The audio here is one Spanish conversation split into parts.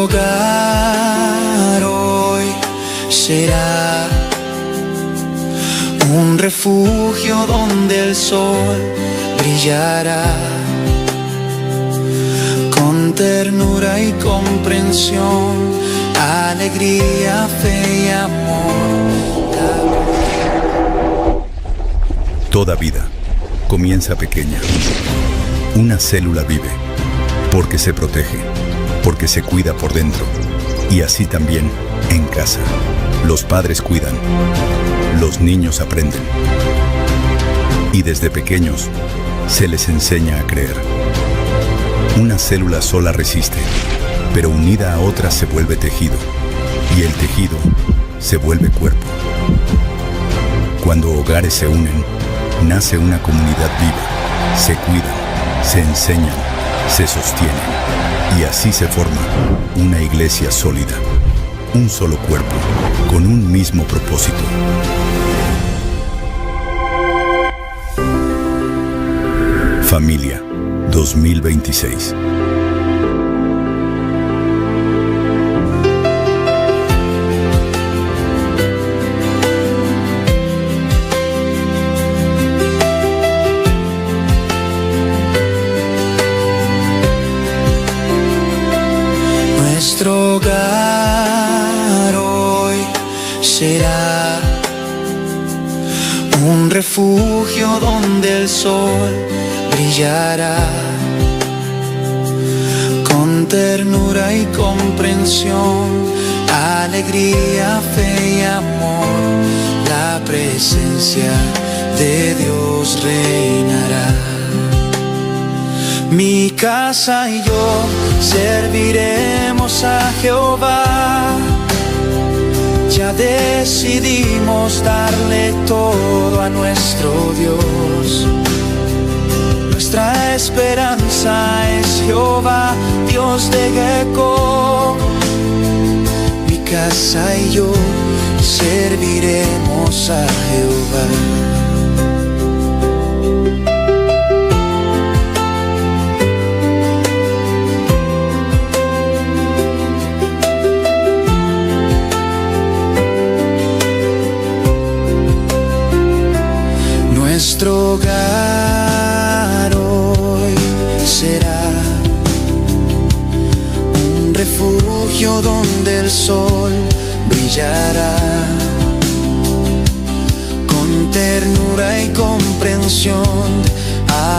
Nuestro hogar hoy será un refugio donde el sol brillará con ternura y comprensión, alegría, fe y amor. Toda vida comienza pequeña. Una célula vive porque se protege, porque se cuida por dentro. Y así también en casa. Los padres cuidan, los niños aprenden. Y desde pequeños se les enseña a creer. Una célula sola resiste, pero unida a otras se vuelve tejido. Y el tejido se vuelve cuerpo. Cuando hogares se unen, nace una comunidad viva. Se cuidan, se enseñan, se sostienen. Y así se forma una iglesia sólida. Un solo cuerpo, con un mismo propósito. Familia 2026. Nuestro hogar hoy será un refugio donde el sol brillará con ternura y comprensión, alegría, fe y amor. La presencia de Dios reinará. Mi casa y yo serviremos a Jehová. Ya decidimos darle todo a nuestro Dios. Nuestra esperanza es Jehová, Dios de Jacob. Mi casa y yo serviremos a Jehová. Nuestro hogar hoy será un refugio donde el sol brillará con ternura y comprensión,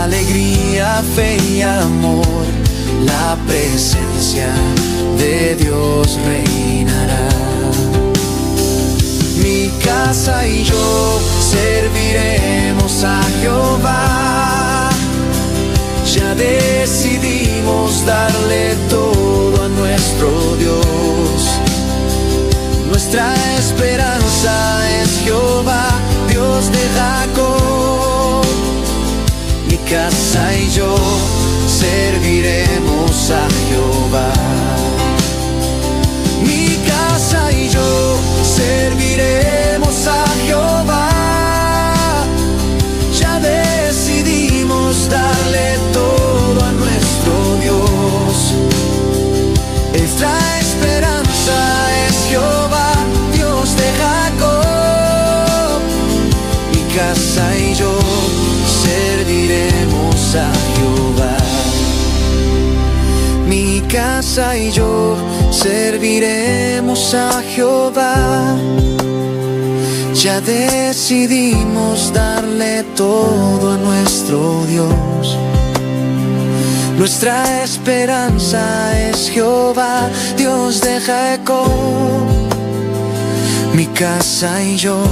alegría, fe y amor. La presencia de Dios reinará. Mi casa y yo serviremos a Jehová. Ya decidimos darle todo a nuestro Dios. Nuestra esperanza es Jehová, Dios de Jacob. Mi casa y yo serviremos a Jehová. Mi casa y yo serviremos a Jehová. Ya decidimos darle todo a nuestro Dios. Nuestra esperanza es Jehová, Dios de Jacob. Mi casa y yo serviremos a Jehová. Mi casa y yo serviremos a Jehová. Ya decidimos darle todo a nuestro Dios. Nuestra esperanza es Jehová, Dios de Jacob. Mi casa y yo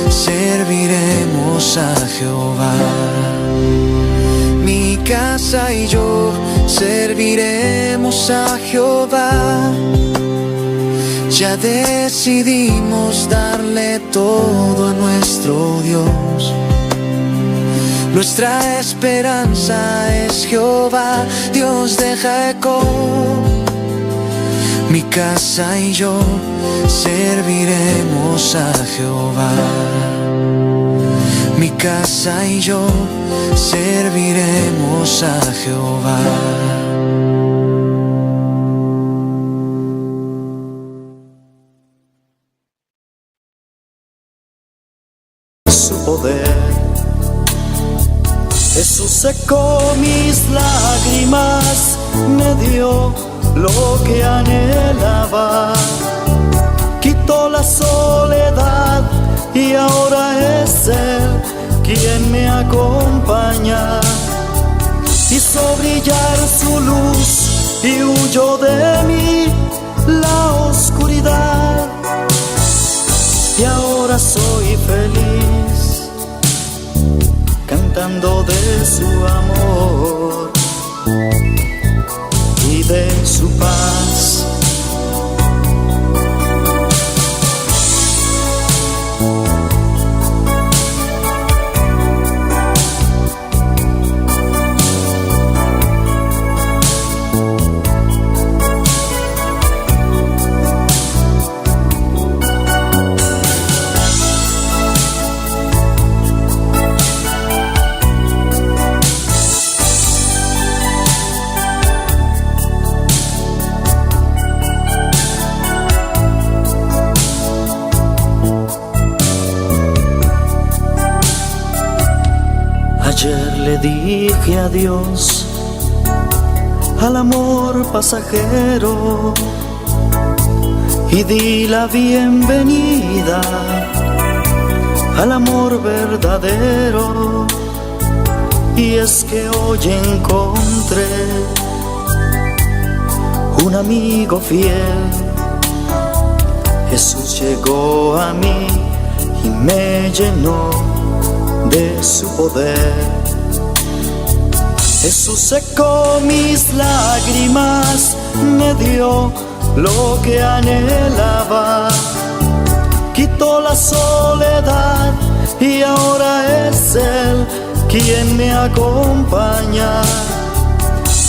serviremos a Jehová. Mi casa y yo serviremos a Jehová. Ya decidimos darle todo a nuestro Dios. Nuestra esperanza es Jehová, Dios de Jacob. Mi casa y yo serviremos a Jehová. Mi casa y yo serviremos a Jehová. su poder. Jesús secó mis lágrimas, me dio lo que anhelaba, quitó la soledad y ahora es Él quien me acompaña. Hizo brillar su luz y huyó de mí la oscuridad, y ahora soy feliz cantando de su amor y de su paz. Ayer le dije adiós al amor pasajero y di la bienvenida al amor verdadero. Y es que hoy encontré un amigo fiel. Jesús llegó a mí y me llenó de su poder. Jesús secó mis lágrimas, me dio lo que anhelaba, quitó la soledad y ahora es Él quien me acompaña.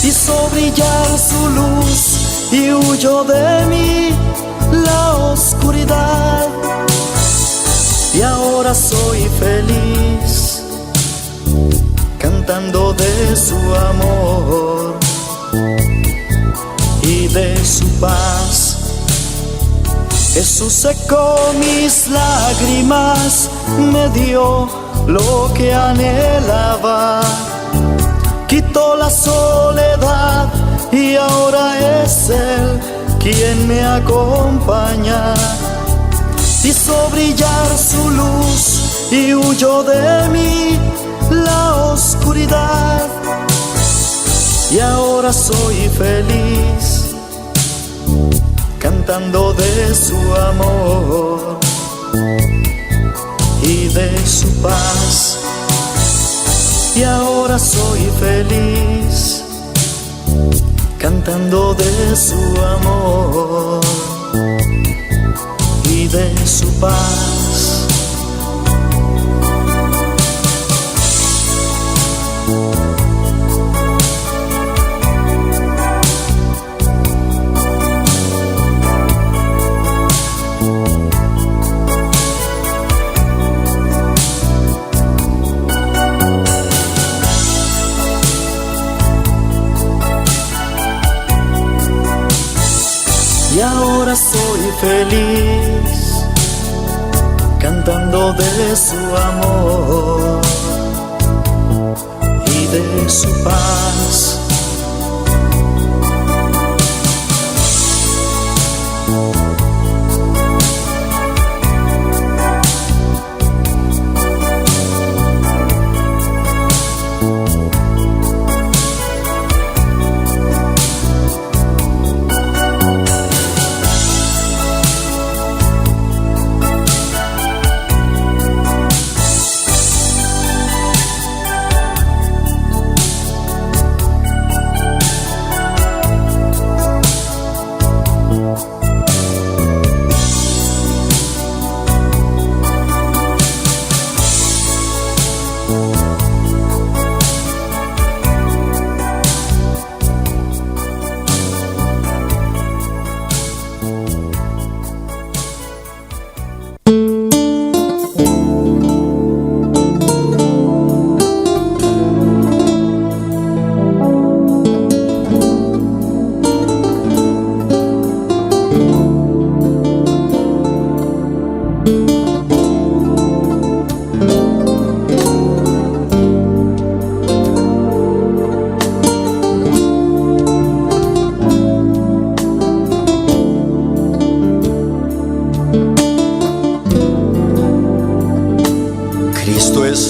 Hizo brillar su luz y huyó de mí la oscuridad, y ahora soy feliz cantando de su amor y de su paz. Jesús secó mis lágrimas, me dio lo que anhelaba, quitó la soledad y ahora es Él quien me acompaña. Hizo brillar su luz y huyó de mí la oscuridad, y ahora soy feliz cantando de su amor y de su paz. Y ahora soy feliz cantando de su amor y de su paz. Y ahora soy feliz cantando de su amor y de su paz.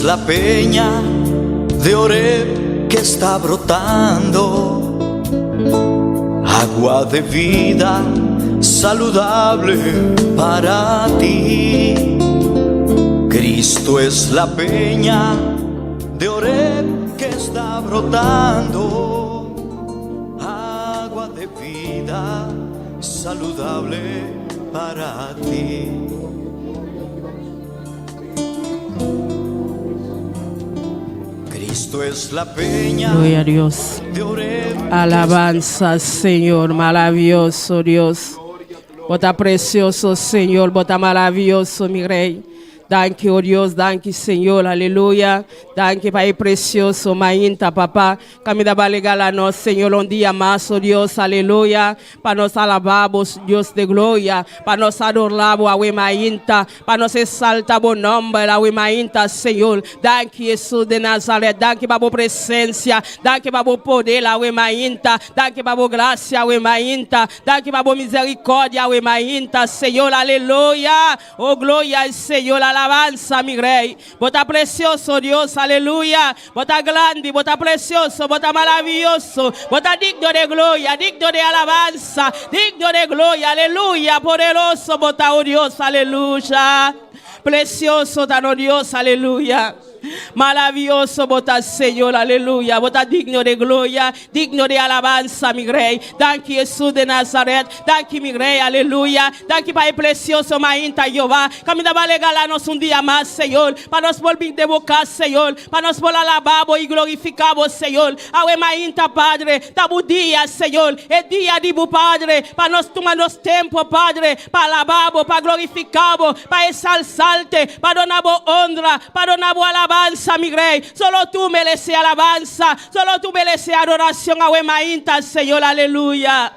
es la peña de Oreb que está brotando, agua de vida saludable para ti. Cristo es la peña de Oreb que está brotando, agua de vida saludable para ti. Cristo es la peña. Gloria a Dios. Alabanza, Señor, maravilloso Dios. Bota precioso, Señor, bota maravilloso, mi Rey. Danke, oh Dios, danke, Senhor, aleluia. Danke, Pai precioso, mainta, papá. Camida balegala nós, Senhor, dia mais, oh Deus, aleluia. Para nós alabamos, Deus de glória. Para nós adoramos, awe mainta. Para nós exaltar o nome, awe mainta, Senhor. Danke, Jesus de Nazaré. Danke, para a presença. Danke, para o poder, awe mainta. Danke, para a graça, awe mainta. Danke, para a misericórdia, awe mainta, Senhor, aleluia. Oh, glória, Senhor, alabanza, mi Rey. Bota precioso, Dios, aleluya. Bota grande, bota precioso, bota maravilloso. Bota digno de gloria, digno de alabanza, digno de gloria, aleluya. Poderoso, bota, oh Dios, aleluya. Precioso, tan oh Dios, aleluya. Maravilloso, bota Señor, aleluya. Bota digno de gloria, digno de alabanza, mi Rey. Danke, Jesús de Nazaret. Danke, mi Rey, aleluya. Danke, Pai precioso, mainta Jehová. Camina va regalarnos un día más, Señor. Para nos volver de boca, Señor. Para nos volver alabamos y glorificamos, Señor. Awe mainta, Padre. Tabu día, Señor. El día de bu, Padre. Para nos tomarnos tiempo, Padre. Para alabamos, para glorificamos, para exaltarte, para donarnos honra, para donarnos alabanza. Mi Rey, solo tú mereces alabanza, solo tú mereces adoración, awe mainta, Señor, aleluya.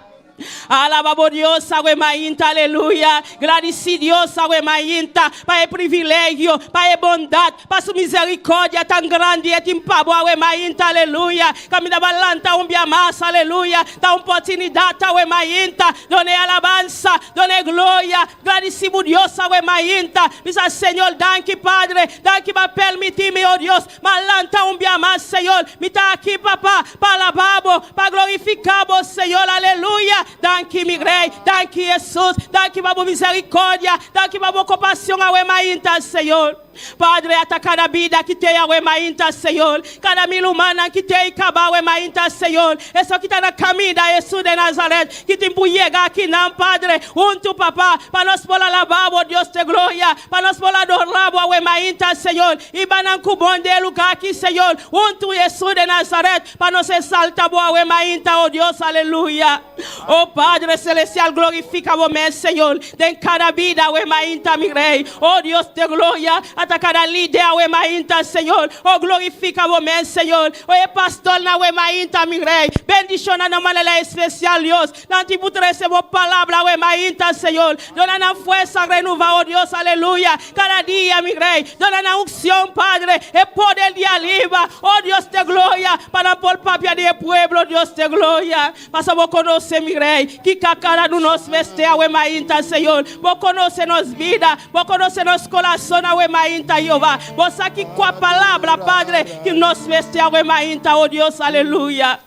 Alabamos Dios, awe mainta, aleluya. Agradecido Dios, awe mainta, para el privilegio, para la bondad, para su misericordia tan grande y tan pavo, awe mainta, aleluya. Camina balanta un día más, aleluya. Da oportunidad, awe mainta, donde alabanza, donde gloria. Agradecido Dios, awe mainta. Misa Señor, danke Padre, danke para permitirme, oh Dios, malanta un día más, Señor. Me está aquí, papá, para alabamos, para glorificamos, Señor, aleluya. Danke, mi Rey, danke, Jesus, danke, para misericórdia, danke, para compaixão, awe mainta, Senhor. Padre, ata cada vida que tem awe mainta, Senhor. Cada mil humana que tem acabar awe mainta, Senhor. É só que está na caminho da Jesus de Nazaré, que tem por chegar aqui não, Padre. Junto, papá, para nós poder alabar, oh Deus de glória, para nós poder adorar, awe mainta, Senhor. E banan kubon de lugar aqui, Senhor. Junto, Jesus de Nazaré, para nós exaltar, awe mainta, oh Deus, aleluia. Oh Padre celestial, glorifica o meu Senhor. Em cada vida, awe mainta, mi Rei. Oh Deus de glória, ata cada líder, awe mainta, Senhor. Oh, glorifica o meu Senhor. Oh, pastor, na awe mainta, mi Rei. Bendición na maneira especial, Deus. Não te puto receber palavra, awe mainta, Senhor. Dona na fuerza renova, oh Deus, aleluia. Cada dia, mi Rei. Dona na unção, Padre. E poder de aliva, oh Deus de glória. Para por papia de pueblo, Deus de glória. Passa vou conhecer, mi Rei. Que cara do nosso veste, awe mainta, Senhor. Vou conhecer nos vida, vou conhecer nos coração, awe mainta, Jehová. Vos aqui com a palavra, Padre, que nos veste awe mainta, oh Deus, aleluia.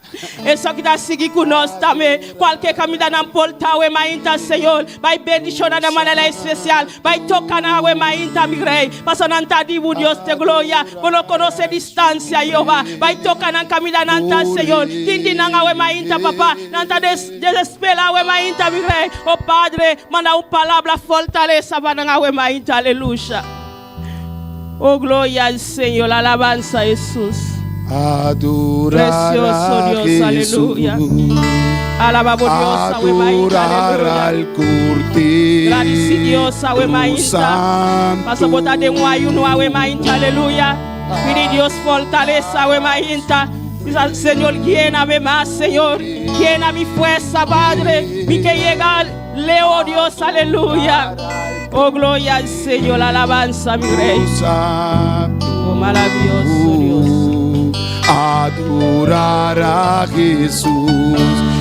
É só que está seguindo conosco também. Qualquer caminho da porta, awe mainta, Senhor. Vai bendicionar de maneira especial. Vai tocar na awe mainta, mi Rei. Passa na antadivo, Deus de glória. Quando conhece distância, Jehová. Vai tocar na caminho da nanta, Senhor. Tindi na awe mainta, papá. Nanta desespera, awe mainta, mi Rei. Oh Padre, manda uma palavra fortaleza para na awe mainta, aleluia. Oh, gloria al Señor, alabanza a Jesús. Adorar precioso Dios, aleluya. Alabamos Dios, awe mainta, aleluya. Gracias Dios, awe mainta. Pasa botar de un ayuno, awe mainta, aleluya. Pide Dios fortaleza, awe mainta. Señor, lléname más, Señor. Llena mi fuerza, Padre. Mi que llegar, leo Dios, aleluya. Oh, gloria al Señor, la alabanza, mi Rey. Oh, maravilloso Dios. Adorar a Jesús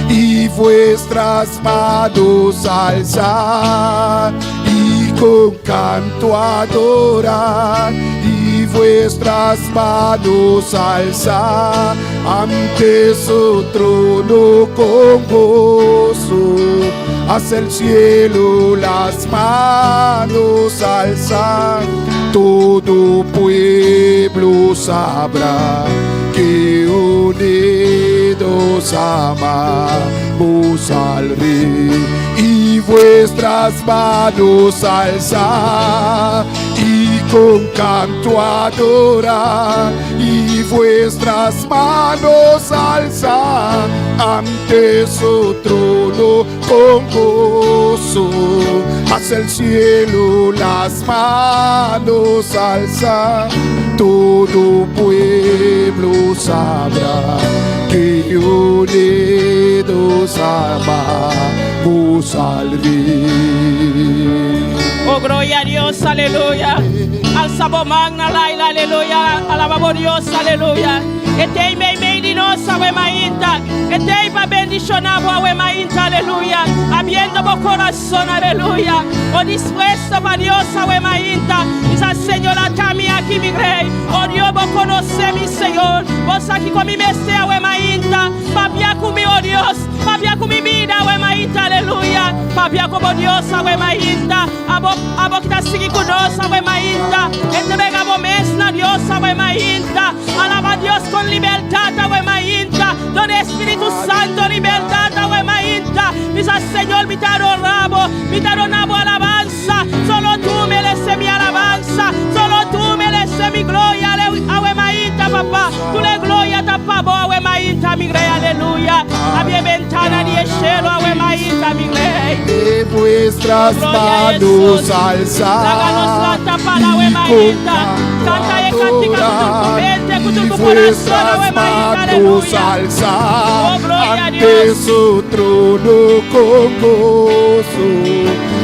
y vuestras manos alzar y con canto adorar y vuestras manos alza ante su trono con gozo. Hacia el cielo las manos alza, todo pueblo sabrá que unidos amamos al Rey. Y vuestras manos alza y con canto adora, y vuestras manos alza ante su trono con gozo. Hacia el cielo las manos alza, todo pueblo sabrá que unidos amamos al Rey. Oh, gloria a Dios, aleluya. Alzamos magna, laila, aleluya. Alabamos Dios, aleluya. Etei meidi nossa, we mainta. Etei pa bendicionavo, we mainta, aleluya. Abriendo mi corazón, aleluya. Oh, dispuesto para Dios, we mainta. Dice Señor, también aquí mi rey. Oh, Dios, vos conoce mi Señor. Vos aquí con mi mesea, we mainta. Papia conmigo, oh Dios. Papia con mi vida, we mainta, aleluya. Papia como Dios, we mainta. Abo que está siguiendo con nosotros, we mainta. Entregamos mesna, Dios, we mainta. Alaba a Dios con libertad, we mainta. Don Espíritu Santo, libertad, we mainta. Dice Señor, mi te adoramos alabanza. Solo tú mereces mi alabanza. Solo tú mereces mi gloria, we mainta, papá. Tú le gloria, tapabo, we mainta, mi rey, aleluya. Abie ventana de cielo, we mainta, mi rey. De vuestras manos alza y vuestras manos alza ante su trono con gozo.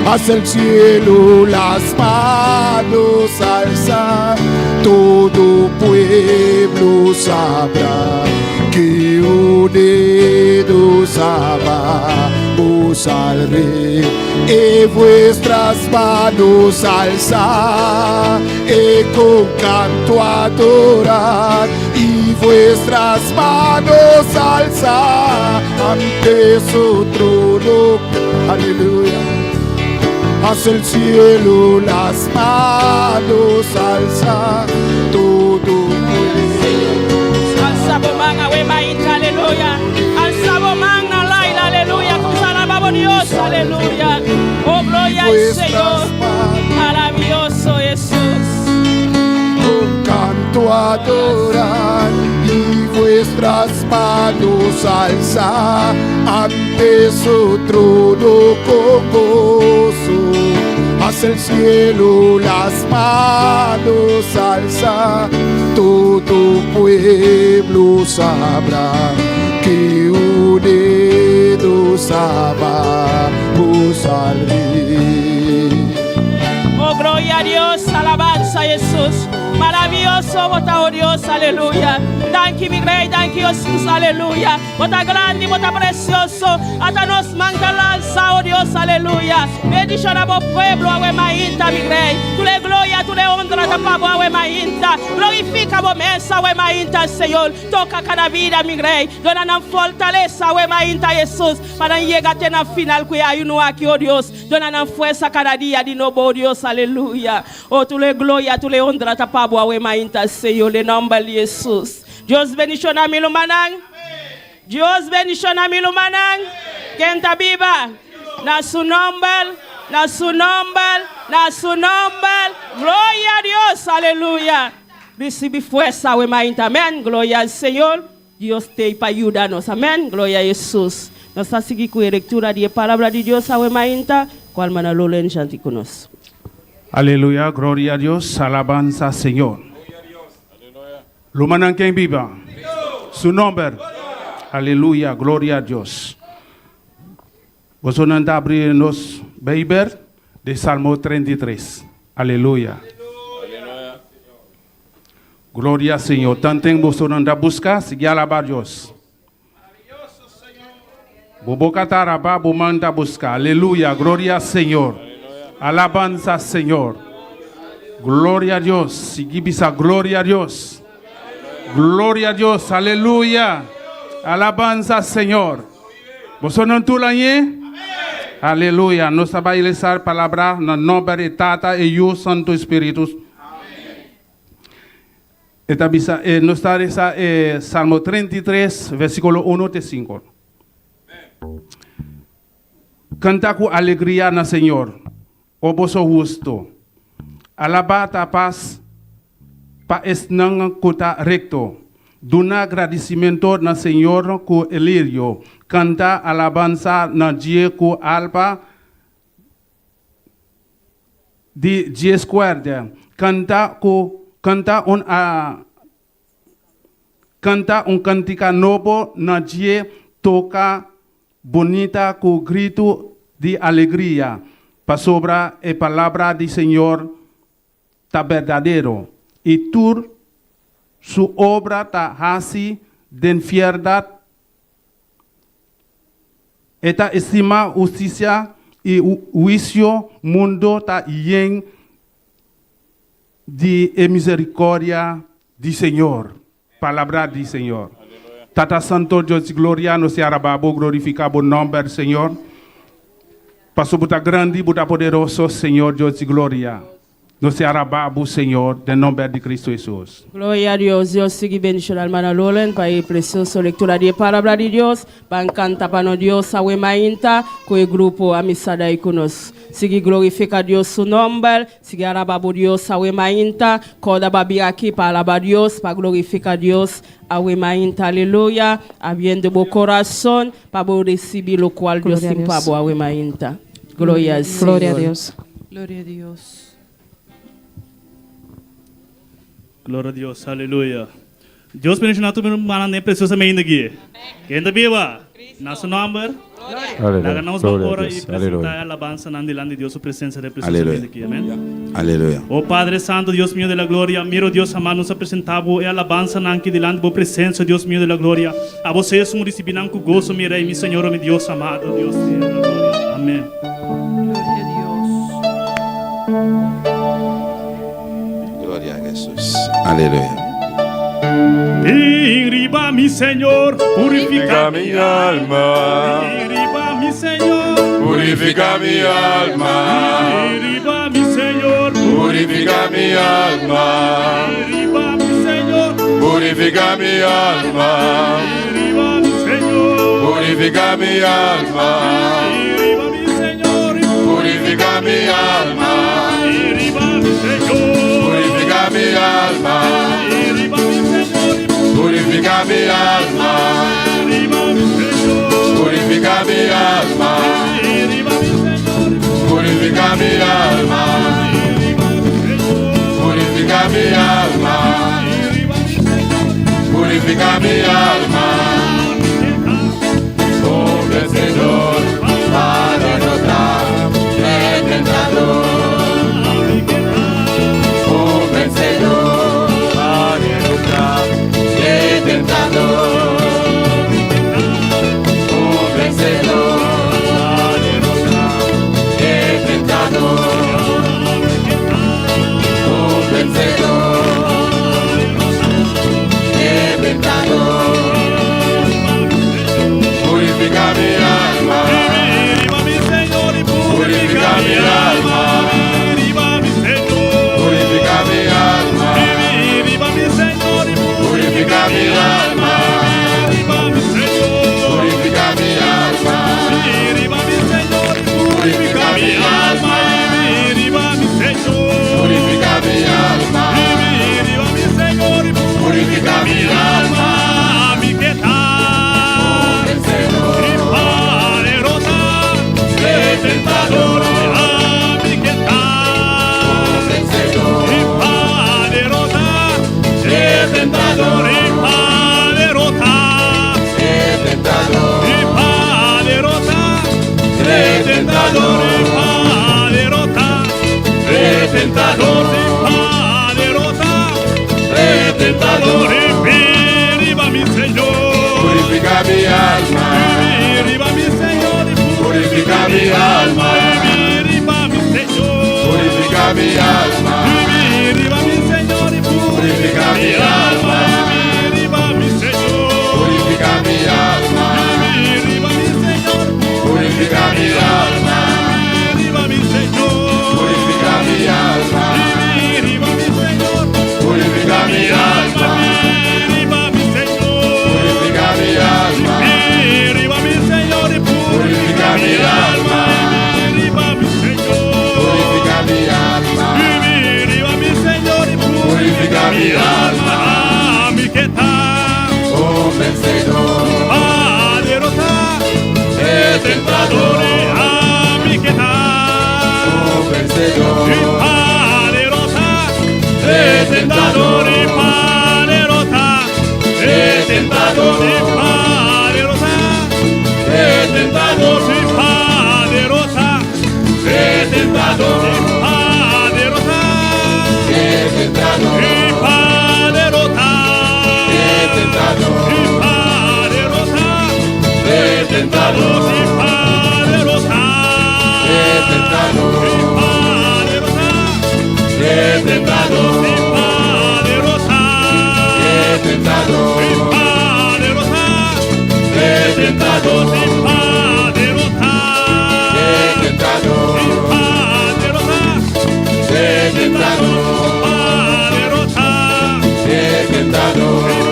Hacia el cielo las manos alza, todo pueblo sabrá que unidos amamos al Rey. Y vuestras manos alza y con canto adorar, y vuestras manos alza ante su trono, aleluya. Hacia el cielo las manos alza, todo pueblo. Alzamos manga, we mainta, aleluya. Alzamos manga, laila, aleluya. Alabamos Dios, aleluya. Oh, gloria al Señor. Maravilloso Jesús. Con canto adorar y vuestras manos alza ante su trono con gozo. Hacia el cielo las manos alza, todo pueblo sabrá que unidos amamos al Rey. Oh, gloria a Dios, alabanza a Jesús. Maravilloso, vota oh Dios, aleluya. Thank you, mi rey, thank you, Jesús, aleluya. Vota grande, vota precioso. Hasta nos manda lanza, oh Dios, aleluya. Bendición a vos pueblo, a mainta, mi rey. Tú le gloria, tú le honra, te pago a mainta. Glorifica vos mesa, a mainta, Señor. Toca cada vida, mi rey. Dona fortaleza, a mainta, Jesús. Para llegar a la final, que hay uno aquí, oh Dios. Dona fuerza cada día, de nuevo, oh Dios, aleluya. Oh, tú le gloria, tú le honra, te pago a mainta, Señor. En nombre de Jesús. Dios bendición a mi lumanang. Dios bendición a mi lumanang. Quien está viva. Na su nombre, na su nombre, na su nombre. Gloria a Dios, aleluya. Recibe fuerza, we mainta. Amén. Gloria al Señor. Dios te para ayudarnos. Amén. Gloria a Jesús. Nos está siguiendo con la lectura de la palabra de Dios, we mainta. Cual manalo en chanti con nos. Aleluya, gloria a Dios, alabanza Señor. Lumanan quien viva, su nombre, aleluya, gloria a Dios. Vosotros han de abrirnos Beiber de Salmo 33, aleluya. Gloria al Señor. Tanto vosotros han de buscar, sigue alabar a Dios. Bobocataraba, bomanda buscar, aleluya, gloria al Señor. Alabanza Señor. Gloria a Dios. Sigibisa, gloria a Dios. Gloria a Dios. Aleluya. Alabanza, Señor. ¿Vosotros no tú la Aleluya. Nos va a ilustrar palabra en el nombre de Tata y Hijo Santo Espíritu. Esta bisa nos está Salmo 33, versículo 1 a 5. Canta con alegría al Señor, o vosso justo. Alaba a paz, pa esnang kuta recto. Duna agradecimiento al Señor con elirio. Canta alabanza na die con alba de diescuerda. Canta un cantica novo na die toca bonita con grito de alegría. Pa sobra e palabra del Señor ta verdadero. Y tú su obra ta hasi den fierdad. Eta estima justicia y juicio mundo ta yen de misericordia del Señor. Palabra del Señor. Tata Santo Dios gloria, nos arababo, glorifica buen nombre del Señor. Paso buta grande, buta poderoso, Señor Dios gloria. Nos arababo, Señor, en nombre de Cristo Jesús. Gloria a Dios. Dios sigue bendición al hermano Lolen para el precioso lectura de palabra de Dios. Para canta para Dios a Wemainta con el grupo Amisada y Kunos. Sigue glorifica Dios su nombre. Sigue arababo Dios a Wemainta. Coda babi aquí para alabar Dios, para glorificar Dios a Wemainta. Aleluya. Habiendo buen corazón para recibir lo cual Dios sin pavo a Wemainta. Gloria al Señor. Gloria a Dios. Gloria a Dios. Glória a Deus, aleluia. Deus bendiga tu mana nem preciosa ainda aqui. Quem da viva? Nosso nome. Aleluia. Nós vamos agora e apresentar a alabança diante de Deus, sua presença de preciosa ainda aqui. Amém. Aleluia. Oh Padre Santo, Deus mío de la gloria, miro Deus amado, nos apresentamos e alabança aqui diante da presença, Deus mío de la gloria. A vocês somos recebidos com gozo, meu rei, meu Senhor, meu Deus amado, Deus mío de la gloria. Amém. Gloria a Jesús. Aleluya. Irriba mi Señor, purifica mi alma. Irriba mi Señor, Purifica mi alma. Irriba mi Señor, Purifica mi alma. Irriba mi Señor, Purifica mi alma. Irriba mi Señor, Purifica mi alma. Irriba mi Señor, Purifica mi alma. Irriba mi Señor, Purifica mi alma. Irriba mi Señor, Purifica mi alma. Irriba mi Señor, Purifica mi alma. Irriba mi Señor, Purifica mi alma. Purifica mi alma. Purifica mi alma. Oh, Señor, para notar el tentador. Oh, vencedor, para notar el tentador. Oh, vencedor, para notar el tentador. Oh, vencedor, el tentador. Purifica mi alma. Purifica mi alma. Purifica mi alma. Purifica mi alma. Purifica mi alma. Purifica mi alma. Purifica mi alma. Purifica mi alma. Tentador, tentador, viva mi Señor, purifica mi alma. viva mi Señor, Purifica mi alma. viva mi Señor, Purifica mi alma. tentado, poderosa, tentado, poderosa, tentado, poderosa, tentado, poderosa, tentado, poderosa, tentado,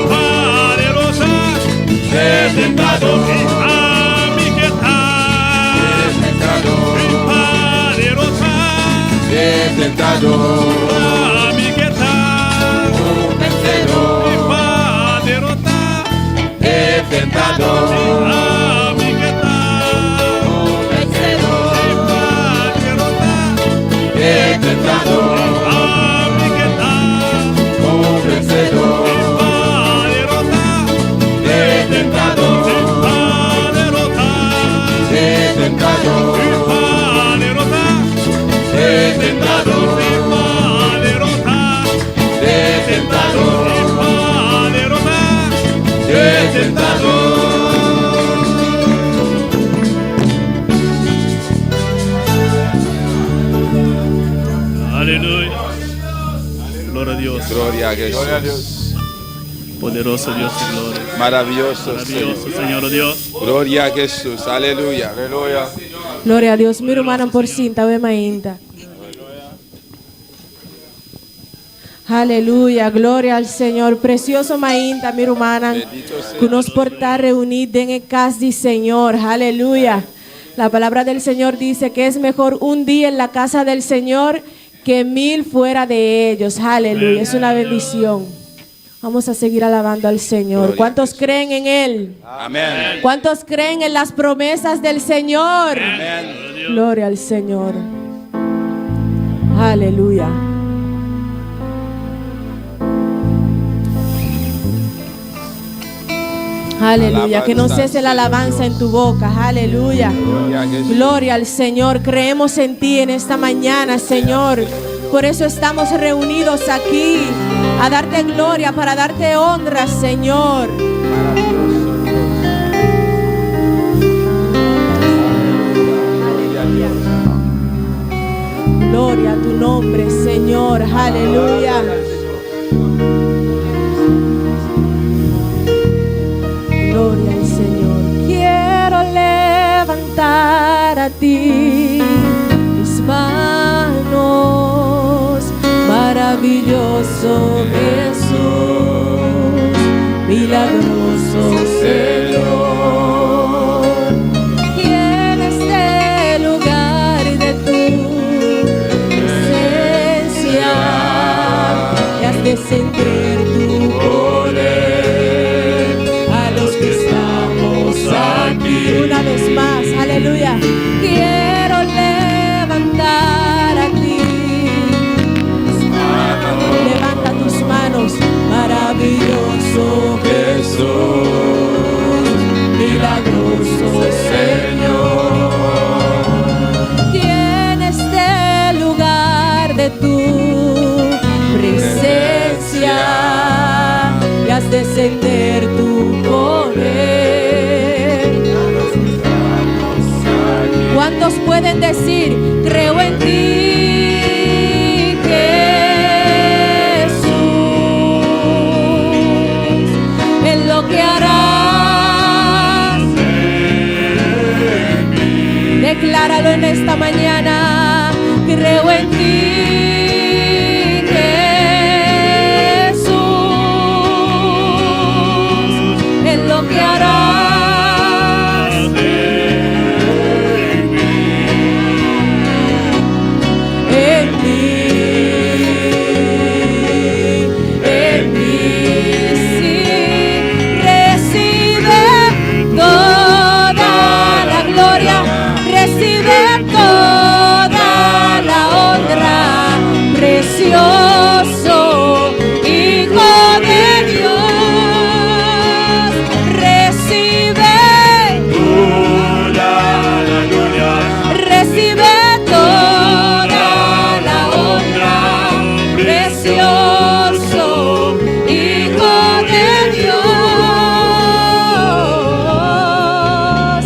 poderosa, tentado, amigueta, poderosa, tentado, amigueta, vencedor, poderosa, tentado, amigueta, vencedor, poderosa, tentado, amigueta, vencedor, poderosa, tentado, poderosa, tentado, poderosa, tentado, poderosa, tentado, poderosa. tentado. Aleluya. Gloria a Dios. Gloria a Jesús. Poderoso Dios y gloria. Maravilloso Maravilloso Señor. Señor Dios. Gloria a Jesús. Aleluya. Aleluya. Gloria a Dios. Mi hermana por cinta, ve mainta. Aleluya, gloria al Señor. Precioso mainta, mi hermana. Bendito sea. Que nos porta reunir en el casa del Señor. Aleluya. La palabra del Señor dice que es mejor un día en la casa del Señor que 1000 fuera de ellos. Aleluya. Es una bendición. Vamos a seguir alabando al Señor. Gloria ¿Cuántos a Jesús. creen en Él? Amén. ¿Cuántos creen en las promesas del Señor? Amén. Gloria al Señor. Aleluya. Aleluya. Que no cese la alabanza en tu boca. Aleluya. Gloria a Jesús. Gloria al Señor. Creemos en ti en esta mañana, Señor. Por eso estamos reunidos aquí a darte gloria, para darte honra, Señor. Gloria a tu nombre, Señor. Aleluya. Gloria al Señor. Quiero levantar a ti mis manos. Maravilloso Jesús, milagroso Señor. Y en este lugar de tu presencia y has de sentir tu poder a los que estamos aquí. Una vez más, aleluya. Quiero levantar a ti. Levanta tus manos, maravilloso Jesús, milagroso Señor. Y en este lugar de tu presencia y has de sentir tu poder. ¿Cuántos pueden decir, creo en ti, Jesús, en lo que harás? Decláralo en esta mañana, creo en ti, Jesús, en lo que harás. En mí, sí, recibe toda la gloria, recibe toda la honra, precioso Hijo de Dios, recibe Toda la gloria, recibe toda la honra, precioso Hijo de Dios.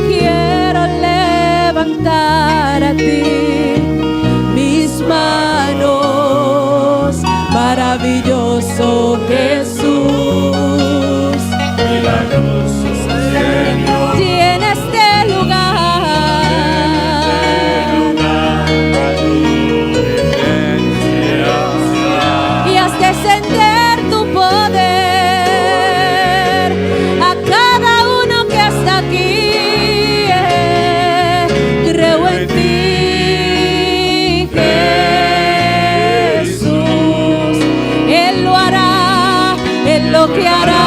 Quiero levantar a ti mis manos. maravilloso Jesús. Milagroso Señor. Tiene este lugar y haz descender tu poder a cada uno que está aquí. Creo en ti, Jesús. Él lo hará, Él lo que hará.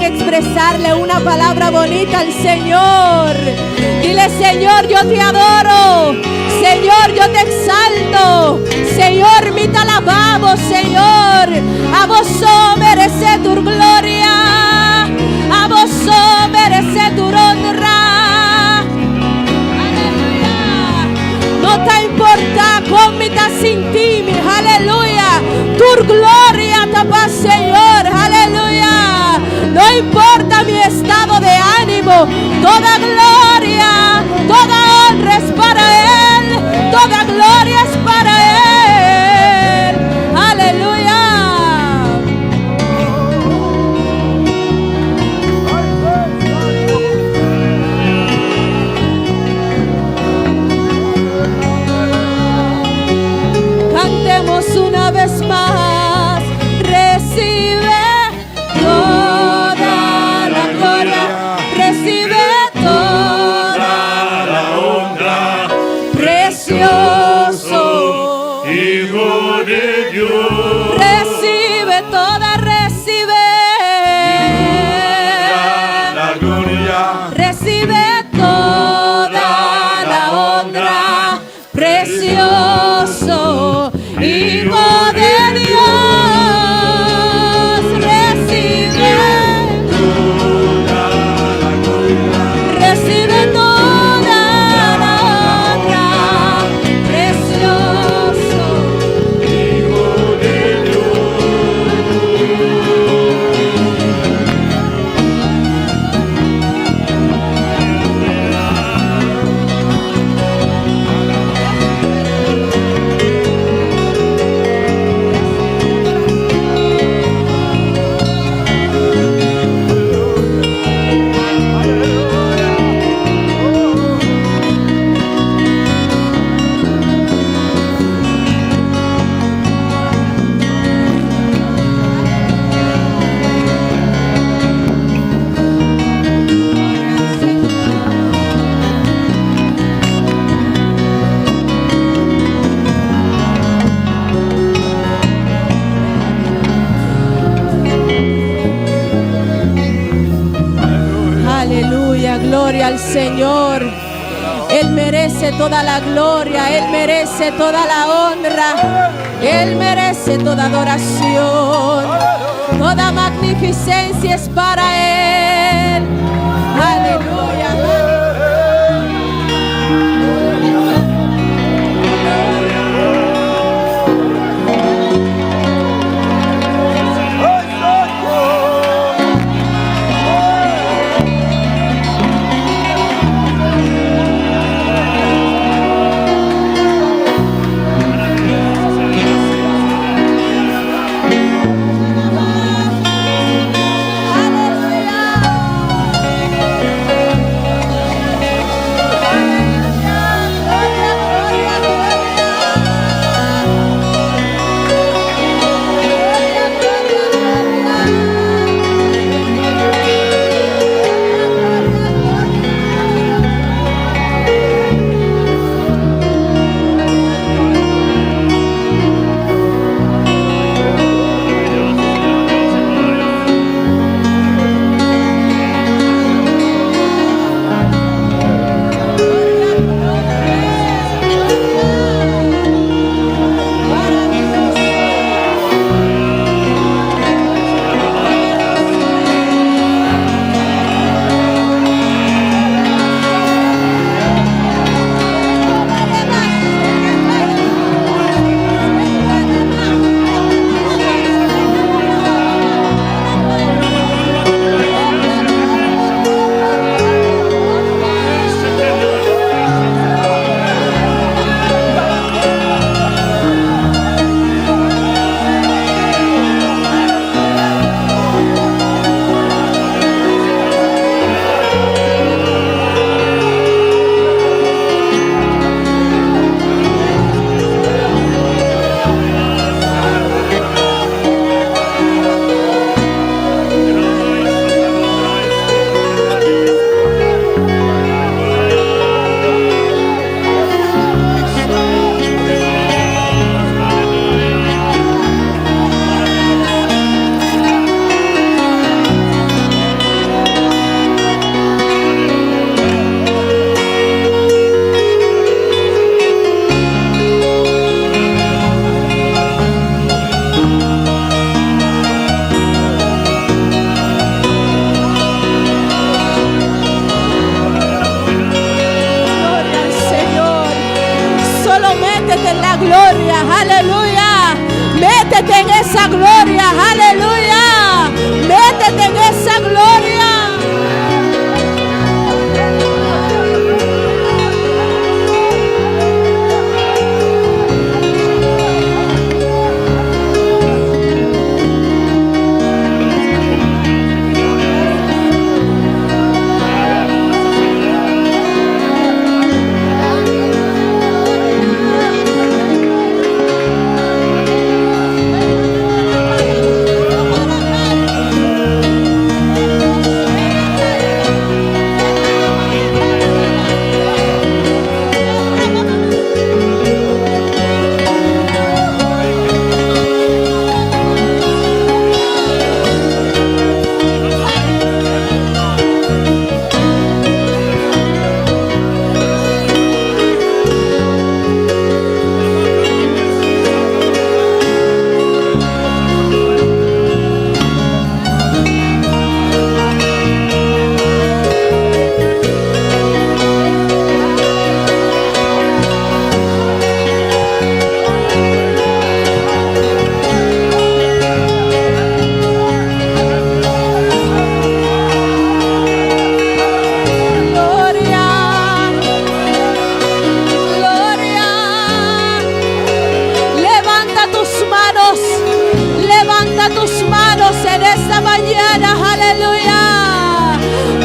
Expresarle una palabra bonita al Señor. Dile: Señor, yo te adoro. Señor, yo te exalto. Señor, mi te alabamos, Señor. A vos merece tu gloria. A vos merece tu honra. Aleluya. No te importa con mi ta sin ti, mi aleluya. Tu gloria tapa, Señor. Aleluya. No importa mi estado de ánimo, toda gloria, toda honra es para Él, toda gloria es para Él. Aleluya. Cantemos una vez más. Recibe Hijo de Dios. Recibe toda, recibe la gloria. Recibe toda la honra. Precioso Hijo de Dios. Recibe toda la gloria. Recibe toda la honra. Precioso Hijo de gloria al Señor. Él merece toda la gloria, Él merece toda la honra, Él merece toda adoración, toda magnificencia es para Él. Aleluya. gloria, aleluya. Métete en esa gloria, aleluya. Métete en esa gloria.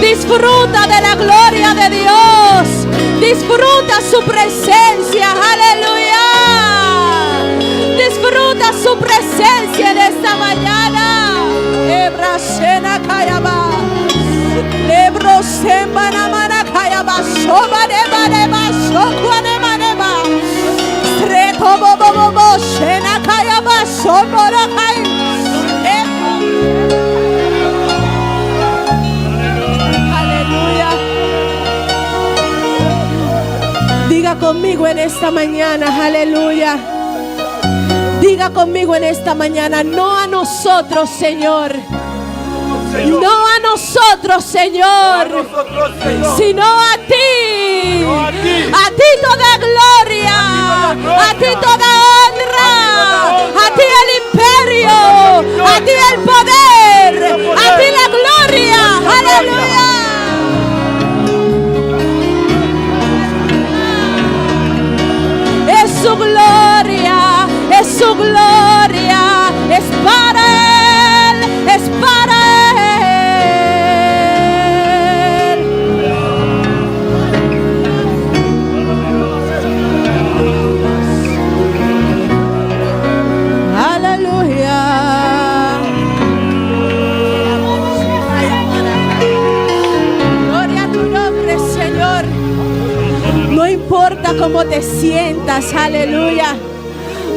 Disfruta de la gloria de Dios. Disfruta su presencia. Aleluya. Disfruta su presencia en esta mañana. Ebrasena kayaba. Ebrosemana mana kayaba. Sobareba neba. Sokwanema neba. Streto bobo bobo. Shena kayaba. Sobora kay. Diga conmigo en esta mañana, aleluya. Diga conmigo en esta mañana, no a nosotros, Señor. No a nosotros, Señor, sino a ti. A ti toda gloria, a ti toda honra, a ti el imperio, a ti el poder, a ti la gloria, aleluya. Es su gloria, es su gloria, es para Él, es para Él. Aleluya. Gloria a tu nombre, Señor. No importa cómo te sientas, aleluya.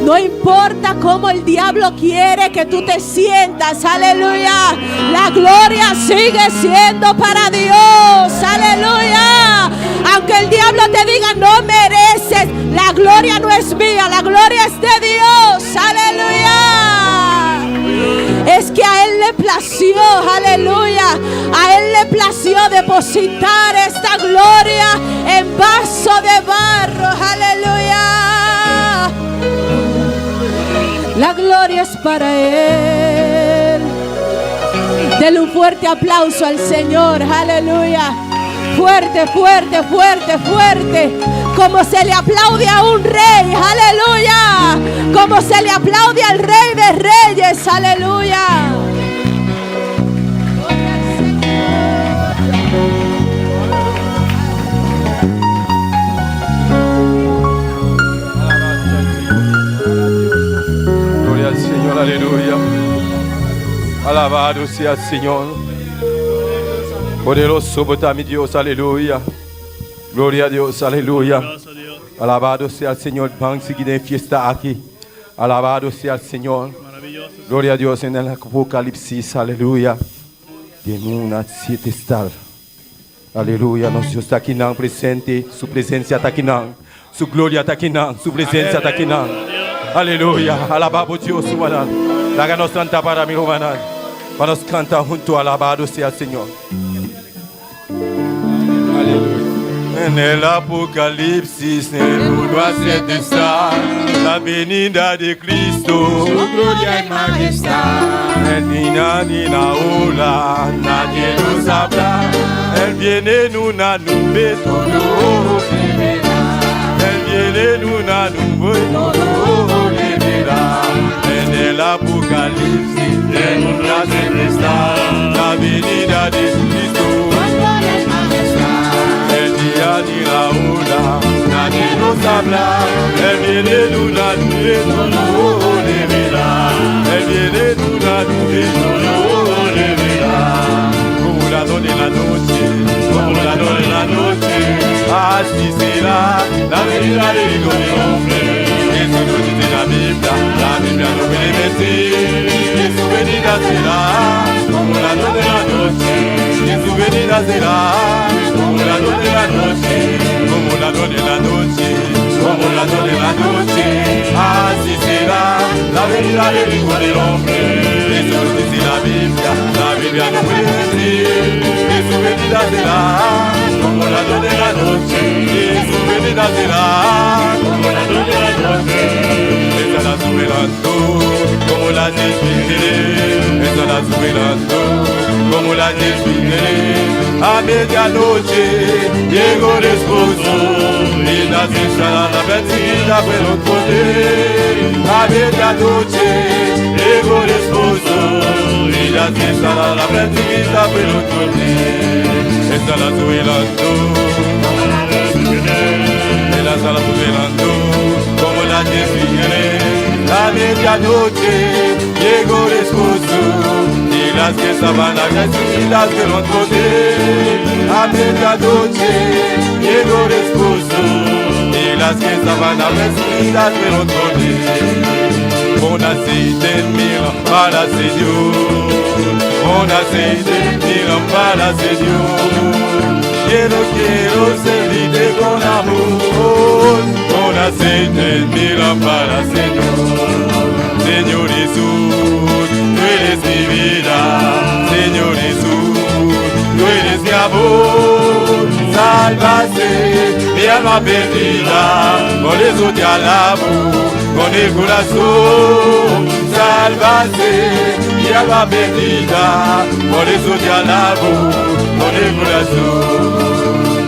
No importa cómo el diablo quiere que tú te sientas, aleluya. La gloria sigue siendo para Dios, aleluya. Aunque el diablo te diga no mereces, la gloria no es mía, la gloria es de Dios, aleluya. Es que a Él le plació, aleluya. A Él le plació depositar esta gloria en vaso de barro, aleluya. La gloria es para Él. Denle un fuerte aplauso al Señor, aleluya. Fuerte, fuerte, fuerte, fuerte. Como se le aplaude a un rey, aleluya. Como se le aplaude al Rey de Reyes, aleluya. Gloria al Señor, aleluya. Alabado sea el Señor. Poderoso bota mi Dios, aleluya. Gloria a Dios, aleluya. Alabado sea el Señor. Van seguir en fiesta aquí. Alabado sea el Señor. Gloria a Dios en el Apocalipsis, aleluya. De una siete estar. Aleluya. Nosso Deus está aqui não presente. Su presencia está aqui não. Su gloria está aqui não. Su presencia está aqui não. Aleluya. Alabado Dios, humanan. Háganos cantar para mí, humanan. Para nos cantar junto. Alabado sea el Señor. Aleluya. en l'Apocalipsis, doit ser esta, la venida de Cristo, su gloria y majestad. ni la ola, nadie lo sabrá. Él viene en una nube, todo se verá. Él viene en una nube, todo se verá. En el Apocalipsis, doit ser esta, la venida de Cristo. Ni la ola, nadie lo sabrá. Él viene en una nube, todo le verá. Él viene en una nube, todo le verá. Como la noche en la noche, como la noche en la noche, así será la venida del Hijo del Hombre. Eso nos dice la Biblia no puede mentir. Que su venida será como la noche de la noche, que su venida será como la noche de la noche, como la noche de la noche, como la noche de la noche, así será la venida del Hijo del Hombre. Eso nos dice la Biblia no puede mentir. Que su venida será como la noche de la noche, que su venida será como la noche de la noche. Estará superando como la desviviré, estará superando como la desviviré. A medianoche llegó el esposo y la estará la vencida pero poder. A medianoche llegó el esposo y la estará la vencida pero poder. Estará superando como la desviviré, estará superando como la desviviré. A medianoche llegó el esposo y las que estaban agradecidas que lo poder. A medianoche llegó el esposo y las que estaban agradecidas que lo poder. Con aceite en mi lámpara, Señor, con aceite en mi lámpara, Señor. Quiero servirte con amor, con aceite en mi lámpara, Señor. Señor Jesús, tú eres mi vida, Señor Jesús, tú eres mi amor. Salvaste mi alma perdida, por eso te alabo con el corazón. Salvaste mi alma perdida, por eso te alabo con el corazón.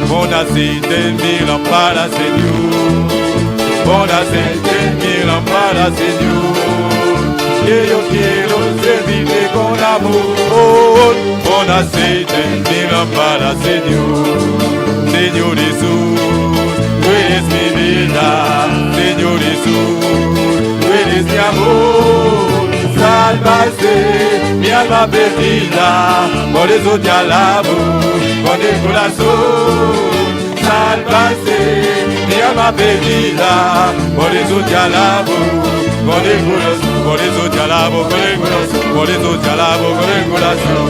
Pon aceite en mi lámpara, Señor. Pon aceite en mi lámpara, Señor. Que yo quiero servirte con amor. Pon aceite en mi lámpara, Señor. Señor Jesús, tú eres mi vida. Señor Jesús, tú eres mi amor. Salvaste mi alma perdida, por eso te alabo con el corazón. Salvaste mi alma perdida, por eso te alabo con el corazón. Por eso te alabo con el corazón, por eso te alabo con el corazón.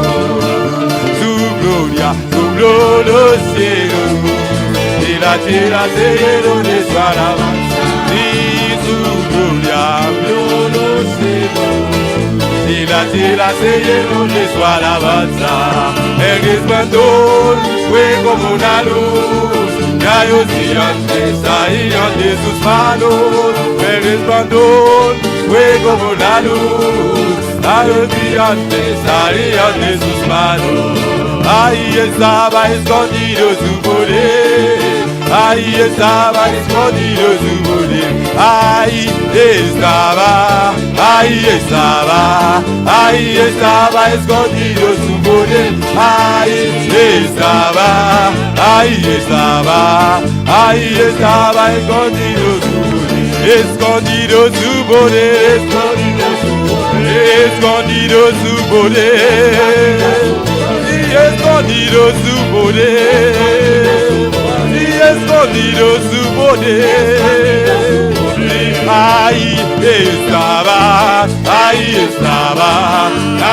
Su gloria los cielos y la tierra se llenó de su alabanza. Y su gloria los cielos y la tierra se llenó de su alabanza. El resplandor fue como una luz, rayos brillantes salían de sus manos. El resplandor fue como una luz, rayos brillantes salían de sus manos. Ahí estaba escondido su poder, ahí estaba escondido su poder. Ahí estaba, ahí estaba, ahí estaba escondido su poder. Ahí estaba, ahí estaba, ahí estaba escondido su poder. Escondido su poder, escondido su poder. Escondido su poder, y escondido su poder. Ahí estaba, ahí estaba,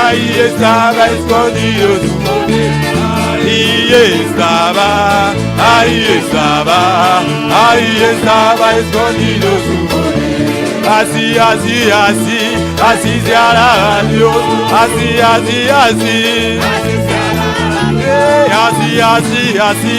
ahí estaba escondido su poder. Ahí estaba, ahí estaba, ahí estaba escondido su poder. Así, así, así, así se hará Dios, así, así, así. Así, así, así,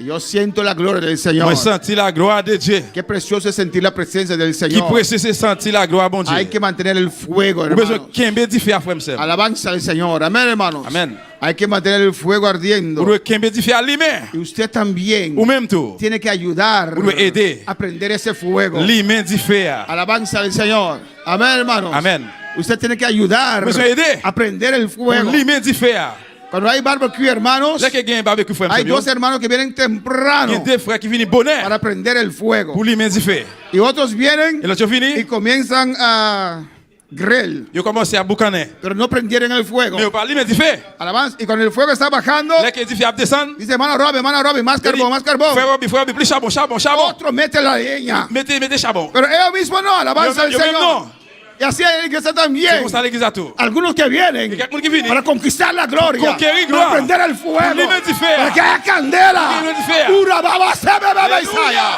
Y yo siento la gloria del Señor. Moi senti la gloire de Dieu. Qué precioso es sentir la presencia del Qui Señor. précieux c'est sentir la gloire bon Dieu. Hay que mantener el fuego, Ou besoin hermanos. kembe di fè a frère m'sem. Alabanza al Señor. Amén, hermanos. Amen. Hay que mantener el fuego ardiendo. Ou doit kembe di fè a limè. Y usted también Ou même tout. tiene que ayudar Ou doit aider. a prender ese fuego. Limè di fè a. Alabanza al Señor. Amén, hermanos. Amen. Usted tiene que ayudar Besoin aider. a prender el fuego. Limè di fè a. Cuando hay barbecue, hermanos, Lè ke gen barbecue frère hay m'sem. dos hermanos que vienen temprano Gen deux frères qui vini bonheur para prender el fuego. pour limè di fè. Y otros vienen Et l'autre y fini, comienzan a grill, yo commencé à boucaner. pero no prendieron el fuego. Mais ou pas limè di fè. Alabanza. Y cuando el fuego está bajando, Lè ke di fè a descendre. dice, hermano Robin, más carbón, más carbón. Frère Robbie, plus charbon, charbon, charbon. Otro mete la leña. Mettez charbon. Pero ellos mismos no, alabanza al Yo mismo Señor. no. Y así hay en la iglesia C'est también. comme ça l'église à tout. Algunos que vienen Y que algunos que vienen para conquistar la gloria, conquerir para gloria, prender el fuego, para limpiar el fuego, para que haya candela. para limpiar el fuego. Pura baba, sebe, bebe, Isaya.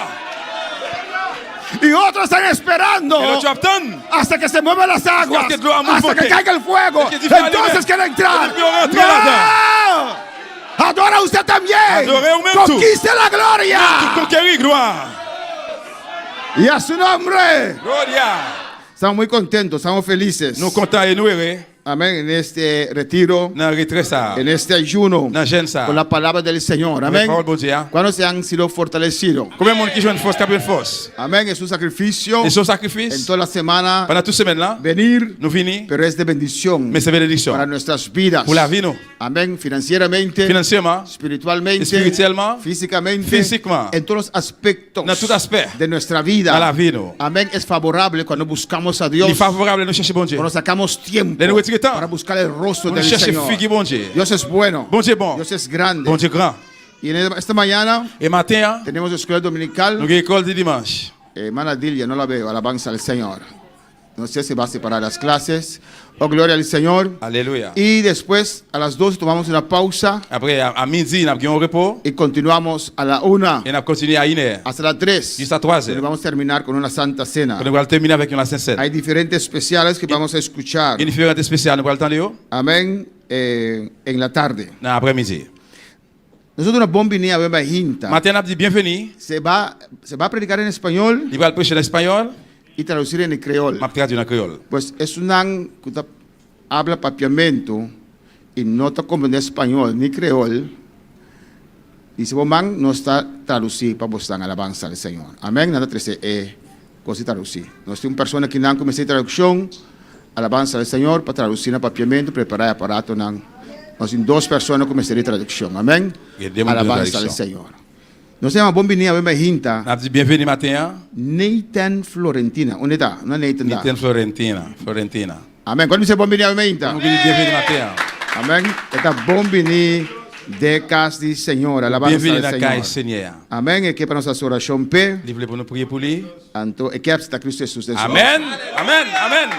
Y otros están esperando Et l'autre attend. hasta que se muevan las aguas, que l'eau a hasta que monté. caiga el fuego. Et que Dieu Entonces allume. quiere entrar. Et que Dieu rentre ¡No! Adora usted también. Adorez vous même tout. Conquiste la gloria. Conquérir gloire. Y a su nombre. Gloria. Estamos muy contentos, estamos felices. Nous contents et nous heureux. Amén. En este retiro, Dans retrait ça. en este ayuno, Dans jeûne ça. con la palabra del Señor. La Amén. parole bon Dieu. ¿Cuándo se han sido fortalecidos? Combien de monde qui joue une force, qui a une force? Amén. Es un sacrificio Et son en sacrifice, toda la semana pendant toute semaine là, venir, nous finissons, pero es de bendición mais c'est bénédiction. para nuestras vidas. Pour la vie, nous. Amén. Financieramente, Financièrement, espiritualmente, espirituellement, físicamente, físicamente, en todos los aspectos dans tout aspect, de nuestra vida. dans la vie, nous. Amén. Es favorable cuando buscamos a Il Dios, est favorable de nous chercher bon Dieu. cuando sacamos tiempo De nous retirer temps. para buscar el rostro Nous del chercher Señor. figure bon Dieu. Dios es bueno. Bon Dieu bon. Dios es grande. Bon Dieu grand. Y en esta mañana Et matin, tenemos escuela dominical. nous avons école du dimanche. Hermana Dilia, no la veo, alabanza al Señor. No sé si va a separar las clases. Oh, gloria al Señor. Alléluia. Y después, a las 12, tomamos una pausa Après, à midi, nous avons un repos. y continuamos a la 1 Et nous continuons à 1h. hasta las 3. Jusqu'à 3 Y heures. vamos a terminar con una santa cena. Nous allons terminer avec une Sainte Seine. Hay diferentes especiales que vamos a escuchar. Une différente spéciale, nous allons attendre Amén. En la tarde. dans l'après-midi. Nosotros nos bombinía beba hinta. Matin, nous avons dit bienvenue. Se va a predicar en español Il va prêcher en espagnol. y traducir en el creol. Je vais traduire en créole. Pues es una que habla papiamento y no está como en español ni creol. Y si vos man no está traducido para vos en alabanza al Señor. Amén. Nada trece cosa traducir. No estoy una persona que no comenzó traducción, alabanza al Señor para traducir en papiamento, preparar aparato nan. Nos dos personas comenzaron traducción. Amén. Alabanza al Señor. No se llama bombinía, bemba hinta. Nous avons dit bienvenue matin. Nathan Florentina. ¿Dónde está? No es Nathan. Nathan Florentina. Florentina. Amén. ¿Cuándo dice bombinía, bemba hinta? Nous avons dit bienvenue matin. Amén. Esta bombini de casa del Señor. Alabanza Bienvenue al dans la Señor. Seigneur. Amén. Es que para nuestra oración P. Libre pour nous prier pour lui. Anto, es que hasta Cristo Jesús. Amen. Amen. Amen.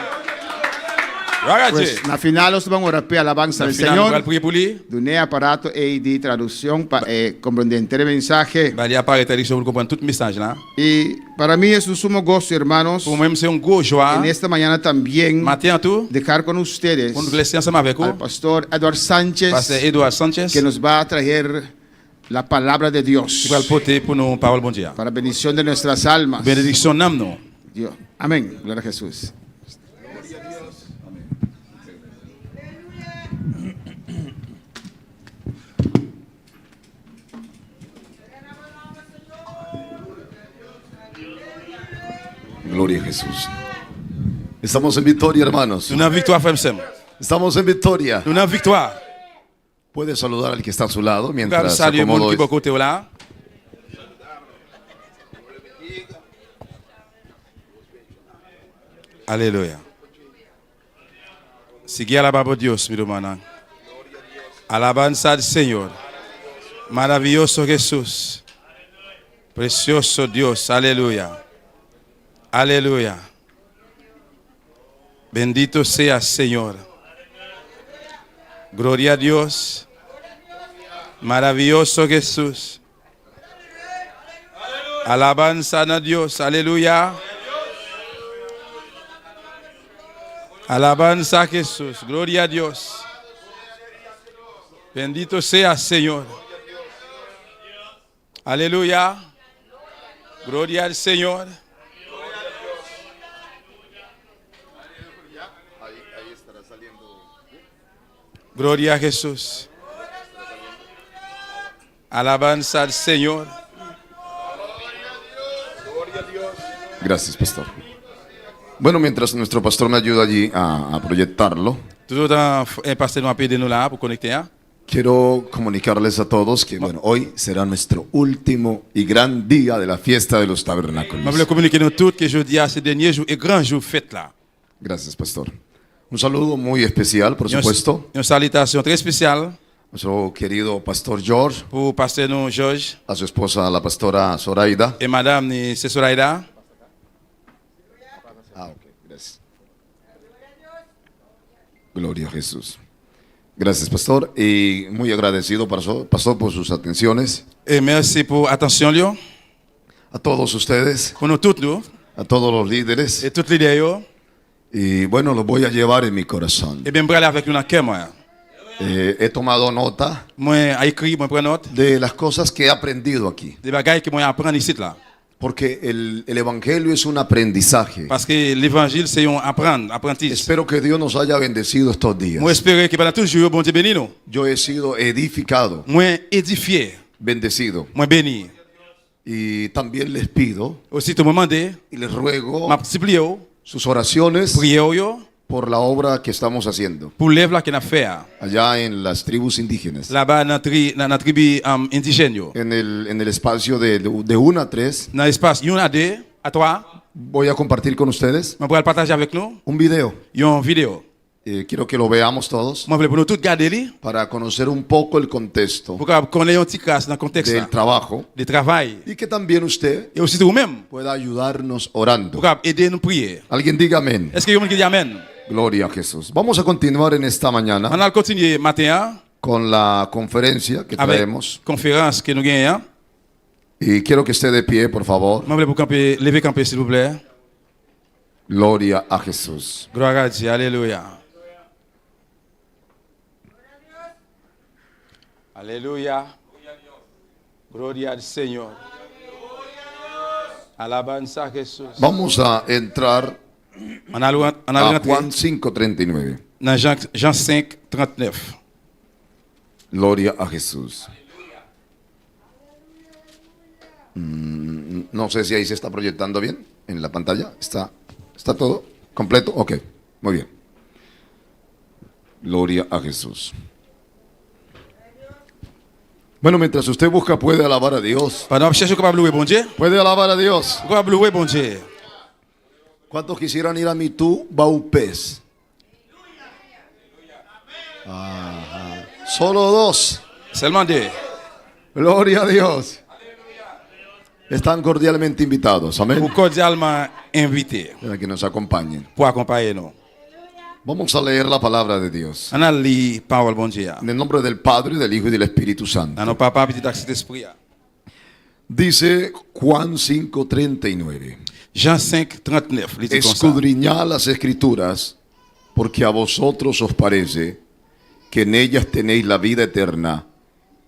Gloire à Dieu. Pues, na final, nos vamos a orar alabanza al Nous allons Señor. prier pour lui. Dune aparato e de traducción para comprender el mensaje. Il apparaît traduction pour comprendre tout le message là. Y para mí es un sumo gozo, hermanos, Pour moi, c'est un gros joie. en esta mañana también Matin tout, dejar con ustedes pour nous laisser ensemble avec al vous. pastor Edward Sánchez, Pasteur Edouard Sanchez, que nos va a traer la palabra de Dios qui va le porter pour nous parole bon Dieu. para bendición de nuestras almas. Bénédiction nam nous. Dios. Amén. Gloria a Jesús. Gloria a Jesús. Estamos en victoria, hermanos. Nous avons victoire, frère Sam. Estamos en victoria. Nous avons victoire. Puede saludar al que está a su lado Nous mientras se saluer le monde qui est acomoda. à côté là. Alléluia. Sigue alabando a Dios, mi hermana. Alabanza al Señor. Maravilloso Jesús. Precioso Dios. Aleluya. Aleluya. Bendito sea Señor. Gloria a Dios. Maravilloso Jesús. Alabanza a Dios. Aleluya. Alabanza a Jesús. Gloria a Dios. Bendito sea Señor. Aleluya. Gloria al Señor. Gloria a Jesús. Alabanza al Señor. Gracias, pastor. Bueno, mientras nuestro pastor me ayuda allí a proyectarlo, quiero comunicarles a todos que bueno, hoy será nuestro último y gran día de la fiesta de los tabernáculos. Gracias, pastor. Un saludo muy especial, por supuesto. Una salutación très especial. Nuestro querido pastor George. Pour pasteur George. A su esposa, la pastora Zoraida. Y madame Zoraida. Gracias. Gloria a Jesús. Gracias, pastor. Y muy agradecido, pastor, por sus atenciones. Merci pour attention, Lio. A todos ustedes. A todos los líderes. Et tous les leaders. Y bueno, lo voy a llevar en mi corazón. He tomado nota de las cosas que he aprendido aquí. Porque el evangelio es un aprendizaje. Espero que Dios nos haya bendecido estos días. Yo he sido edificado, bendecido. Y también les pido y les ruego sus oraciones por la obra que estamos haciendo allá en las tribus indígenas, en el espacio de 1 a 3. Voy a compartir con ustedes un video. Quiero que lo veamos todos para conocer un poco el contexto del trabajo y que también usted pueda ayudarnos orando. Alguien diga amén. Gloria a Jesús. Vamos a continuar en esta mañana con la conferencia que traemos. Y quiero que esté de pie, por favor. Gloria a Jesús. Gloria a Dios, aleluya. Aleluya. Gloria al Señor. Alabanza a Jesús. Vamos a entrar a Juan 5:39. Jean 5:39. Gloria a Jesús. No sé si ahí se está proyectando bien en la pantalla. ¿Está todo completo? Ok, muy bien. Gloria a Jesús. Bueno, mientras usted busca, puede alabar a Dios. Puede alabar a Dios. ¿Cuántos quisieran ir a Mitú Baupés? Ajá. Solo 2. Gloria a Dios. Están cordialmente invitados. Amén. Para que nos acompañen. Vamos a leer la palabra de Dios. En el nombre del Padre, del Hijo y del Espíritu Santo. Dice Juan 5:39. Jean 5:39. Escudriñad las escrituras, porque a vosotros os parece que en ellas tenéis la vida eterna,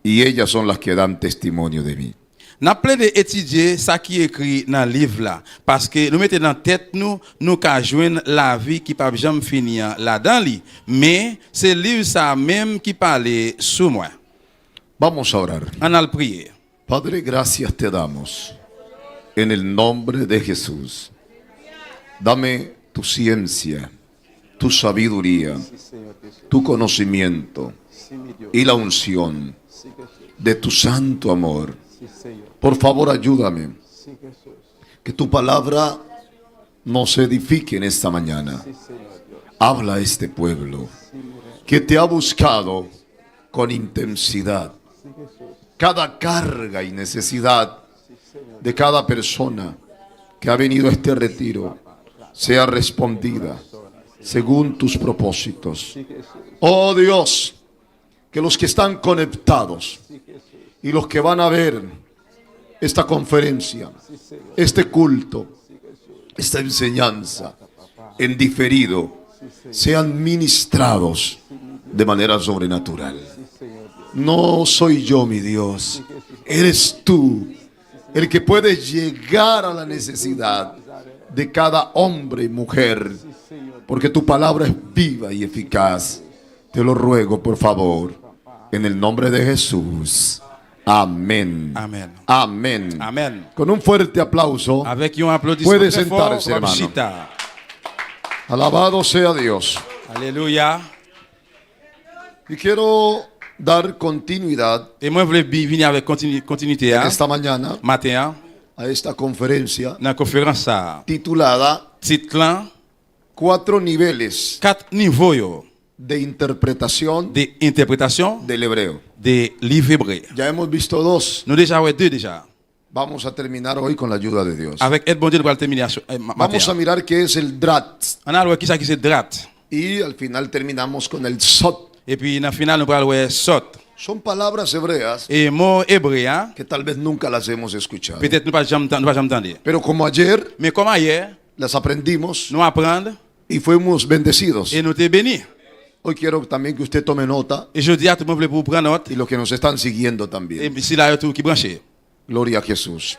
y ellas son las que dan testimonio de mí. N'a plein de étudier ça qui est écrit dans le livre là parce que nous mettons dans tête nous ca joindre la vie qui pas jamais finir là-dedans li mais c'est livre ça même qui parle sous moi. Vamos a orar. On a le prier. Padre, gracias te damos en el nombre de Jesús. Dame tu ciencia, tu sabiduría, tu conocimiento y la unción de tu santo amor. Por favor, ayúdame. Que tu palabra nos edifique en esta mañana. Habla a este pueblo que te ha buscado con intensidad. Cada carga y necesidad de cada persona que ha venido a este retiro sea respondida según tus propósitos. Oh Dios, que los que están conectados y los que van a ver esta conferencia, este culto, esta enseñanza en diferido, sean ministrados de manera sobrenatural. No soy yo, mi Dios, Eres tú el que puede llegar a la necesidad de cada hombre y mujer, porque tu palabra es viva y eficaz. Te lo ruego, por favor, en el nombre de Jesús. Amén. Amen. Amén. Amen. Con un fuerte aplauso, Avec un applaudissement puede très fort, sentarse, hermano. Chita. Alabado sea Dios. Alléluia. Y quiero dar continuidad Et moi, je voulais venir avec continuité hein, esta mañana matin a esta conferencia dans la conférence ça. titulada Titre là, 4 niveles 4 niveaux yo, de interpretación de interprétation del hebreo. des livres hébreux. Ya hemos visto 2. Nous déjà ouais 2 déjà. Vamos a terminar hoy con la ayuda de Dios. Avec aide bon Dieu, nous allons terminer Vamos matin. a mirar qué es el drat On a le qui ça qui c'est drat. y al final terminamos con el sot. Et puis dans le final nous allons ouais sot. Son palabras hebreas Et mot hébreu hein, que tal vez nunca las hemos escuchado. peut-être nous pas jamais entendre. Pero como ayer Mais comme hier, las aprendimos nous apprendre y fuimos bendecidos. et nous te bénis. Hoy quiero también que usted tome nota Et je dis à tout le monde pour prendre note. y los que nos están siguiendo Et también. si là tout qui branché. Gloria a Jesús.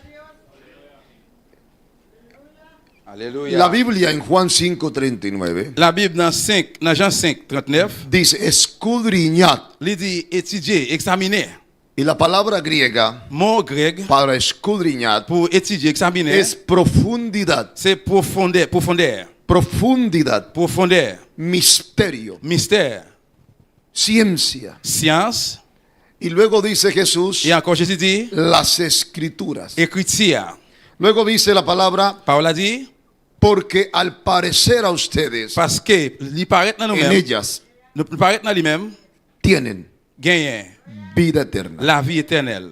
Alléluia. La Biblia en Juan 5:39 La Bible dans Jean 5, 39, dice escudriñad. il dit étudier, examiner. Y la palabra griega Mot grec para escudriñad pour étudier, examiner, es profundidad. c'est profondeur, profondeur, Profundidad, profondeur, misterio, mystère, ciencia. science. Y luego dice Jesús Et encore Jésus dit las escrituras. écriture. Luego dice la palabra Paul a dit porque al parecer a ustedes parce que il paraît dans en nous-mêmes, ellas nous paraît dans lui-même, tienen gagner vida eterna. la vie éternelle.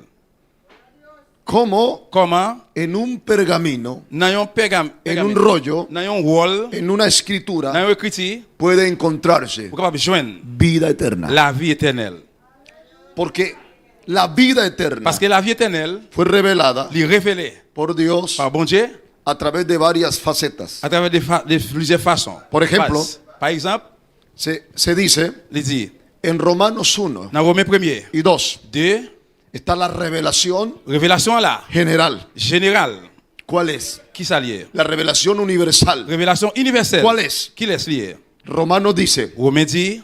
Como Comment? en un pergamino, Dans un en un rollo, dans un wall, en una escritura dans une écriture, puede encontrarse pour capable joindre vida eterna. la vie éternelle. Porque la vida eterna Parce que la vie éternelle, fue revelada il est révélée por Dios par bon Dieu a través de varias facetas. à travers de plusieurs façons. Por ejemplo, Par exemple, Se dice il dit en Romanos 1 dans Romains 1er, y 2 2, está la revelación révélation là, general. générale. ¿Cuál es? Qui s'allie? La revelación universal. Révélation universelle. ¿Cuál es? Qui laisse lier? Romanos dice, Romains dit,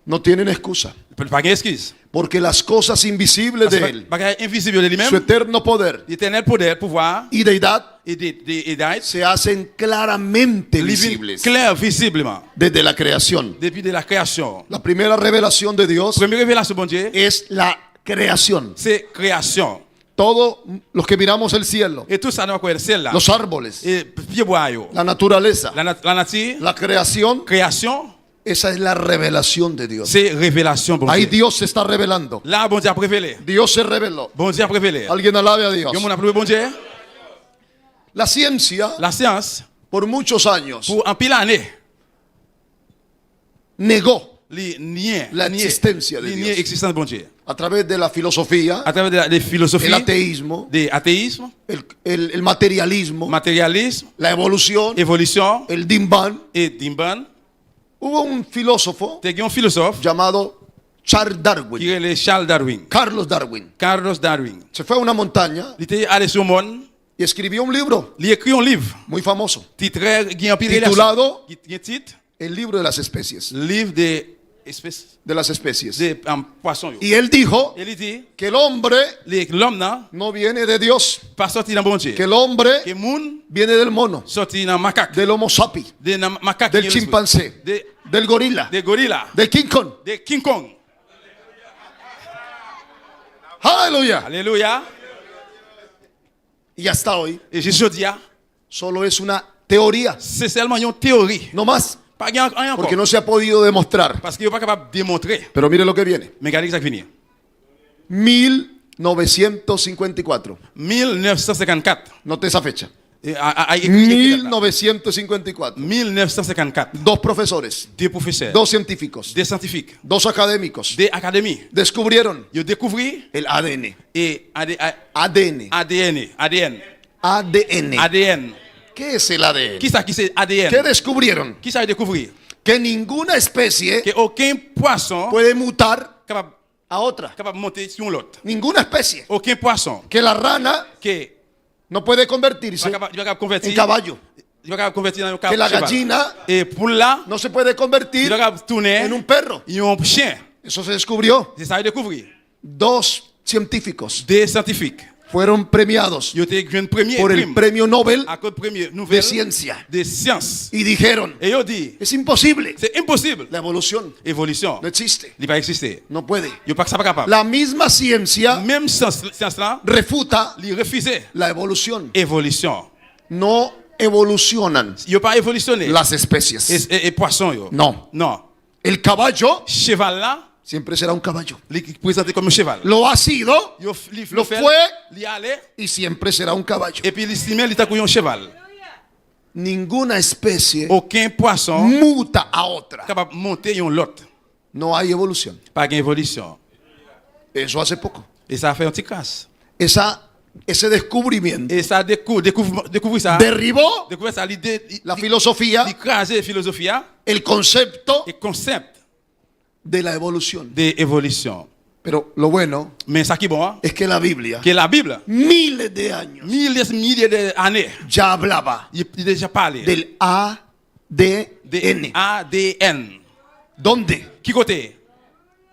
no tienen excusa, pas d'excuse. porque las cosas invisibles de Él, Parce que invisible de su lui-même, eterno poder l'éternel pouvoir y deidad et d'être se hacen claramente visibles clair visiblement desde la creación. depuis de la création. La primera revelación de Dios Première révélation bon Dieu, es la creación. c'est création. Todos los que miramos el cielo, Et tout ça dans quoi c'est là. los árboles, Et pied bois yo. la naturaleza, La nature, la creación, création, esa es la revelación de Dios. c'est révélation bon Ahí Dieu. Dios se está revelando. Là bon Dieu a révélé. Dios se reveló. Bon Dieu a révélé. Alguien alabe a Dios. Yo mon appelé bon Dieu. La ciencia, La science por muchos años, pour en pile année, negó la existencia de Dios. existence bon Dieu. a través de la filosofía, À travers des philosophies, el ateísmo, des athéismes, el materialismo, matérialisme, la evolución, évolution el Dimban. et Dimban. Hubo un filósofo Il y a un philosophe llamado Charles Darwin, qui est Charles Darwin. Carlos Darwin. Carlos Darwin. Se fue a una montaña Il était allé sur le monde, y escribió un libro il écrit un livre, muy famoso, titre qui est en pile titulado il y a titre, El libro de las especies, livre des espèces de las especies. de poissons. Y él dijo Il dit que el hombre l'homme là no viene de Dios, pas sorti dans bon Dieu. que el hombre Que moun viene del mono, sorti dans macaque, del homo sapi, de macaque, del chimpancé, del gorila, des gorillas, del King Kong. des King Kong. Aleluya. Alléluia. Y hasta hoy Et je dis, solo es una teoría, c'est seulement une théorie. no más, Pas rien encore. porque no se ha podido demostrar. Parce qu'il n'est pas capable de démontrer. Pero mire lo que viene. Mais regardez ça qui finit. 1954. 1954. Note esa fecha. Et a écrit là. 1954. 1954. Dos profesores, Des professeurs, dos científicos, des scientifiques, dos académicos des académies, descubrieron ils ont découvert el ADN. et ADN. ADN. ADN. ¿Qué es el ADN? Qui ça qui c'est ADN? ¿Qué descubrieron? Qui ça a découvert? Que ninguna especie Que aucun poisson puede mutar capable a otra. capable de monter sur l'autre. Ninguna especie. Aucun poisson Que la rana qui no puede convertirse va capable de convertir en caballo. il va capable de convertir dans un Que la cheval. gallina Et pour là, no se puede il convertir va capable de tourner en un perro. en un chien. Eso se descubrió. C'est ça à découvrir. Dos científicos Des scientifiques. fueron premiados Ils ont été un premier por el prime premio Nobel à cause premier de nouvelle ciencia de science. y dijeron, Et ils ont dit, es imposible. c'est impossible. La evolución Évolution, no existe. il va exister. No puede. Ils pas pas capable. La misma ciencia Même science là, refuta ils refusaient la evolución. évolution. No evolucionan Ils n'ont pas évolutionné. las especies. Et poisson, yo. No. Non. El caballo Cheval là, siempre será un caballo. il est présenté comme un cheval. Lo ha sido Lo fue il y allait, y siempre será un caballo. et puis il estimait il était comme un cheval. Ninguna especie Aucun poisson muta a otra. capable de monter un lot. No hay evolución. Pas d'évolution. Eso hace poco. Et ça a fait un petit casse. Ese descubrimiento Et ça découvre ça. derribó Découvre ça l'idée, la filosofía, l'écraser la philosophie, el concepto et concept de la evolución. d'évolution. Pero lo bueno Mais ça qui est bon, es que la Biblia, que la Bible, miles de años, milliers d'années, ya hablaba il déjà parlé del de ADN, ADN. donde Qui côté?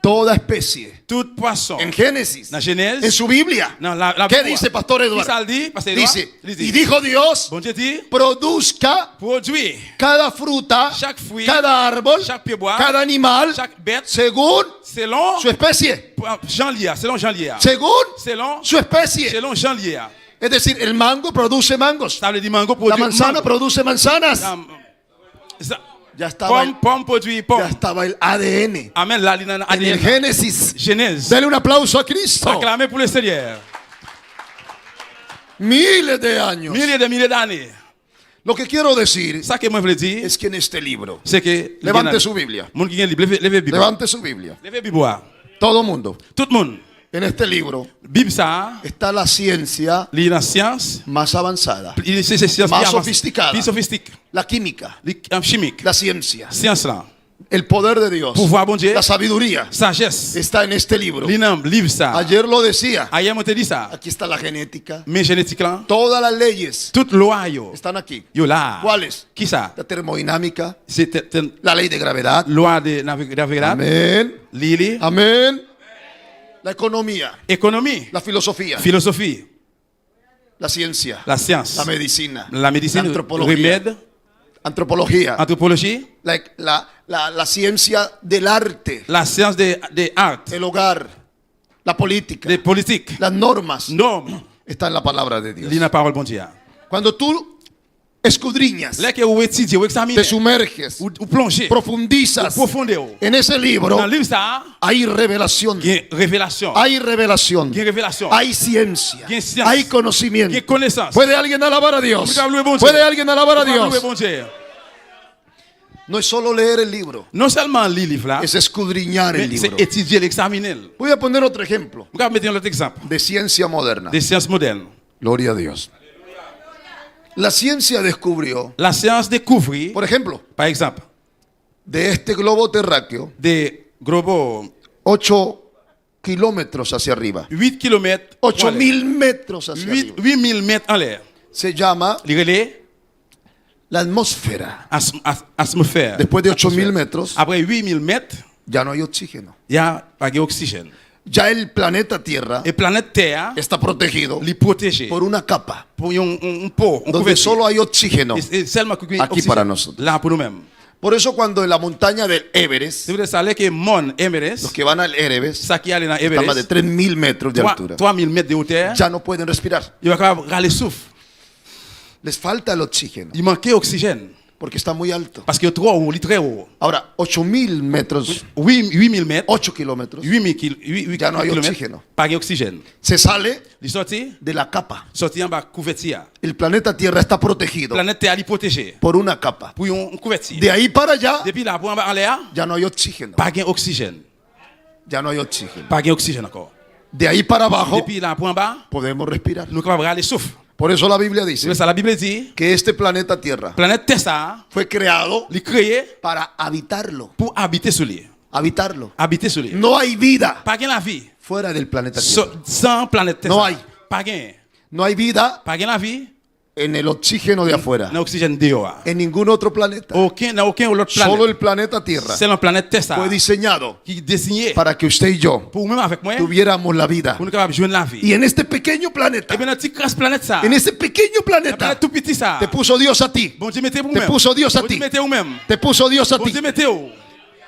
toda especie, Tout poisson. en Génesis, Dans Genèse, en su Biblia, dans la ¿qué Bible, dice Pastor qui ça Eduardo? le dit? Pasteur Dice, Edouard? Il dit, y dijo Dios, bon Dieu dit, produzca produit cada fruta, chaque fruit, cada árbol, chaque pied bois, cada animal, chaque bête, según selon su especie, Jean Lia, selon Jean Lia. según Selon, su especie. selon Jean Lia. Es decir, el mango produce mangos, Ça veut dire mango la produit manzana mango. produce manzanas. Ya estaba, Pomme produit pomme. ya estaba el ADN Amen. Là, il y a un en el ADN. Génesis. Genèse. Dele un aplauso a Cristo. Acclamé pour le Seigneur. Miles de años. Milliers d'années. Lo que quiero decir Ça que moi je veux dire, es que en este libro, c'est que levante su Biblia, monde qui vient levez Bible. levante su Biblia, Levez Bible. todo mundo, Tout le monde. en este libro Bible ça, está la ciencia il y a la science, más avanzada, il c'est science Más plus avancée, sofisticada. plus sophistique, la química, chimique, la ciencia, science là, el poder de Dios, pouvoir bon Dieu, la sabiduría, sagesse. está en este libro. L'inam livre ça. Ayer lo decía, Ayer on te dit ça. aquí está la genética, Mais génétique là, todas las leyes toute loi yo, están aquí. yo là. ¿Cuáles? Qui ça? La termodinámica, C'est une la ley de gravedad. loi de gravedad, Amén. Lili, Amén. La economía, économie, la filosofía, philosophie, la ciencia, la science, la medicina, la médecine, la antropología, remède, antropología, anthropologie, la ciencia del arte, la science des arts, el hogar, la política, des politiques, las normas, normes, está en la palabra de Dios. la parole bon Dieu. Cuando tú escudriñas, Là que vous étudiez, vous examinez, te sumerges, ou plongez, profundizas profondeur. en ese libro, Dans le livre ça, hay revelación, il y a révélation, hay revelación, il y a révélation, hay ciencia, il y a science, hay il y a conocimiento. connaissance. ¿Puede alguien alabar a Dios? Louez bon Dieu. ¿Puede alguien alabar a Louez Dios? bon Dieu. No es solo leer el libro, Non seulement lire le livre là, es escudriñar el mais c'est libro. étudier, l'examiner. Voy a poner otro ejemplo Vous mettre un autre exemple de ciencia moderna. des sciences modernes. Gloria a Dios. La ciencia descubrió, La science découvrit, por ejemplo, par exemple, de este globo terráqueo, des globaux 8 kilómetros hacia arriba, 8 km, 8.000 metros hacia arriba. 8000 mètres en l'air. Se llama Les relais, la atmósfera. atmosphère. Después de 8.000 metros, Après 8000 mètres, ya no hay oxígeno. il y a pas d'oxygène. Ya el planeta Tierra Et planète Terre, está protegido les protéger por una capa pour un pot, un donde couverture. solo hay oxígeno. Et seulement que Aquí para nosotros. là pour nous-mêmes. Por eso cuando en la montaña del Everest, Si vous savez que mon Everest, los que van al Everest, ça qui allait dans están más de Everest, 3.000 metros de altura, 3000 mètres de hauteur, ya no pueden respirar. il va râler souffle. Les falta el oxígeno Il manquait oxygène porque está muy alto. parce que trop haut, il est très haut. Ahora, 8.000 metros, 8000 mètres, 8 kilómetros, 8000 Ya no hay kilomètres, oxygène. pas d'oxygène. se sale Il sorti, de la capa. sorti en bas couverture. El planeta Tierra está protegido Planète Terre, il protégé por una capa. pour une couverture. De ahí para allá, Depuis là, pour en bas en l'air, ya no hay oxígeno. pas d'oxygène. Ya no hay oxígeno. Pas d'oxygène encore. De ahí para abajo, Depuis là, pour en bas, podemos respirar. nous sommes capables de souffle. Por eso la Biblia C'est dice pour ça la Bible dit, que este planeta Tierra planète Terre, ça, fue creado il est créé para habitarlo. pour habiter sur lui. habitarlo. habiter sur lui. No hay vida Pas gain la vie. fuera del planeta Tierra. Sans planète Terre. No hay. Pas gain. No hay vida Pas gain la vie. en el oxígeno de afuera. Dans l'oxygène dehors. En ningún otro planeta. Dans aucun autre Solo planète. el planeta Tierra C'est la planète Terre ça. fue diseñado Qui est désigné para que usted y yo pour même avec moi tuviéramos la vida. pour nous capables de joindre la vie. Y en este pequeño planeta, Et bien notre petite planète ça. en este pequeño La planeta, planète tout petit ça. te puso Dios a ti. Bon Dieu mettez vous Te même. puso Dios a Bon ti. Dieu mettez vous même. Te puso Dios a Bon ti. Dieu mettez vous.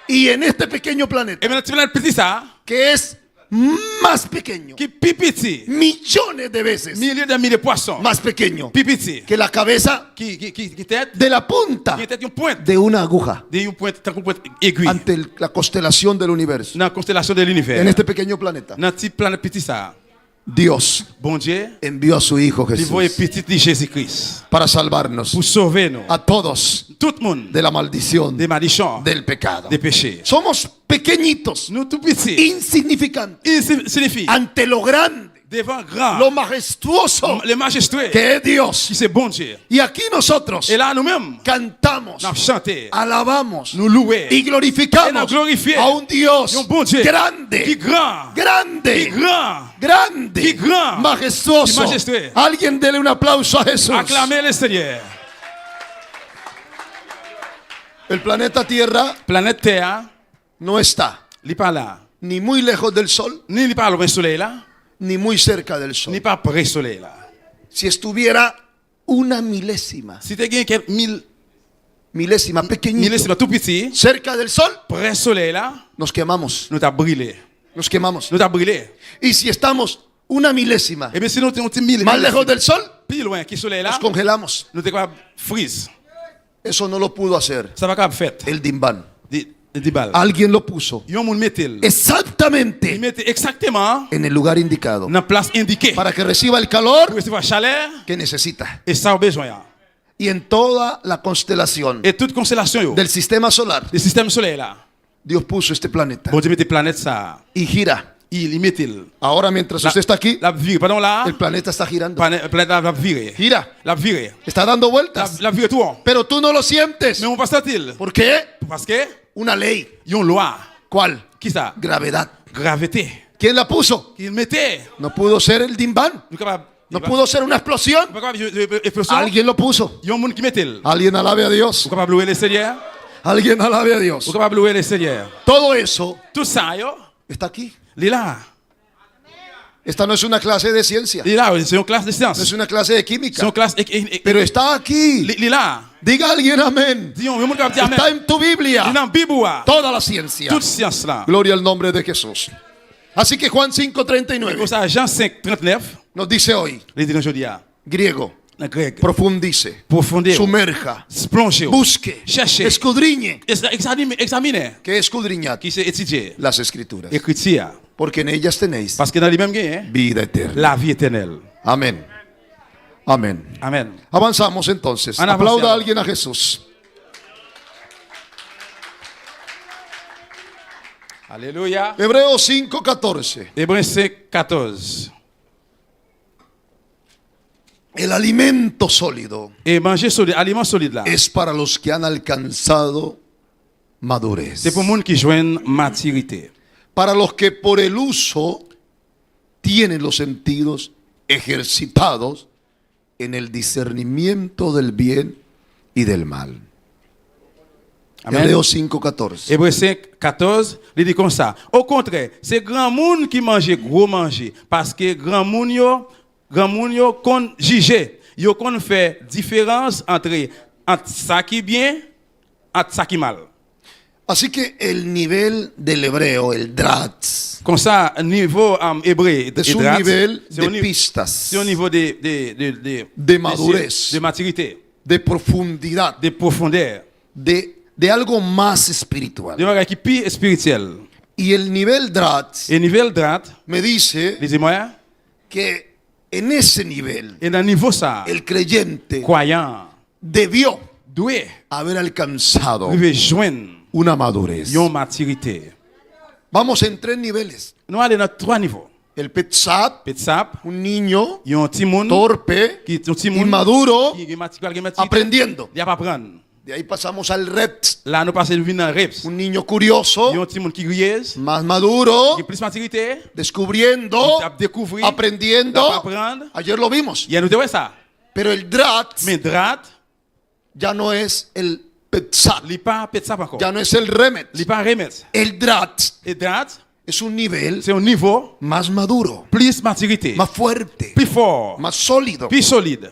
Y en este pequeño Et planeta, bien notre planète petit ça. que es más pequeño, Qui est plus petit. millones de veces Milliers de milliers de poissons. más pequeño Plus petit. que la cabeza Qui tête. de la punta Qui tête une pointe. de una aguja Une pointe, tant qu'une pointe aiguille. ante la constelación del universo. Dans la constellation de l'univers. En este pequeño planeta, Dans cette planète petit ça. Dios Bon Dieu. envió a su Hijo Il voit Jesús petit de Jésus-Christ. para salvarnos Pour sauver nous. a todos Tout le monde. de la maldición Des malédictions. del pecado. Des péchés. Somos pequeñitos, Nous tout petits. insignificantes, Il signifie. ante lo grande, Devant grand. lo majestuoso Le majestueux. que es Dios. Qui c'est bon Dieu. Y aquí nosotros Et là nous-mêmes. cantamos, Nous chantons. alabamos Nous louons. y glorificamos Et nous glorifions a un Dios un bon Dieu. Qui grande, grand. Qui grande, grand. grande, Qui grand. majestuoso. Qui majestueux. Alguien dele un aplauso a Jesús. Acclamez le Seigneur. El planeta Tierra Planète Terre. no está Il n'est pas là. ni muy lejos del Sol, Ni il n'est pas loin du soleil là. ni muy cerca del Ni Sol. pas près du soleil là. Si estuviera una milésima, Si tu as quelques milésima pequeñito, millésima tout petit. cerca del Sol, Près du soleil là. nos quemamos, Nous t'as brûlé. nos quemamos. Nous t'as brûlé. Y si estamos una milésima Et bien si nous t'es un petit mille. más lejos del Sol, Plus loin que le soleil là. nos congelamos. Nous t'es capable freeze. Eso no lo pudo hacer Ça va capable faire. el Dimban. Des balles. Alguien lo puso Yon moun mettez. Il exactamente mettait exactement en el lugar indicado dans la place indiquée. para que reciba el calor Pour recevoir chaleur que necesita. et ça au besoin. Y en toda la constelación Et toute constellation yo. del sistema solar, Le système solaire là. Dios puso este planeta Bon Dieu mettez planète ça. y gira. Il mettait. Ahora mientras usted está aquí, La vire. Pardon là. el planeta está girando. Planète la vire. Gira, La vire. está dando vueltas, La vire tout. pero tú no lo sientes. Mais on passe il. ¿Por qué? Parce que Una ley. yon loi. ¿Cuál? Qui ça? Gravedad. Gravité. ¿Quién la puso? Il mettait. No pudo ser el Dimban. Nous capable. No pudo ser una explosión. Explosion. Alguien lo puso. Yon moun qui mettait. Alguien alabe a Dios. Vous capable louer le Seigneur? Alguien alabe a Dios. Vous capable louer le Seigneur? Todo eso Tout ça yo. está aquí. Il est là. Esta no es una clase de ciencia. Il est là. C'est une classe de No science. es una clase de C'est química. une classe. Pero está aquí. Il est là. Diga alguien amén. Dis yon moun capable dire Está amen. en tu Biblia. Il est dans la Bible. Toda la ciencia. Toute science là. Gloria al nombre de Jesús. Así que Juan Pour 5:39 ça, Jean 5, 39, nos dice hoy, il dit aujourd'hui, griego, en grec, profundice, profondeur, sumerja, plongez, busque, cherchez, escudriñe. examinez, Que escudriñad qui c'est étudier, las escrituras, écriture, porque en ellas tenéis parce que dans les mêmes gains, vida eterna. la vie éternelle. Amén. Amén. Amen. Avanzamos entonces. Ana, Aplauda a avancemos. alguien a Jesús. Alléluia. Hebreos 5:14. Hébreux 5, 14. El alimento sólido Et manger solide, aliment solide là, es para los que han alcanzado madurez. c'est pour les gens qui joignent maturité. Para los que por el uso tienen los sentidos ejercitados en el discernimiento del bien y del mal. Amen. Hebreos 5:14. Hébreux 5, 14, il dit comme ça. Au contraire, c'est grand monde qui mange gros manger. Parce que grand monde yo qu'on juge. Yo qu'on fait différence entre ça qui est bien et ça qui est mal. Así que el nivel del hebreo, el dratz, Comme ça, niveau hébreu, es un nivel de pistas, c'est au niveau de madurez, de maturité, de profundidad, de profondeur, de algo más espiritual. de bagage qui est plus spirituel. Y el nivel dratz Et niveau droit, me dice dis-moi, que en ese nivel et dans niveau ça, el creyente croyant debió doit haber alcanzado rejoindre una madurez. une maturité. Vamos en 3 niveles. Nous allons dans 3 niveaux. El Petsap, Petsap, un niño il y a un petit monde torpe, qui est un petit monde inmaduro, qui est mature, aprendiendo. il va apprendre. De ahí pasamos al reps. Là, nous passons dans reps. Un niño curioso, Il y a un petit monde qui grieuse, más maduro, qui a plus maturité, descubriendo, qui a découvert, aprendiendo. qui a apprendre. Ayer lo vimos. Il y a nous devons ça. Pero el drat Mais drat, ya no es el petzat, il pas peut ça encore. ya no es el remet. Il pas remettre. El drat Et drat, es un nivel c'est un niveau más maduro, plus maturité, más fuerte, plus fort, más sólido. plus solide.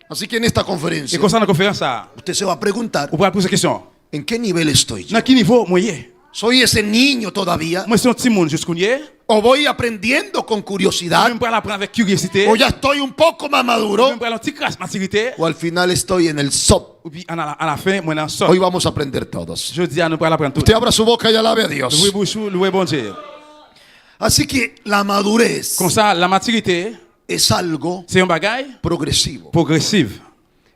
Así que en esta Et conferencia comme ça, dans la conférence, ça, usted se va a preguntar, on va poser question. ¿en qué nivel estoy yo? Dans quel niveau, moi, y ¿Soy ese niño todavía? moi, c'est un petit monde jusqu'où y est. ¿O voy aprendiendo con curiosidad? Même pour l'apprendre avec curiosité. ¿O ya estoy un poco más maduro? Même pour un petit crasse maturité. ¿O al final estoy en el SOP? Ou puis, à la fin, moi, dans le Hoy sol. vamos a aprender todos. Je dis à nous pour l'apprendre tout. Usted abra su boca y alabe a Louez Dios. bouche, louez bon Dieu. Así que la madurez Comme ça, la maturité, es algo c'est un bagage progresivo. progressif.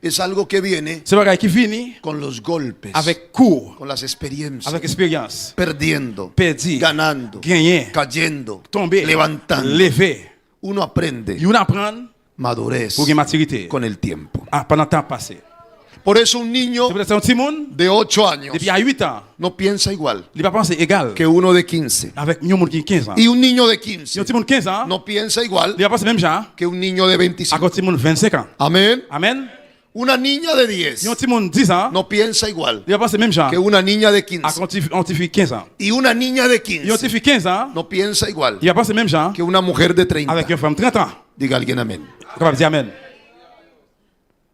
Es algo que viene C'est un bagage qui finit con los golpes, avec cours, con las experiencias, avec expérience. perdiendo, Perdu, ganando, gagner, cayendo, tomber, levantando. lever. Uno aprende Et on apprend madurez pour gagner maturité con el tiempo. pendant le temps passé. Por eso un niño C'est peut-être un petit monde, de 8 años depuis à 8 ans, no piensa igual il va penser égal que uno de 15. avec un monde qui a 15 ans. Y un niño de Si 15 un petit monde 15 ans, no piensa igual il va penser même genre que un niño de à 25. un petit monde 25 ans. Amén. Amen. Una niña de 10 Si un petit monde 10 ans, no piensa igual il va penser même genre que una niña de à 15. un petit fille 15 ans. Y una niña de Et un 15 petit fille 15 ans, no piensa igual il va penser même genre que una mujer de 30. avec une femme 30 ans. Diga alguien amén. Comment dire amen?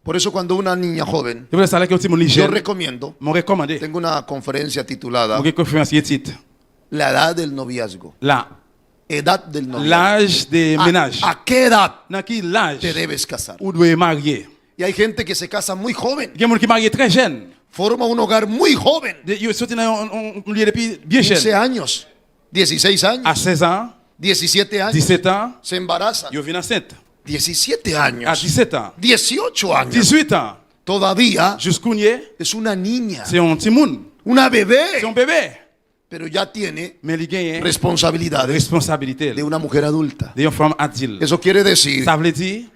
Por eso cuando una niña joven, Je voulais savoir que un petit monde yo jeune, recomiendo, m'ont recommandé. tengo una conferencia titulada Mon conférence qui est titre La edad del noviazgo. là, Edad del noviazgo. l'âge des ménages. ¿A qué edad Dans quel âge te debes casar? on doit marier? Y hay gente que se casa muy joven, Il y a des gens qui marient très jeunes. forma un hogar muy joven, Ils sont dans un lieu depuis bien 15 jeune. años, 16 À años, 16 ans, 17 años, 17 ans, se embarazan. ils viennent enceintes. 17 À años, 17 ans, 18 años, 18 ans, todavía jusqu'où y est, es una niña, c'est un petit monde. una C'est bebé, un bébé. pero ya tiene Mais il gagne responsabilidades responsabilité de una mujer adulta. d'une femme adulte. Eso quiere decir Ça veut dire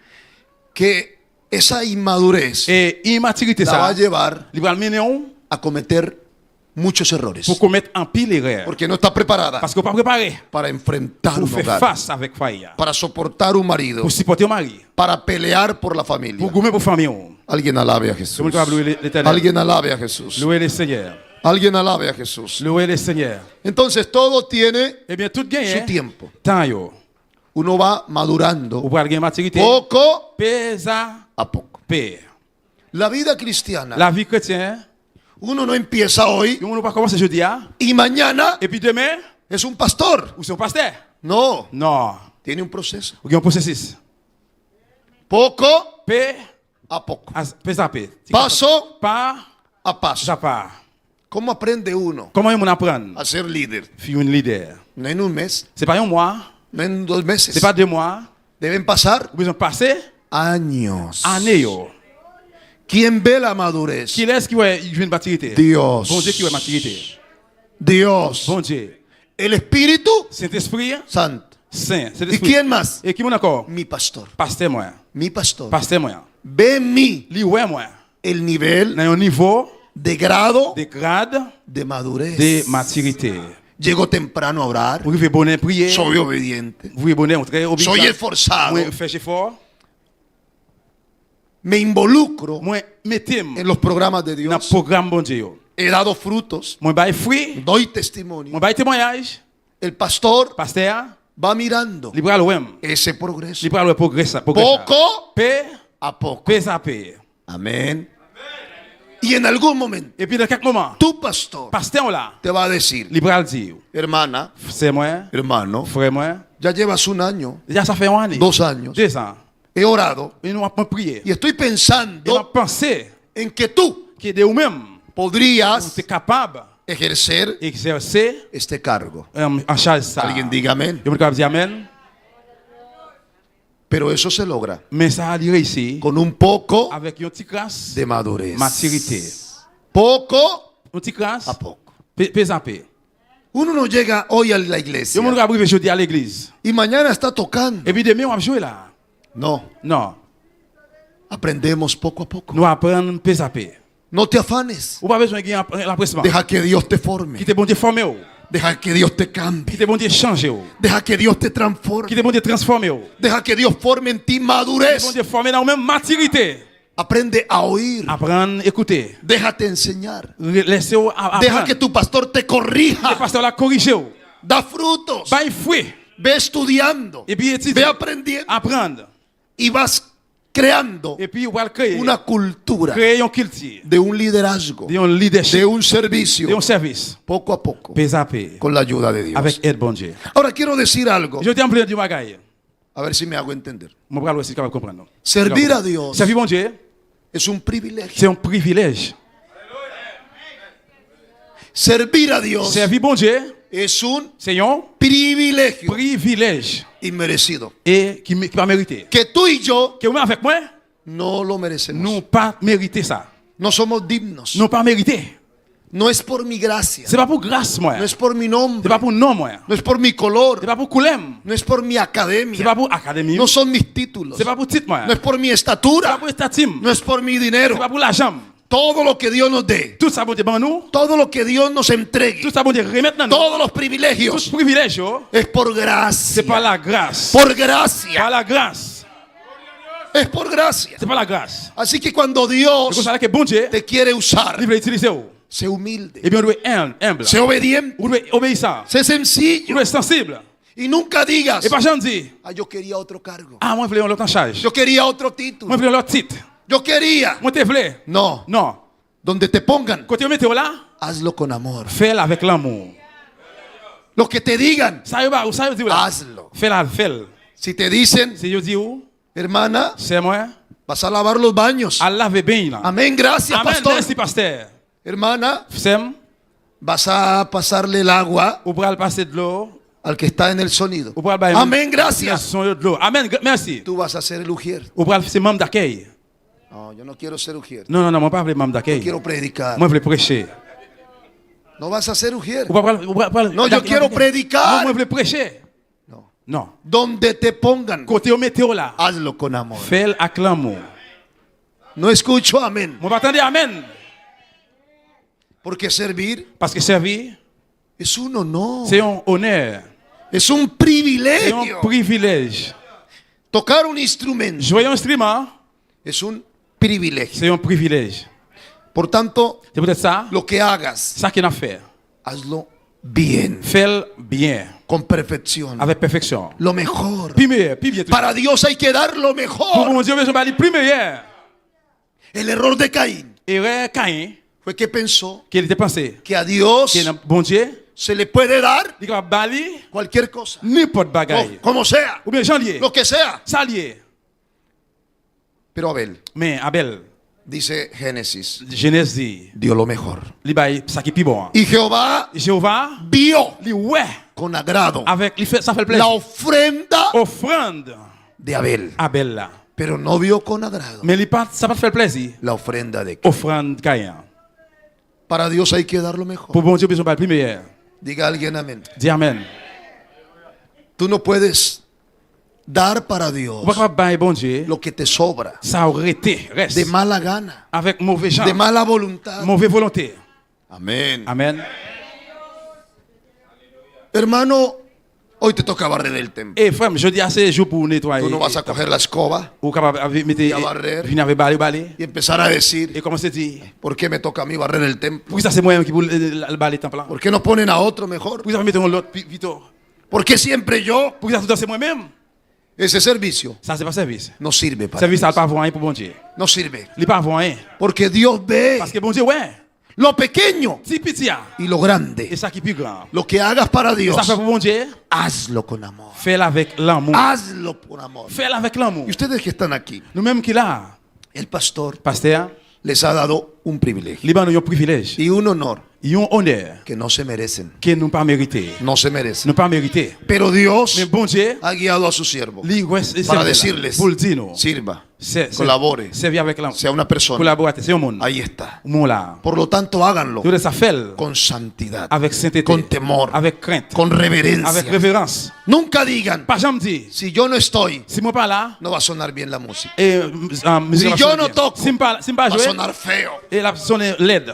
que esa inmadurez et immaturité la va a ça, llevar il va le mener a cometer muchos errores, pour commettre un pile erreur. porque no está preparada Parce qu'on pas préparé para enfrentar pour un faire hogar, face avec faille, para soportar un marido, pour supporter un mari, para pelear por la familia. pour gommer pour famille. Alguien alabe a C'est Jesús. pour louer l'Éternel. Alguien alabe a Jesús. Louer le Seigneur. Alguien alabe a Jesús. Louer le Seigneur. Entonces todo tiene Eh bien, tout su gagne. tiempo. Temps yo. Uno va madurando Pour gagner maturité. poco Pesa a poco. paix. La vida cristiana, La vie chrétienne, uno no empieza hoy on ne va pas commencer jeudi. y mañana Et puis demain, es un pastor. ou c'est un pasteur. No, Non. tiene un proceso. Il y a un processus. Poco Paix, a poco. paix à paix. Paso Pas a paso. à pas. ¿Cómo aprende uno Comment on apprend? a ser líder? Fille un leader. No en un mes, C'est pas un mois, no en 2 meses. c'est pas 2 mois. Deben pasar Ou besoin passer años. année yo. ¿Quién ve la madurez? Qui est-ce qui va jouer une maturité? Dios. Bon Dieu qui va maturité. Dios. Bon Dieu. El Espíritu Saint-Esprit, Santo. Saint. ¿Y Saint-Esprit. quién más? Et qui mon encore? Mi pastor. Pasteur moi. Mi pastor. Pasteur moi. Ve en mí Li ouais moi. el nivel Dans un niveau de grado de grade de madurez. de maturité. Llego temprano a orar. Vous vivez bonheur prier. Soy obediente. Vous vivez bonheur très obéissant. Soy esforzado. Moi fais effort. Me involucro Moi mettez-moi en los programas de dans Dios. le programme bon Dieu. He dado frutos. Moi bail fruit. Doy testimonio. Moi bail témoignage. El pastor Pasteur, va mirando libéral ouem. ese progreso. Libéral progrès. Poco Paix, a poco. paix à paix. Amén. Y en algún momento, Et puis dans quelques moments, tu pastor pasteur là, te va a decir, libéral dit, hermana, c'est moi, hermano, frère moi, ya llevas un año, déjà ça fait un an, 2 años, 2 ans, he orado et nous avons prié. y estoy Et on a pensando pensé en que tú que de vous-même, vous podrías êtes capable ejercer d'exercer este cargo. en charge ça. Alguien diga amén. Je me dire amen. Pero eso se logra Mais ça a réussi con un poco avec une petite grâce, de madurez. maturité. Poco Une petite grâce, a poco. paix à paix. Uno no llega hoy a la Et iglesia on va arriver jeudi à l'église. y mañana está tocando. Et puis demain, on va jouer là. No, Non, aprendemos poco a poco. nous apprenons paix à paix. No te afanes. Ou pas besoin de l'empressement. Deja que Dios te forme. Qui te bon Dieu formé. Deja que Dios te Qui cambie. te bon Dieu changer. Deja que Dios te Qui transforme. te bon Dieu transformer. Deja que Dios forme en ti Qui te bon madurez. Dieu former dans même maturité. Aprende a oír. Apprendre, écouter. Déjate enseñar. Laissez-vous Deja que apprendre. tu pastor te Le corrija. pasteur l'a corrigé. Da frutos. Pas fruit. Ve estudiando. Et puis Ve étudier. aprendiendo. Apprendre. Y vas creando Et puis, on va créer. una cultura Créer une culture. de un liderazgo, De un leadership. de un De servicio, un service. poco a poco, Pés à pés. con la ayuda de Dios. Avec aide bon Dieu. Ahora quiero decir algo, Je t'en prie du bagaille. a ver si me hago entender. Mon bras aussi capable de comprendre. Servir a Dios Servir bon Dieu, es un privilegio. c'est un privilège. Servir a Dios Servir bon Dieu, es un c'est un privilegio privilège. inmerecido. Et qui va mériter. Que tú y yo Que moi avec moi, no lo merecemos. nous pas mériter ça. No somos dignos. Nous pas mériter. No es por mi gracia. C'est pas pour grâce moi. No es por mi C'est nombre. pas pour nom moi. No es por mi color. C'est pas pour couleur. No es por mi C'est academia. pas pour académie. No son mis títulos. C'est pas pour titre moi. No es por mi C'est pas estatura. pour statut. No es por mi C'est dinero. pas pour l'argent. Todo lo que Dios nos dé. Tout ça bon Dieu ban nous. Todo lo que Dios nos entregue. Tout ça bon Dieu remettre dans nous. Todos los Tout privilegios. privilège yo, Es por c'est gracia. pas la grâce. Por Pas gracia. la grâce. Es por gracia. C'est pas la grâce. Así que cuando C'est Dios comme ça que bon Dieu, te quiere usar, il veut utiliser. sé humilde. Eh bien, on doit être humble. Sé obediente. On doit être obéissant. Sé On sencillo. doit être sensible. Y nunca digas, Et pas jamais dire, ah, yo quería otro cargo. ah, moi, je voulais l'autre en charge. Yo quería otro Moi, título. je voulais l'autre titre. Yo quería. Moi, te voulais. No. Non. Donde te pongan, Quand tu mets là, hazlo con amor. fais-le avec l'amour. Lo que te digan, Ça y est, ou ça y est, là. hazlo. Fais-le, fais-le. Si te dicen, Si je dis où, hermana, c'est moi, vas a lavar los baños. à laver bien là. Amén, gracias, Amen, pastor. merci, pasteur. Hermana, Sem, vas a pasarle el agua ou pour passer de l'eau, al que está en el sonido. ou pour Amén, gracias. son de l'eau. Amen, merci. Tú vas a ser el ujier. Ou pour c'est membre d'accueil. No, yo no quiero ser ujier. Non, non, non, moi, pas membre Yo d'accueil. quiero predicar. Moi, je voulais prêcher. No vas a ser ujier. No, yo quiero predicar. Moi, je voulais prêcher. No. Non. Donde te pongan, Côté au météo là, hazlo con amor. fais-le avec l'amour. No escucho amén. Moi, attendez, amen. Porque servir Parce que servir, es un honor. c'est un honneur. Es un C'est un privilegio. privilège. Tocar un instrumento Jouer un instrument, es un privilegio. c'est un privilège. Por tanto, C'est peut-être ça, lo que hagas, ça qu'il a fait. hazlo bien, Fais-le bien, con perfección. avec perfection. Lo mejor. Puis meilleur, puis bien. Para Dios hay que dar lo Pour mejor. mon Dieu, je vais aller plus meilleur. El error de Caín Et Caïn, fue que pensó qu'il était pensé, que a Dios qu'il est un bon Dieu, se le puede dar il va bali cualquier cosa, n'importe bagaille. como sea, Ou bien janvier, lo que sea. salier. Pero Abel, Mais Abel, dice Génesis, Genèse dit, dio lo mejor. il bail ça qui est plus bon. Y Jehová Jéhovah, vio il ouais, con agrado avec, ça fait le la plaisir. ofrenda Offrande de Abel, Abel là. pero no vio con agrado Mais ça pas fait le plaisir. la ofrenda de Caín. Offrande Caïn. Para Dios hay que dar lo mejor. Pour bon Dieu, besoin de plus meilleur. Diga alguien amén. Dis amen. Tú no puedes dar para Dios On va pas bon Dieu. lo que te sobra Ça aurait été, reste. de mala gana, Avec mauvais gens, de mala voluntad. mauvaise volonté. Amén. Amen. Hermano, hoy te toca barrer el templo. Et frère, je dis assez jours pour nettoyer. Tú no vas a coger la escoba Ou capable de Y a barrer. venir avec balai. y empezar a decir, Et commencer à dire, ¿por qué me toca a mí barrer el templo? pourquoi ça c'est moi qui pour le balai temps plein? ¿Por qué no ponen a otro mejor? Pourquoi ça mettre l'autre vite? ¿Por qué siempre yo? Pourquoi ça tout c'est moi-même? Ese servicio Ça c'est pas service. no sirve para Service ça Dios. pas avoir rien pour bon Dieu. No sirve. Il pas avoir rien. Porque Dios ve Parce que bon Dieu ouais, lo pequeño petit petit y lo grande. et ça qui est plus grand. Lo que hagas para Dios, Ça fait pour bon Dieu, hazlo con amor. fais-le avec l'amour. Hazlo por amor. Fais-le avec l'amour. Y ustedes que están aquí, Nous-mêmes qui là, el pastor pasteur, les ha dado un privilegio les bancs ont un privilège. y un honor Ils ont un honneur que no se merecen. que nous pas mérité. No se merecen. Nous pas mérité. Pero Dios Mais bon Dieu, ha guiado a su siervo para decirles, pour le dire nous, sirva, c'est colabore, servir avec l'amour. sea una persona. Collaborer, c'est un monde. Ahí está. Un monde là. Por lo tanto, háganlo Nous ça fait con santidad, avec sainteté, con temor, avec crainte, con avec reverencia. révérence. Nunca digan, Pas jamais dire, si yo no estoy, si moi pas là, no va a sonar bien la música. et Si yo no toco, si pas va a jouer, sonar feo. et Et la sonne LED.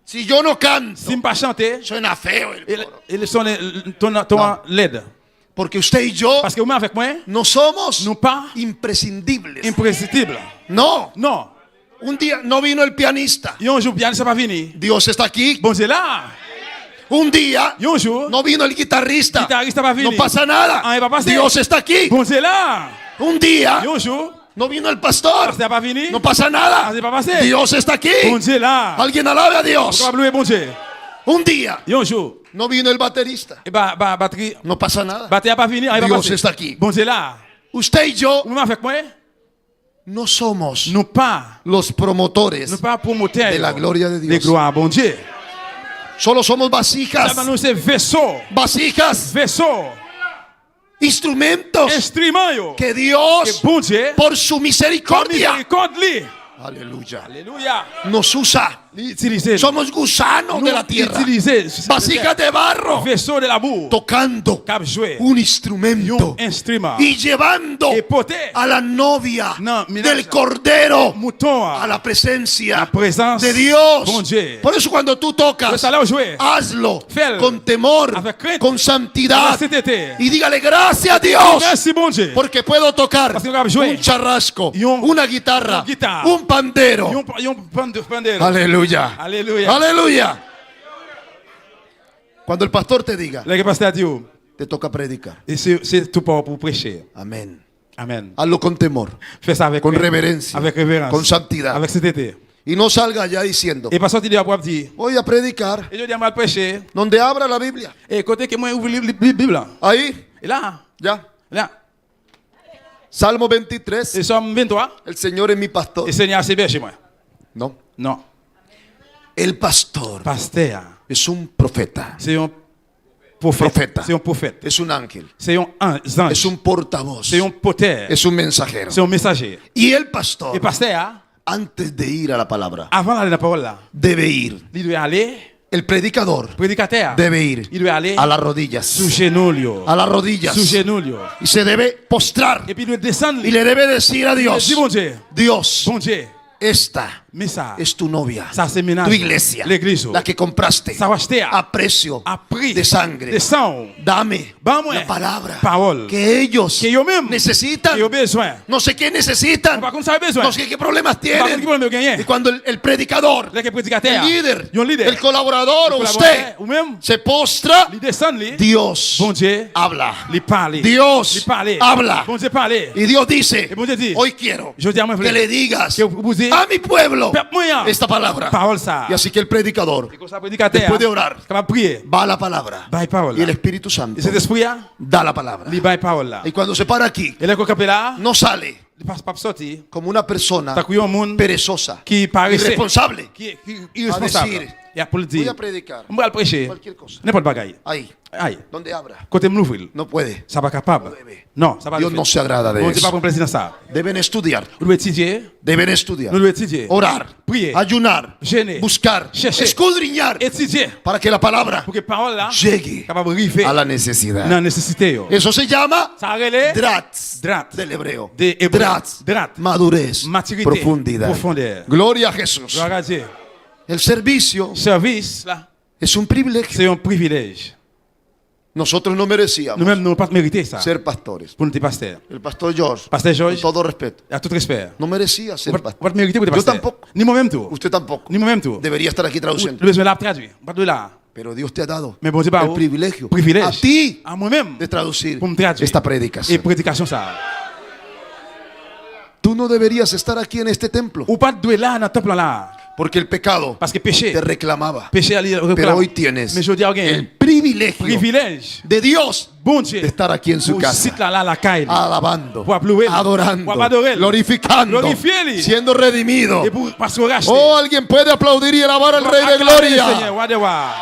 Si yo no canto, Si pas chanter, suena feo el coro. il sonne ton LED. Porque usted y yo Parce que vous avec moi, no somos nous pas imprescindibles. imprescindibles. No. Non. Un día no vino el pianista. Et un jour, pianiste pas venu. Dios está aquí. Bon, c'est là. Un día Et un jour, no vino el guitarrista. guitariste pas venu. No pasa nada. Ah, va passer. Dios está aquí. Bon, c'est là. Un día Et un jour, no vino el pastor. pasteur pas venu. No pasa nada. Ah, c'est pas passé. Dios está aquí. Bon, c'est là. Alguien alabe a Dios. On va louer bon Dieu. Un día Et un jour, no vino el baterista. et batterie, No pasa nada. batterie pas venu. Ah, va Dios passer. está aquí. Bon, c'est là. Usted y yo Vous avec moi, no somos nous pas los promotores. promoteurs de la gloria de Dios. de gloire à bon Dieu. Solo somos vasijas. Ça va nous c'est vaisseau, Vasijas. vaisseau, Instrumentos instrument yo. que Que Dios, bon Dieu, por su misericordia, miséricorde, aleluya, alléluia, nos usa. l'utiliser. Somos gusanos de la tierra. Utiliser Vasijas de barro. vaisseau de l'amour, Tocando cap jouer, un instrumento. un instrument, Y llevando et porter a la novia No, mira, del Cordero mouton a la presencia la présence de Dios. bon Dieu. Por eso cuando tú tocas, Ça là jouer, hazlo Fais-le. con temor, Avec crainte. con santidad. Cet été. Y dígale gracias a Dios. Merci bon Dieu. Porque puedo tocar Parce que nous avons joué. un charrasco, Y un- una guitarra, una guitarra. un pandero. Yon pandero. Aleluya. Alléluia. Aleluya. Cuando el pastor te diga, Le pasteur dit, te toca predicar. et c'est tout pour prêcher. Amén. Amen. Hazlo con temor, Fais ça avec con reverencia, avec révérence, con santidad. avec cet été. Y no salga allá diciendo, Et pas sortir de la propre dit, voy a predicar et je dis à moi prêcher, donde abra la Biblia. et côté que moi ouvre la Bible. Ahí, Et là, ya. là, Salmo 23. et Somme 23, El Señor es mi pastor. et Seigneur c'est bien chez moi. No. Non. El pastor Pasteur, es un profeta. c'est un prophète. Profeta. C'est un prophète. Es un ángel. C'est un Es ange. un portavoz. C'est un poteur. Es un mensajero. C'est un messager. Y el pastor, Et pasteur, antes de ir a la palabra, avant d'aller la parole là, debe ir. il doit aller, El predicador prédicateur, debe ir il doit aller a las rodillas. sous genou, A las rodillas. sous genou. Y se debe postrar. Et puis il doit descendre. Y le debe decir a Dios, Dis bon Dieu, Dios, bon Dieu, esta mais ça, es tu novia, ça c'est ménage. tu iglesia, L'église. la que compraste Ça va acheter a precio à prix de sangre. de sang. Dame Vamos, la palabra parole. que ellos Que yo même, necesitan. que yo besoin. No sé qué necesitan. Par contre, ça a besoin. No sé qué problemas Par contre, tienen. qui problème gagner? Y cuando el predicador, Là que prédicateur, el líder, un leader, el colaborador o collaborateur, usted ou même, se postra, il descend, lui, Dios bon Dieu, habla. il parle. Dios il parle. habla. Bon Dieu parle. Y Dios dice, Et bon Dieu dit, hoy quiero je dis à moi, que le digas que vous dites, a mi pueblo peuple moyen, esta palabra. parole ça. Y así que el predicador Et comme ça, prédicateur, después de orar, capable de prier, va a la palabra. va parole. Y el Espíritu Santo Et cet esprit, da la palabra. il va parole là. Y cuando se para aquí, Et là, quand il est là, no sale il passe pas sortir. como una persona T'as cru un monde perezosa, qui paraît irresponsable. qui est irresponsable. decir, Et pour le Voy dire, a predicar on va le prêcher. cualquier cosa. N'importe bagaille. Ahí, Aïe. donde abra. Côté m'ouvrir. No puede. Ça va capable. Non, ça va Dios le no se agrada de Bon Dieu eso. pas pour plaisir dans ça. Deben estudiar. Nous devons étudier. Deben estudiar. Nous devons étudier. Orar. Prier. Ayunar. Jeûner. Buscar. Chercher. Escudriñar. Étudier. Para que la palabra Pour que parole là, llegue capable de arriver a la necesidad. dans la nécessité. Yo. Eso se llama Ça relève Dratz. Drat. Del hebreo. De hébreu. Dratz. Drat. Madurez. Maturité. Profundidad. Profondeur. Gloria a Jesús. Gloire à Dieu. El servicio Service là, es un privilegio. c'est un privilège. Nosotros no merecíamos Nous-mêmes, nous n'avons pas mérité ça. ser pastores. Pour nous être pasteurs. El pastor George, Pasteur George, con todo respeto, à tout respect. no merecía ser Vous pastor. pas mérité pour être Yo pasteur. tampoco. Ni moi-même tout. Usted tampoco. Ni moi-même tout. Debería estar aquí Le traduciendo. besoin de la traduire. Pas de là. Pero Dios te ha dado Mais bon Dieu, el privilegio privilège. a ti À moi-même. de traducir Pour me traduire. esta Et predicación. prédication ça. Tú no deberías estar aquí en este templo Ou pas de là dans le temple là. porque el pecado Parce que péché. te reclamaba. Péché à l'île. Pero hoy tienes Mais je dis el rien. privilegio Privilège. de Dios Bon Dieu. de estar aquí en su Pour casa, site là, la caille. alabando, Pour applaudir. adorando, Pour adorer. glorificando, Glorifier-le. siendo redimido. Et pour parce qu'on racheté. Oh, alguien puede aplaudir y alabar al Rey de Acclamez le Gloria. Seigneur, roi des rois.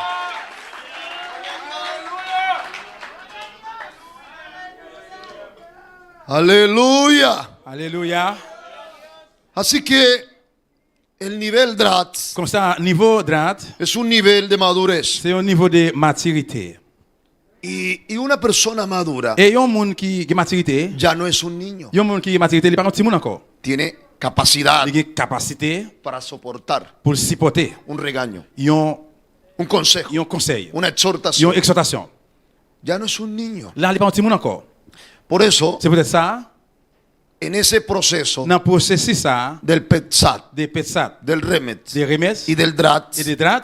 Aleluya. Alléluia. Así que el nivel Dratz Comme ça, niveau drat, es un nivel de madurez. c'est un niveau de maturité. Y una persona madura Et il y a un monde qui est maturité. ya no es un niño. Il y a un monde qui est maturité, il n'est pas un petit monde encore. Tiene capacidad li gen kapasite para soportar pour supporter un regaño, un consejo, conseil, una exhortación. une exhortation. Ya no es un niño. Là, il pas un petit monde encore. Por eso, C'est peut-être ça, en ese proceso dans le processus ça, del Petsat, des petsat, del Remet des remes y del Drat, et des drats,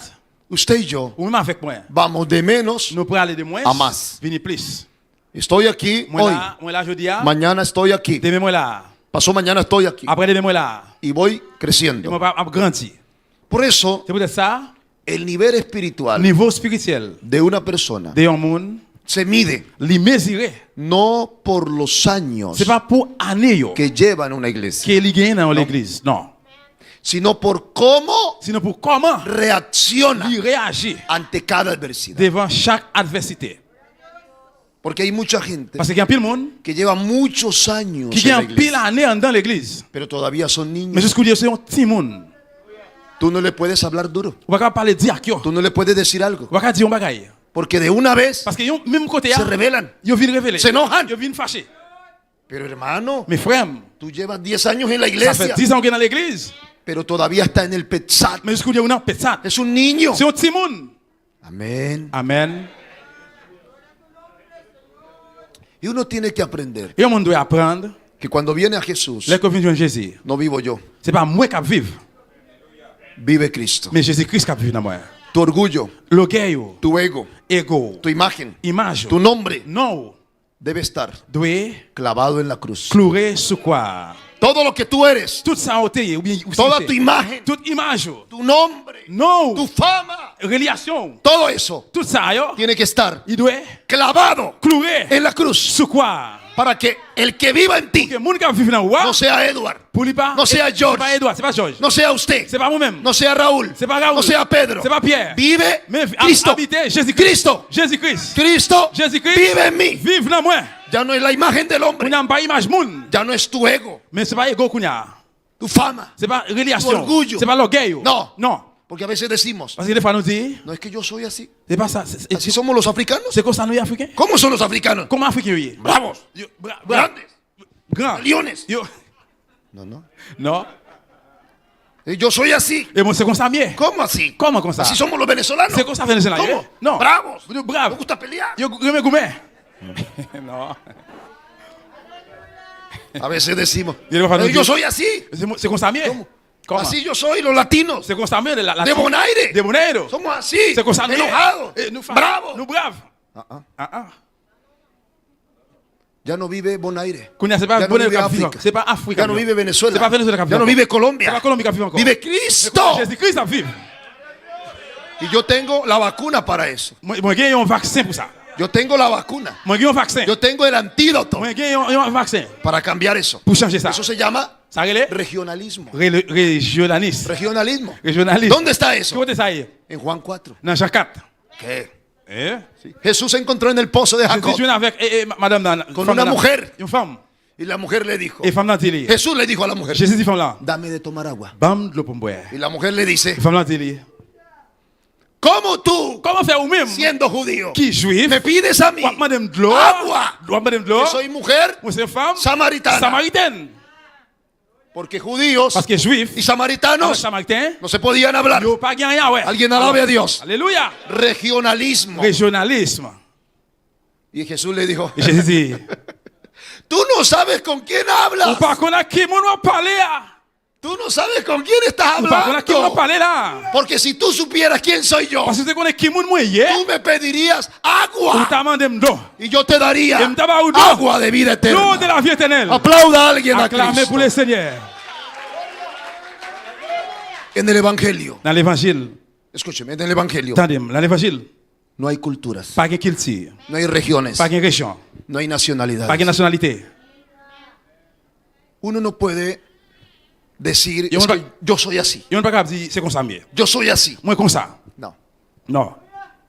usted y yo ou même avec moi, vamos de menos nous pouvons aller de moins a más. venir plus. Estoy aquí Moi hoy, là, je dis, mañana estoy aquí, demain moi là, pasó mañana estoy aquí après demain moi là, y voy et creciendo. moi va grandir. Por eso, C'est peut-être ça, el nivel espiritual niveau spirituel de una persona de un monde, se mide li mesurer. no por los años C'est pas pour année yo, que lleva en una iglesia, que li gagne dans l'église, non. sino por cómo Sinon pour comment reacciona il réagit ante cada adversidad. devant chaque adversité. Porque hay mucha gente Parce qu'il y a un pile monde que lleva muchos años qui en la gagne pile iglesia, année dans l'église. pero todavía son Mais niños. jusqu'au dire c'est un petit monde. Tú no le puedes hablar duro. On va pas parler direct yo. Tú no le puedes decir algo. On va pas dire un bagay. Porque de una vez Parce que yo même côté se rebelan. yo viens révéler. Se enojan. Yo viens fâcher. Pero hermano, Mes frères, tú llevas 10 años en la ça fait iglesia, 10 ans qu'on est dans l'église. pero todavía está en el Petsat. Mais jusqu'au dire on a petsat. Es un niño. C'est un petit monde. Amén. Amen. Y uno tiene que aprender Et on doit apprendre que cuando viene a Jesús, les convictions de Jésus. no vivo yo, C'est pas moi qui vive, vive Cristo. mais Jésus-Christ qui vive dans moi. Tu orgullo, L'orgueil, tu ego, ego, tu imagen, image, tu nombre non, debe estar doit clavado en la cruz. clouer sur quoi? Todo lo que tú eres, Toute sa hauteur, ou bien ou toda c'est- tu imagen, toute image, tu nombre, non, tu fama, relation, todo eso tout ça, yo, tiene que estar il doit clavado clouer en la cruz sur quoi? para que el que viva en ti Que moun qui vit dans roi, no sea Edward, pour lui pas, no sea c'est George, pas Edouard, c'est pas George, no sea usted, c'est pas moi-même, no sea Raúl, c'est pas Raoul, no sea Pedro, c'est pas Pierre, vive mais Cristo. habiter Jésus-Christ, Cristo. Jésus-Christ, Cristo Jésus-Christ, vive en mí. vive dans moi. Ya no es la imagen del On hombre, n'a pas image moun, ya no es tu ego, mais c'est pas ego qu'on a, tu fama. c'est pas relation, Orgullo. c'est pas l'orgueil, No. non, Porque a veces decimos, parce que des fois nous dit, no es que yo soy así. c'est pas ça, Así somos los africanos. c'est comme ça nous africains. ¿Cómo son los africanos? Comment africain y est? Bravos, grandes, Grand. leones. Yo, No, no. non. Y yo soy así. Et moi c'est comme ça bien. ¿Cómo así? Comment comme ça? Así somos los venezolanos. C'est comme ça Venezuela. ¿Cómo? Non. Bravos. Yo Me bravo. gusta pelear. Yo me goumé. Non. A veces decimos, Y luego cuando yo yo- soy así. C'est comme ça bien. ¿Cómo? Comment? Así yo soy, los latinos. C'est comme ça bien la De Bonaire. De Bonaire. Somos así. C'est comme ça bien. Enojados. Nous Bravos. Nous braves. Ah. Ah. Ya no vive Bonaire. Kounia, c'est pas Ya no Bonaire vive qui vit. África. C'est pas Afrique. Ya no vive Venezuela. C'est pas Venezuela qui vit. Ya no vive C'est Colombia. pas Colombie qui vit encore. Vive C'est Cristo. Jésus-Christ qui vit. Y yo tengo la vacuna para eso. Moi j'ai un vaccin pour ça. Yo tengo la vacuna. Moi j'ai un vaccin. Yo tengo el antídoto Moi j'ai un vaccin para cambiar eso. pour changer ça. Eso se llama Ça relève regionalismo. régionalisme. Regionalismo. Régionalisme. ¿Dónde está eso? Côté ça y est? En Juan 4. Dans Jean 4. ¿Qué? Sí. Jesús se encontró en el pozo de Jacob Jésus avec madame dans con una mujer. Une femme. Y la mujer le dijo, Et femme dans télé. Jesús le dijo a la mujer, Jésus dit femme là. dame de tomar agua. Bam de l'eau pour boire. Y la mujer le dice, Femme dans télé. ¿cómo tú, Comment faire vous-même siendo judío, qui juif me pides a mí ou madame de l'eau? agua? Ou madame de l'eau? Que soy mujer Moi c'est femme samaritana. samaritaine. Porque judíos Parce que juif y samaritanos samaritain, no se podían hablar. yo pas rien ouais. Alguien alabe a Dios. Alléluia. Regionalismo. Régionalisme. Y Jesús le dijo, Et Jésus dit, tú no sabes con quién ou hablas. pas qu'on a qui mon parler là. Tú no sabes con quién estás Ou pas qu'on a qui mon hablando. parler là. Porque si tú supieras quién soy yo, Parce que tu connais qui mon moi hier. tú me pedirías Ou agua t'as demandé d'eau. y yo te daría Et m'taba ou d'eau. agua de vida L'eau de eterna. la vie éternelle. Aplauda a alguien a Acclamez Cristo. pour le Seigneur. En el Evangelio, Dans l'évangile, escúcheme, en el Evangelio attendez, dans l'évangile, no hay culturas, pas de culture, no hay regiones, pas de région, no hay pas de nacionalidades. nationalité. Uno no puede decir, Yo es no- que yo soy así, Et on ne peut pas dire c'est comme ça mieux. yo soy así. Moi comme ça. No, Non.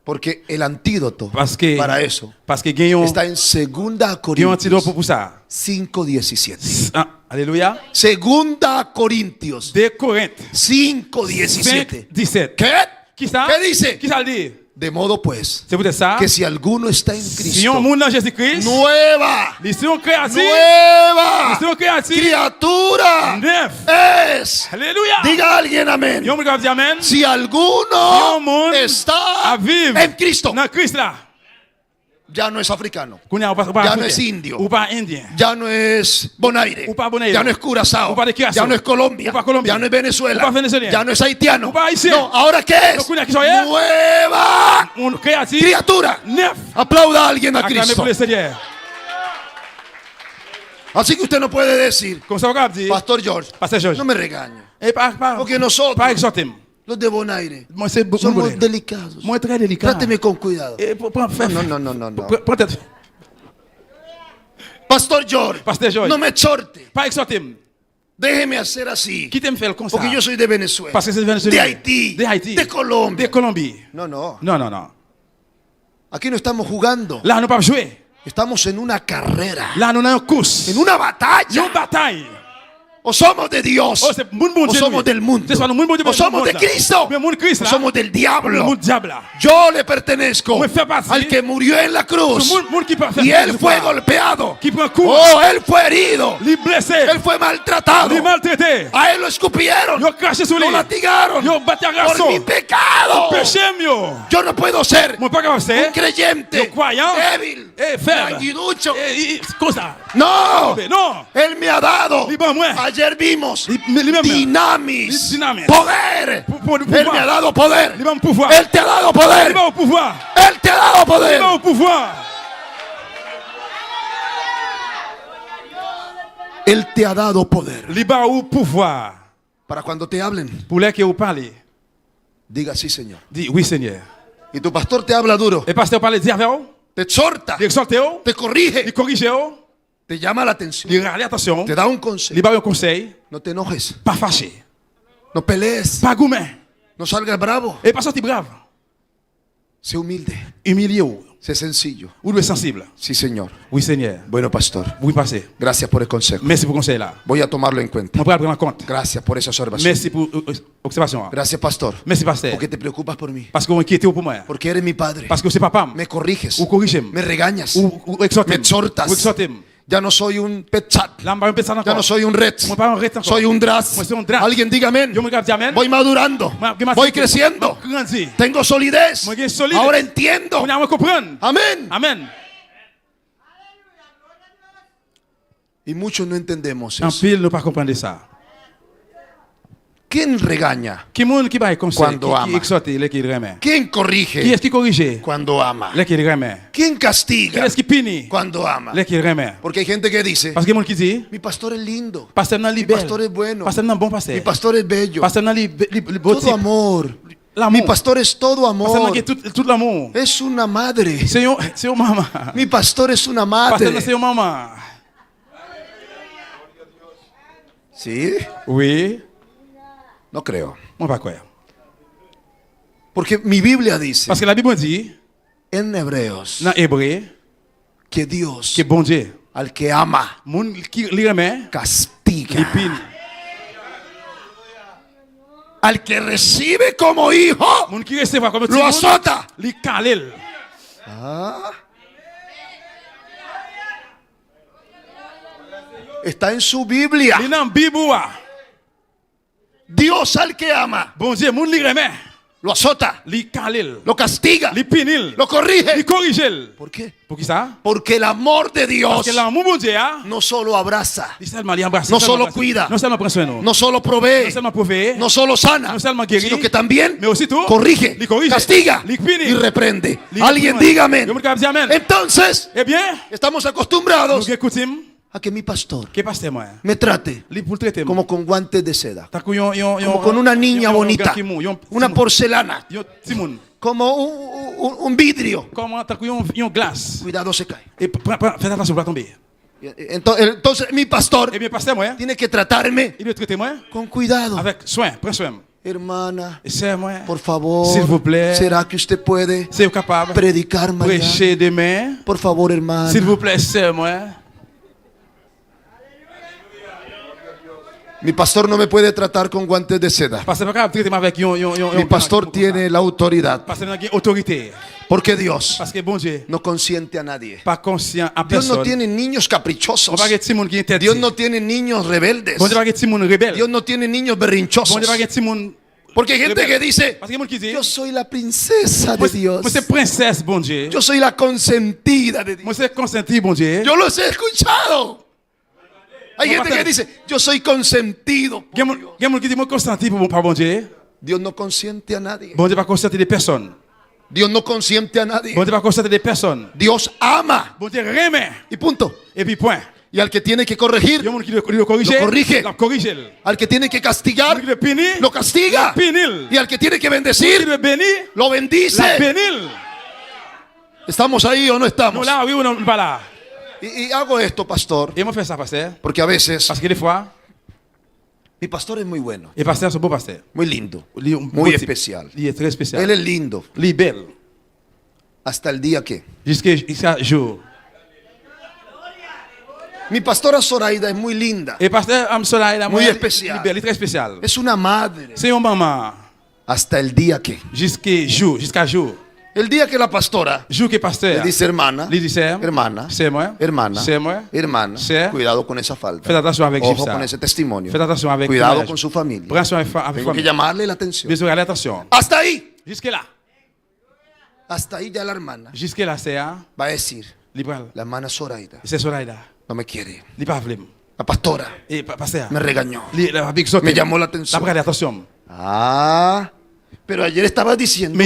porque el antídoto Parce que para eso parce que gagnons está en 2 un antidote Corintios pour ça. 5:17. Ah, alléluia. 2 Corintios 2 Corinthes 5:17. 5, 17. ¿Qué? Qui ça? ¿Qué dice? Qui ça le dit? De modo pues, C'est peut-être ça. que si alguno está en Si Cristo, on monde dans Jésus-Christ, nueva, ils sont créatifs. nueva Ils sont créatifs. criatura Neuf. es. Alléluia. Diga alguien amén. Yon me dit amen. Si alguno Si un monde está à vivre en Cristo, dans Christ là. ya no es africano, Ya ya no es indio, ou pas indien, ya no es Bonaire, ou pas Bonaire, ya no es Curazao, ou pas de Curazao, ya no es Colombia, ou pas Colombia, ya no es Venezuela, ou pas venezuelien, ya no es haitiano. ou pas haïtien. No, ¿ahora qué es? Donc, on a qui soyez? Nueva On créatif. criatura. Neuf. Aplauda a alguien a Acclamez Cristo. pour le Seigneur. Así que usted no puede decir, Comme ça, on va dire, Pastor George, Pasteur Georges, no me regaño, et pas porque nosotros, pas exhorter. los de Bonaire, Moi, c'est beaucoup somos delicados. Moi, très délicat. Tráteme con cuidado. Et pour faire. No. Peut-être. Pastor George, Pasteur Georges, no me exhorte. pas exhorter. Déjeme hacer así. Qui t'aime faire comme ça? Porque yo soy de Venezuela, Parce que c'est de Venezuela. Haití, De Haïti. de Colombia. De Colombie. No. Non, non, non. Aquí no estamos jugando. Là, nous ne pouvons pas jouer. Estamos en una carrera, Là, nous avons une course. en una batalla. Une bataille. O somos de Dios, Oh, c'est moun moun o Dieu, somos lui. del mundo, C'est soit le moun moun Dieu, o somos de là. Cristo, Mais moun Christ, o là. somos del Le diablo. moun diable, là. Yo le pertenezco Me fait partie. al que murió en la Ce cruz moun qui peut faire. y él fue golpeado. Qui prend coup. Oh, él fue herido, Li blessé. él fue maltratado. Li maltraité. A él lo escupieron, Yo craché sur lui. lo latigaron Yo battu à por mi garçon. pecado. Péché, yo. Yo no puedo ser Moi, pas capable de un faire. creyente Yo croyant. débil, Faible. languiducho. Comme ça. No, Mais non. él me ha dado. Li bon, moi. Ayer vimos Li dinamis, Dinamis. poder. Pour Él me ha dado poder. Li bon pouvoir. Él te ha dado Li poder. bon pouvoir. Él te ha dado Li poder. bon pouvoir. Él te ha dado poder. Li bon pouvoir. Para cuando te hablen, Pour les que vous parlez. diga sí, Señor. Dis oui, Seigneur. Y tu pastor te habla duro, Et pasteur parle dire avec vous. te exhorta, Il exhorte vous. te corrige, Il corrige vous. te llama la atención, Il râle attention. te da un Il consejo. va un conseil. No te enojes, Pas fâché. no pelees, Pas gourmet. no salgas bravo. Et pas sorti brave. Sé humilde, Humilié ou. sé sencillo. Ou le sensible. Sí, Señor. Oui, Seigneur. Bueno, pastor, Oui, passez. gracias por el consejo. Merci pour le conseil là. Voy a tomarlo en cuenta. On peut le prendre en compte. Gracias por esa observación. Merci pour l'observation. Gracias, pastor, Merci, pasteur. porque te preocupas por mí. Parce qu'on est inquiété pour moi. Porque eres mi padre. Parce que c'est papa. Me corriges, Ou corrige. me regañas, Ou exhorte. me exhortas. Ou exhorte. Ya no soy un pet chat. Là, on va pensar Ya encore. no soy un red. Moi, pas un reste encore. Soy un dras. Moi, soy un dras. Alguien diga amén. Yo me diga amén. Voy madurando. Voy creciendo. Grandi. Tengo solidez. Moi, j'ai solide. Ahora entiendo. On a comprendre. Amén. Amen. Y muchos no entendemos En eso. pile, ne pas comprendre ça. ¿Quién regaña? Qui monde qui va conseil, Cuando qui ama. exhorte, les qui remet. ¿Quién Qui corrige? est-ce qui corrige? Cuando ama. Les qui remet. ¿Quién Qui castiga? est-ce qui punit? Cuando ama. Les qui remet. Porque hay gente que dice, Parce que monde qui dit, mi pastor es lindo. pasteur non Mi libère. pastor es bueno. Pasteur non bon pasteur. Mi pastor es bello. Pasteur non beau Todo type. amor. Mi L'amour. pastor es todo Pasteur non amor. qui tout l'amour. Es una madre. C'est un maman. Mi pastor es una Pasteur non madre. c'est un maman. ¿Sí? Oui. No creo. Moi pas croire. Porque mi Biblia dice Parce que la Bible dit en Hebreos dans Hébreu que Dios que bon Dieu, al que ama moun qui li remet, li castiga. punit. Al que recibe como hijo, Moun qui recevra comme lo azota. li kalel. Está en su Biblia. Li nan Bible. Dios al que ama, Bon Dieu, moun li remet, lo azota, li kalel, lo castiga, li punil, lo corrige. li corrige. ¿Por qué? Pour qui ça? Porque el amor de Parce Dios que l'amour bon Dieu, no solo abraza, li seulement li embrasse. No seulement solo embrasse. cuida. Non seulement prend soin de nous. no solo Non provee, seulement prouver. no solo sana, No seulement guérit, sino que también mais aussi tout, corrige, li corrige, castiga li punit, y reprende. li Alguien reprend. diga amén. Yo me dis amen. Entonces, Eh bien, estamos nous acostumbrados écoutons a que mi pastor que pasteur moi. me trate Li pour traiter como con guantes de seda, Takou yon como con una niña bonita, yon una porcelana, yon timoun. como un vidrio. Comment takou yon glace. Cuidado, se cae. Et faites attention pour pas tomber. Entonces mi pastor Eh bien, pasteur moi, tiene que tratarme il doit traiter moi con cuidado. avec soin, prends soin. Hermana, Et c'est moi. por favor, S'il vous plaît. ¿será que usted puede C'est capable. predicar mañana? Prêcher demain. Por favor, hermana. S'il vous plaît, c'est moi. Mi pastor no me puede tratar con guantes de seda. Mi pastor tiene la autoridad. Porque Dios no consiente a nadie. Dios no tiene niños caprichosos. Dios no tiene niños rebeldes. Dios no tiene niños berrinchosos. Porque hay gente que dice, yo soy la princesa de Dios. Yo soy la consentida de Dios. Yo los he escuchado. Hay gente que dice, yo soy consentido por Dios. Dios no consiente a nadie. Dios no consiente a nadie. Dios ama. Y punto. Y al que tiene que corregir, lo corrige. Al que tiene que castigar, lo castiga. Y al que tiene que bendecir, lo bendice. ¿Estamos ahí o no estamos? Y hago esto, pastor, porque a veces mi pastor es muy bueno, muy lindo, muy especial. Él es lindo hasta el día que mi pastora Zoraida es muy linda, muy especial. Es una madre hasta el día que el día que la pastora le dice hermana, hermana, hermana, cuidado con esa falta, ojo con ese testimonio, cuidado con su familia, tengo que llamarle la atención. Hasta ahí, hasta ahí ya la hermana va a decir, la hermana Zoraida no me quiere, la pastora me regañó, me llamó la atención. Pero ayer estabas diciendo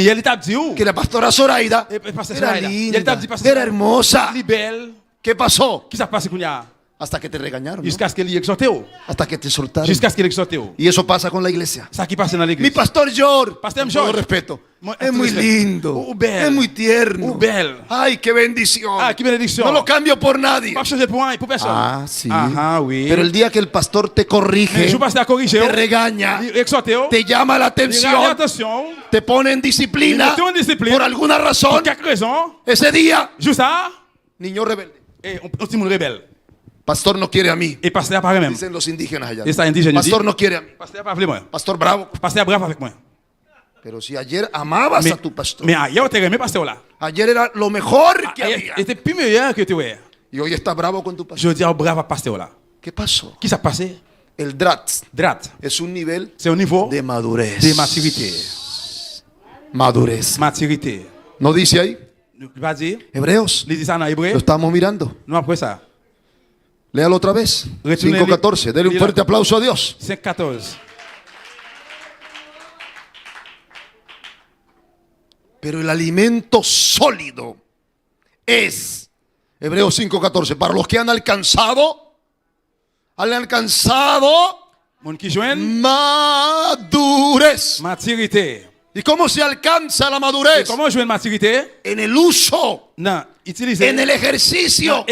que la pastora Zoraida era linda, era hermosa. ¿Qué pasó? Hasta que te regañaron, ¿no? Hasta que te soltaron. Y eso pasa con la iglesia. Mi pastor George, con todo respeto, es muy lindo, es muy tierno. Ay, qué bendición. No lo cambio por nadie. Sí. Pero el día que el pastor te corrige, te regaña, te llama la atención, te pone en disciplina por alguna razón, ese día, niño rebelde. Pastor no quiere a mí. Dicen los indígenas allá. Pastor no quiere a mí. Pastor bravo. Pero si ayer amabas a tu pastor, ayer era lo mejor que había, y hoy estás bravo con tu pastor, ¿qué pasó? El drat es un nivel de madurez. Madurez. ¿No dice ahí? Hebreos. Lo estamos mirando. Léalo otra vez. 5:14. Dele un fuerte aplauso a Dios. 5:14. Pero el alimento sólido es, Hebreos 5:14, para los que han alcanzado madurez. ¿Y cómo se alcanza la madurez? En el uso, en el ejercicio.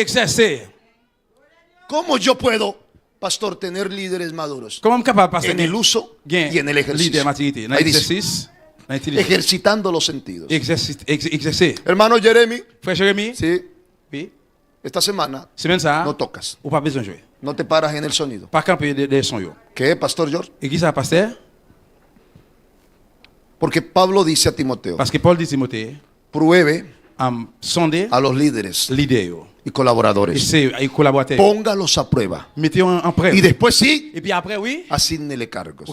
¿Cómo yo puedo, pastor, tener líderes maduros? En el uso y en el ejercicio. Ahí dice, ejercitando los sentidos. Hermano Jeremy, sí, esta semana no tocas, no te paras en el sonido. ¿Qué, pastor George? Porque Pablo dice a Timoteo, pruebe a los líderes y colaboradores, póngalos a prueba, y después sí, asígnele cargos.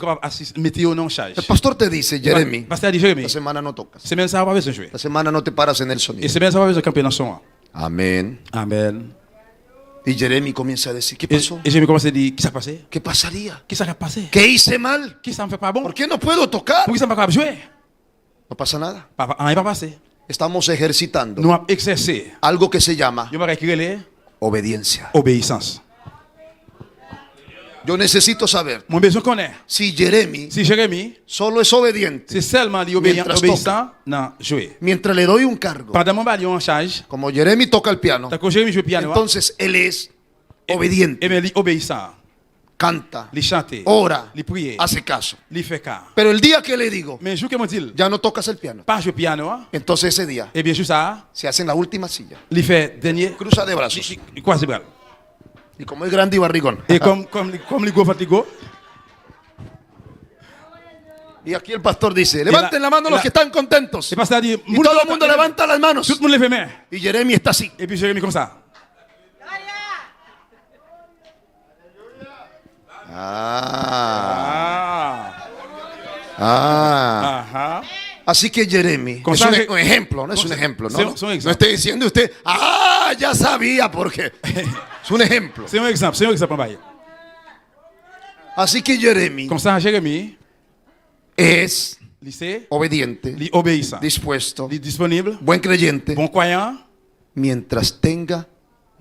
El pastor te dice, Jeremy, esta semana no tocas, esta semana no te paras en el sonido. Amén. Y Jeremy comienza a decir, ¿qué pasó? ¿Qué pasaría? ¿Qué hice mal? ¿Por qué no puedo tocar? No pasa nada. Estamos ejercitando algo que se llama obediencia. Yo necesito saber si Jeremy solo es obediente mientras toca. Mientras le doy un cargo, como Jeremy toca el piano, entonces él es obediente. Canta, ora, hace caso. Pero el día que le digo, ya no tocas el piano, entonces ese día se hace en la última silla, cruza de brazos, y como es grande y barrigón, Y aquí el pastor dice, levanten la mano los que están contentos. Et pasteur a dit, Y todo el mundo levanta las manos. Tout le monde lève les mains. Y Jeremy está así. Et puis Jérémie comme ça. Ajá. Así que Jeremy Con es ça, un ejemplo, no es un ejemplo, ¿no? C'est un exemple. No estoy diciendo usted, ya sabía por qué. Es un ejemplo. C'est un exemple, en Así que Jeremy Comme ça, Jérémie, es lycée, obediente, obéissant, dispuesto, disponible, buen creyente, bon croyant, mientras tenga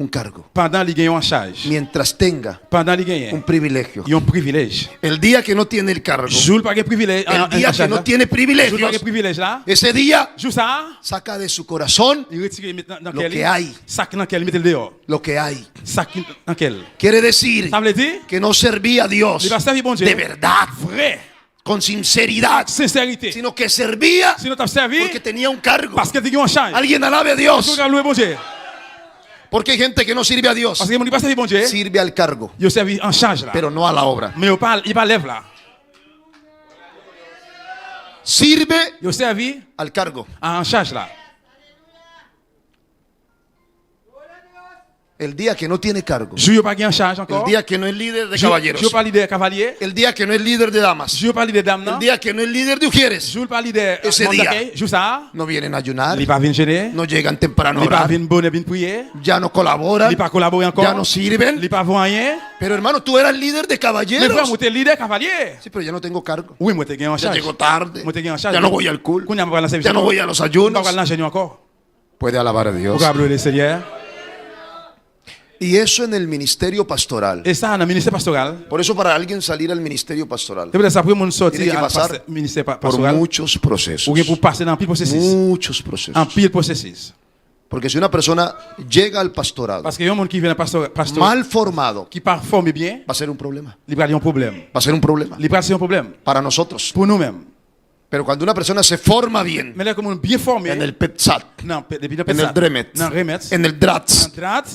un cargo, pendant qu'il gagne en charge, mientras tenga pendant qu'il gagne, un privilegio. il y a un privilège. El día que no tiene el cargo, Jour pas de privilège, el día que no tiene jour pas privilegios, de privilège là, ese día jour ça, saca de su corazón il retire dans lo quel que hay, sac dans quel mettre le dehors, lo que hay. sac dans quel. Quiere decir Ça veut dire que no servía a Dios il va servir bon Dieu de verdad, vrai, con sinceridad, sincérité. sino que servía Sinon t'as servi porque tenía un cargo. parce que tu gagnes en charge. Alguien alabe a Dios. Tu louer bon Dieu. Porque hay gente que no sirve a Dios, Parce que mon pas servir bon Dieu, sirve al cargo, il servi en charge là. pero no a la obra. Mais il pas lève là. Sirve Il servi al cargo. en charge là. El día que no tiene cargo, Je pas en charge el encore. día que no es líder de Je caballeros, pas leader cavalier. el día que no es líder de damas, Je pas leader dame el non. día que no es líder de ujieres, Je pas leader Ese monde día. d'accueil. Je ça. no vienen a ayunar, Il pas venir gêner. no llegan temprano a Il pas orar, venir bonne bien prier. ya no colaboran, Il pas collaborer encore. ya no sirven. Il pas voir rien. Pero hermano, tú eras líder de Mais frère, caballeros. moi t'es leader cavalier. Sí, pero ya no tengo cargo. Oui, moi t'es en Ya charge. llego tarde. Moi t'es en charge. Ya no voy al culto. Qu'on y a pas la service. Ya no voy a los Pas ayunos. l'ingénieur encore. Puede alabar a Dios. Pour appeler le Seigneur. Y eso en el ministerio pastoral. Et ça dans le ministère pastoral. Por eso para alguien salir al ministerio pastoral, C'est pour ça que mon tiene sortir que à pasar ministère por pastoral. muchos procesos. Ou bien pour passer dans pile processus. Muchos En procesos. pile processus. Porque si una persona llega al pastorado Parce que y a un monde qui vient pasteur mal formado, qui pas formé bien, va a ser un problema. il va y avoir un problème. Va a ser un problema Il va y avoir un problème para nosotros. pour nous-mêmes. Pero cuando una persona se forma bien Mais là comme on est bien formé, en el PETSAT, non, depuis le en el DREMET, non, remet, en el DRATS, en drat,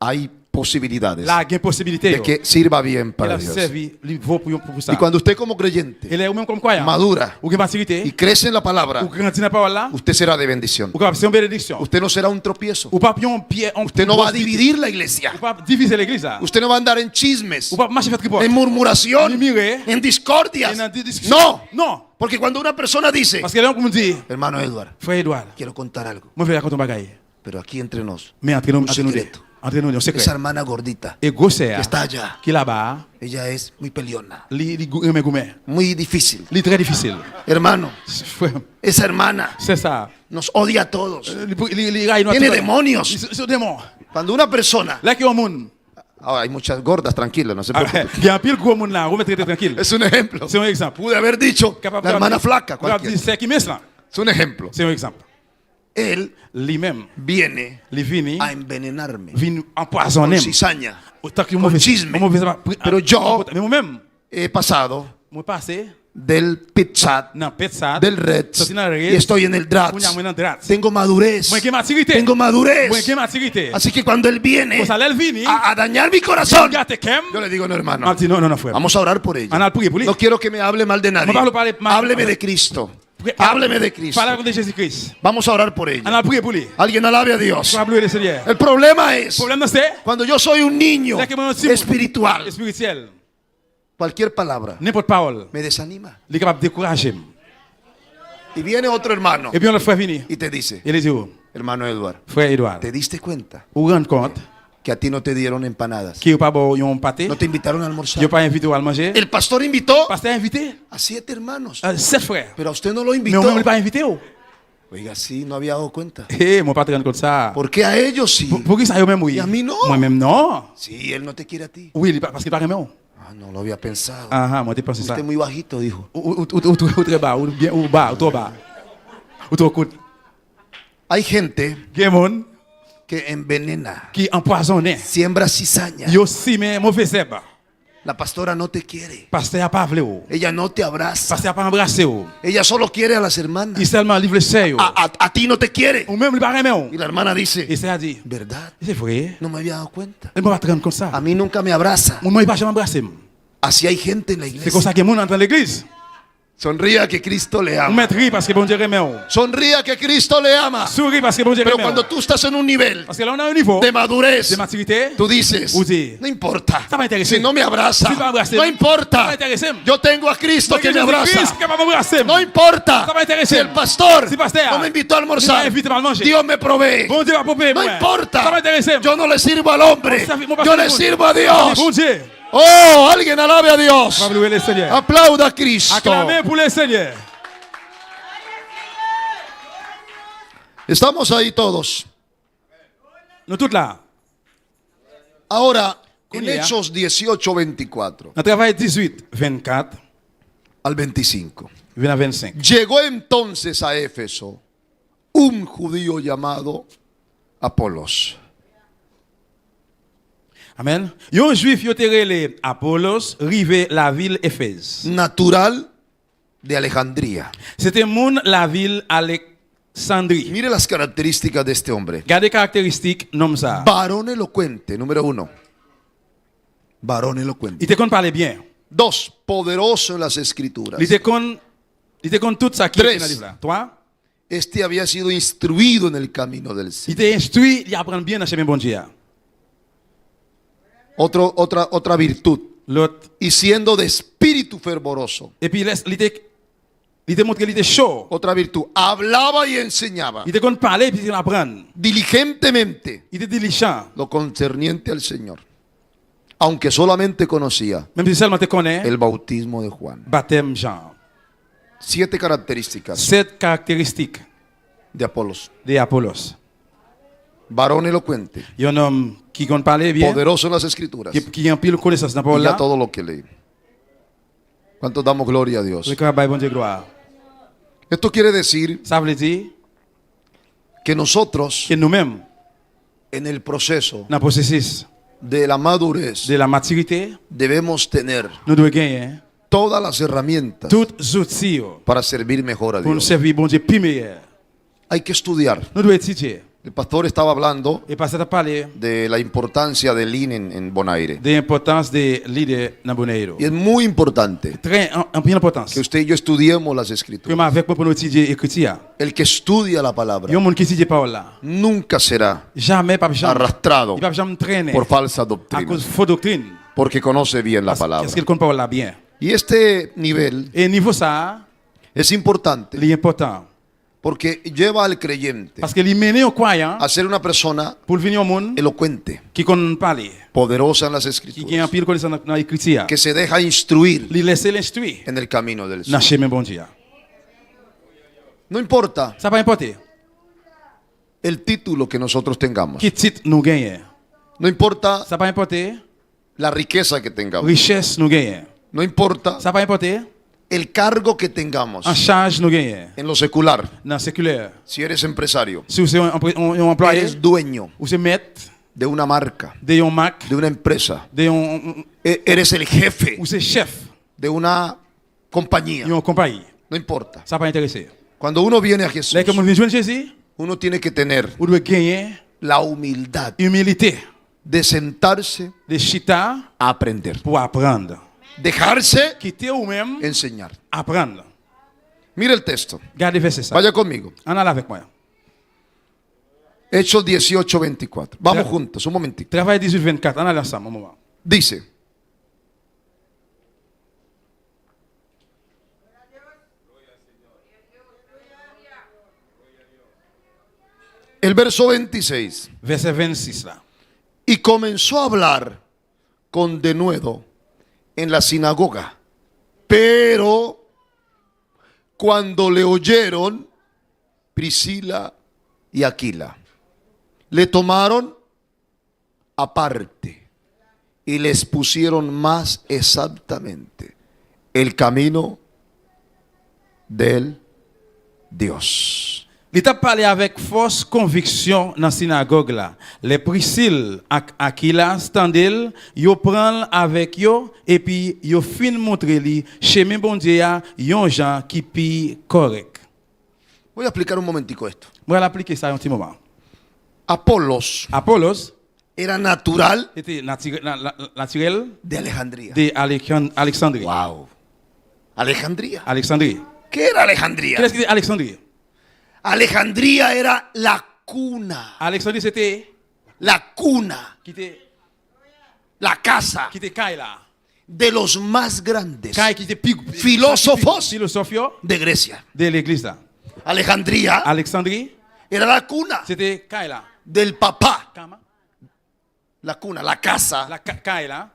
hay posibilidades là, il y a une possibilité. de que sirva bien Il para a Dios. servi, il vaut pour ça. Y cuando usted como creyente Il est ou même comme croyant, madura ou qui maturité, y crece en la ou palabra, grandit dans la parole là, usted será de bendición. ou capable c'est une bénédiction. Usted no será un tropiezo. Ou pas un pied, Usted no va a dividir la iglesia. ou pas diviser l'église là. Usted no va a andar en chismes, Ou pas marcher faire tripot. en murmuración, Ni mire. en discordias. En discussion. No, Non. porque cuando una persona dice, Parce que là on me dit, hermano Edward, frère Edouard, quiero contar algo, moi je vais raconter un bagage. pero aquí entre nos, Mais entre nous, secreto. entre nous, un secret. esa hermana gordita Et grossière, que está allá, qui là-bas, ella es muy peleona, li gourmet, muy difícil. li très difficile. Hermano, Frère, esa hermana c'est ça. nos odia a todos. Li raille Tiene demonios. C'est démon. Cuando una persona, Là qui est au monde. hay muchas gordas, tranquilas, no se preocupe. Il y a un pile gros monde là, on va être tranquille. Es un ejemplo. C'est un exemple. Pude haber dicho la hermana flaca, cualquiera. C'est qui mince là. Es un ejemplo. C'est un exemple. Él Lui-même, viene li vini, a envenenarme vini empoisonner. con cizaña. Autant que con mauvais chisme. Pero yo- mais moi-même, He pasado moi passé del PITSAT, dans Petsat, del REDS, sorti dans le y Red, estoy en el DRATS. on a dans Drat. Tengo madurez. Moi qui maturité. Tengo madurez. Moi qui maturité. Así que cuando él viene Pour ça là, elle vini, a dañar mi corazón, regarde kem. yo le digo, no, hermano, Ah, non, non, frère. vamos a orar por ella. On a prié pour lui. No quiero que me hable mal de nadie. No parlo parler mal. Hábleme de Cristo. Hábleme de Cristo. Parle de Jésus-Christ. Vamos a orar por On ella. a prié pour lui. Alguien alabe a Dios. Pour appeler le Seigneur. El problema es Le problème c'est cuando yo soy un niño c'est que mon espiritual, spirituel, cualquier palabra n'importe parole, me desanima. il est capable de décourager. Y viene otro hermano Et puis on le frère vini. y te dice, Il est dit, oh, hermano Edward, frère Edouard, ¿te diste cuenta vous rendez compte que a ti no te dieron empanadas? qu'il n'y a pas un pâté, No te invitaron a il n'y almorzar. a pas invité à manger. El pastor invitó Pasteur invité a 7 hermanos, 7 frères. pero a usted no lo Mais invitó. on ne l'a pas invité. Oh. Oiga, sí, no había dado cuenta. Mon patron comme ça. ¿Por qué a ellos sí? Pour qui ça yo même oui? Y a mí no. Moi-même non. Sí, él no te quiere a ti. Oui, parce qu'il pas aimé. Ah, no lo había pensado. Ah, moi t'ai pensé ça. Usted muy bajito, dijo. Ou très bas, ou bien ou bas, ou trop bas. Ou trop court. Hay gente Gemon que envenena, qui empoisonné. siembra cizaña. Yo si mais mauvais herbe. La pastora no te quiere. Pasteur a pas voulu. Oh. Ella no te abraza. Pasteur a pas embrassé. Oh. Ella solo quiere a las hermanas. Il seulement livre le seyo. A ti no te quiere. Ou même il pas aimé. Oh. Y la hermana dice, Et ça a dit, ¿verdad? c'est vrai. No me había dado cuenta. Elle m'a pas comme ça. A mí nunca me abraza. Moi il pas jamais embrassé. Así hay gente en la C'est comme iglesia. ça que mon entre l'église. Sonría que Cristo le ama. Mettre rire parce que bon Dieu remet ou. Sonría que Cristo le ama. Souris parce que bon Dieu Pero remet ou. cuando tú estás en un nivel Parce que là on a un niveau de madurez, de maturité. tú dices, Ou dit, no importa. ça va intéresser. Si no me abraza, Si va abracer. no Ça importa. va intéresser. Yo tengo a Cristo que me Jésus-Christ abraza. qui va m'embrasser. No importa. Ça va intéresser. Si el pastor Si pasteur no me invitó a il m'a almorzar, invité à manger. Dios me provee. Bon Dieu va popper No moi. importa. Ça va intéresser. Yo no le sirvo al hombre. Mon pasteur Yo le bon. sirvo a Bon Dios. Dieu. Oh, alguien alabe a Dios. Va louer le Seigneur. Aplauda a Cristo. Acclamez pour le Seigneur. Estamos ahí todos. Nous tous là. Ahora, en Con ella. Hechos 18:24 On travaille 18, 24, al 25. 20 à 25. Llegó entonces a Éfeso un judío llamado Apolos. Amen. Yon juif yo te rele Apollos rive la ville Éphèse. Natural de Alejandría. C'était moun la ville Alexandrie. Mire las características de este hombre. Gardez caractéristiques nom ça. Varón elocuente, número 1. Varón elocuente. Il te kon parler bien. 2. Poderoso en las escrituras. Il te kon tout ça qui est dans le livre là. 3. Este había sido instruido en el camino del Il Señor. te instruit, il apprend bien dans chemin bon Dieu. Otra virtud. L'autre. Y siendo de espíritu fervoroso. Et puis il te montre qu'il était chaud. Otra virtud. Hablaba y enseñaba Il te kon parler et puis il apprend. diligentemente Il était diligent. lo concerniente al Señor. Aunque solamente conocía Même si seulement te connais, el bautismo de Juan. baptême Jean. 7 características 7 caractéristiques de Apolos. de Apollos. Varón elocuente, Il y a un homme qui kon parler bien, poderoso en las escrituras. qui a un pile connaissance dans la parole Y ya là. todo lo que leí. ¿Cuántos damos gloria a Dios? Je crois que bon Dieu gloire. Esto quiere decir Ça veut dire que nosotros que nous-mêmes, en el proceso dans le processus de la madurez de la maturité, debemos tener nous devons gagner todas las herramientas toutes les outils para servir mejor a pour nous Dios. servir bon Dieu plus meilleur. Hay que estudiar. Nous devons étudier. El pastor estaba hablando Et passer à parler de la importancia del lean en Bonaire. de l'importance des leaders dans Bonaire. Y es muy importante Très en importance. que usted y yo estudiemos las Que escrituras. moi avec moi pour nous étudier écriture. El que estudia la Il y a palabra un monde qui étudie parole là. nunca será Jamais pas jamais. arrastrado Il va jamais traîner por falsa à doctrina, cause de fausse doctrine. porque conoce bien la palabra. Parce qu'il connaît parole là bien. Y este nivel Et niveau ça, es importante il est important porque lleva al creyente parce que il mène au croyant a ser una persona pour venir au monde elocuente, qui connaît parler, poderosa en las qui a un escrituras, pile connaissance dans l'écriture. que se deja instruir Il laisse l'instruire en el camino del dans Señor. le chemin bon Dieu. No importa Ça va importer. el título que nosotros tengamos, Quel titre nous gagnons. no importa Ça va importer. la riqueza que tengamos, Richesse nous gagnons. no importa Ça va importer. el cargo que tengamos En charge nous gagnons. en lo secular. Dans le séculaire. Si eres empresario, Si vous êtes un employé, eres dueño vous êtes maître de una marca, de un Mac, de una empresa, de un eres el jefe vous êtes chef de una compañía, de une compagnie. no importa. Ça va intéresser. Cuando uno viene a Jesús, Là, comme on vient joindre Jésus, uno tiene que tener vous devez gagner la humildad humilité de sentarse de chita a aprender, pour apprendre. dejarse Quitter ou même enseñar. apprendre. Mira el texto, Gardez verset ça. vaya conmigo. En allant avec moi. Hechos 18:24. Vamos juntos, un momentito. Travail 18-24. En allant ensemble, un moment. Dice, el verso 26, Verset 26 là. y comenzó a hablar con denuedo en la sinagoga, pero cuando le oyeron Priscila y Aquila, le tomaron aparte y les pusieron más exactamente el camino del Dios. Il t'a parlé avec force conviction dans la synagogue là. Les Priscille et Aquila standel, yo prend avec yo et puis yo fin montrer li chemin bon Dieu a yon gens qui pi correct. Voy a explicar un momentico esto. Moi l'appliquer ça un petit moment. Apolos Apollos era natural était naturel de Alejandría. de Alexandrie. Wow. Alejandría. Alexandrie. ¿Qué era Alejandría? Qu'est-ce que c'est Alexandrie? Alejandría era la cuna. Alexandrie, c'était La cuna. qui était La casa Kaila. de los más grandes Kai qui était plus filósofos philosophio de Grecia. de l'église là. Alejandría Alexandrie, era la cuna c'était Kaila. del papá. Kama. La cuna, la casa, La Kaila.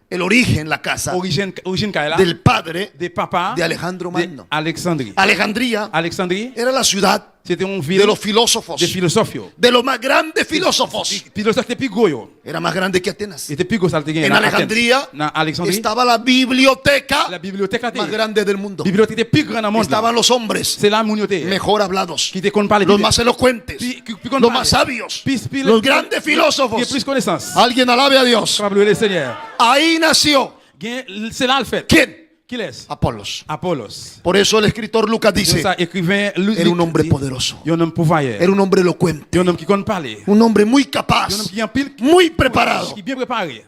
el origen, la casa Origine Kaila. del padre Des papas de Alejandro Magno. Alexandrie. Alejandría Alexandrie, era la ciudad c'était une de ville los filósofos, de philosophio. de los más grandes filósofos. Philosophe était plus gros. Era más grande que Atenas. Était plus gros ça le En Alejandría Alexandrie, estaba la biblioteca la bibliothèque là. más grande del mundo. La bibliothèque était plus grande au monde. Estaban los hombres C'est la communauté. mejor hablados, Qui te compte parler. los más elocuentes, los más sabios, los grandes Qui a filósofos. plus connaissance. Alguien alabe a Dios. Capable le Seigneur. Ahí nació. C'est là le fait. ¿Quién? Qui est? Apolos. Apollos. Por eso el escritor Lucas dice, Ça écrivain era un hombre poderoso, un homme pouvoyeur. era un hombre elocuente, Un homme qui compte parler. un hombre muy capaz, Un homme qui en pile. muy preparado. Qui est bien préparé.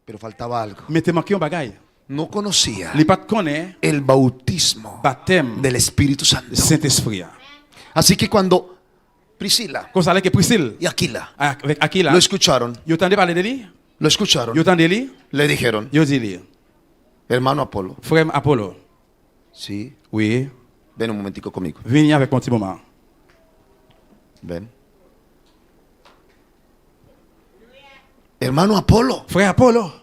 Pero faltaba algo. Mais te manqué un bagage. No conocía Les pas connaît el bautismo baptême del Espíritu du Santo. Saint-Esprit. Así que cuando Priscila Quand ça allait que Priscille y Aquila avec Aquila, lo escucharon, yo t'entendais parler de lui? lo escucharon, Yo t'entendais lui? le dijeron, Yo dis lui. hermano Apolo, Frère Apollo. sí, Oui. ven un momentico conmigo, Viens avec mon petit moment. ven. Hermano Apolo, Frère Apollo.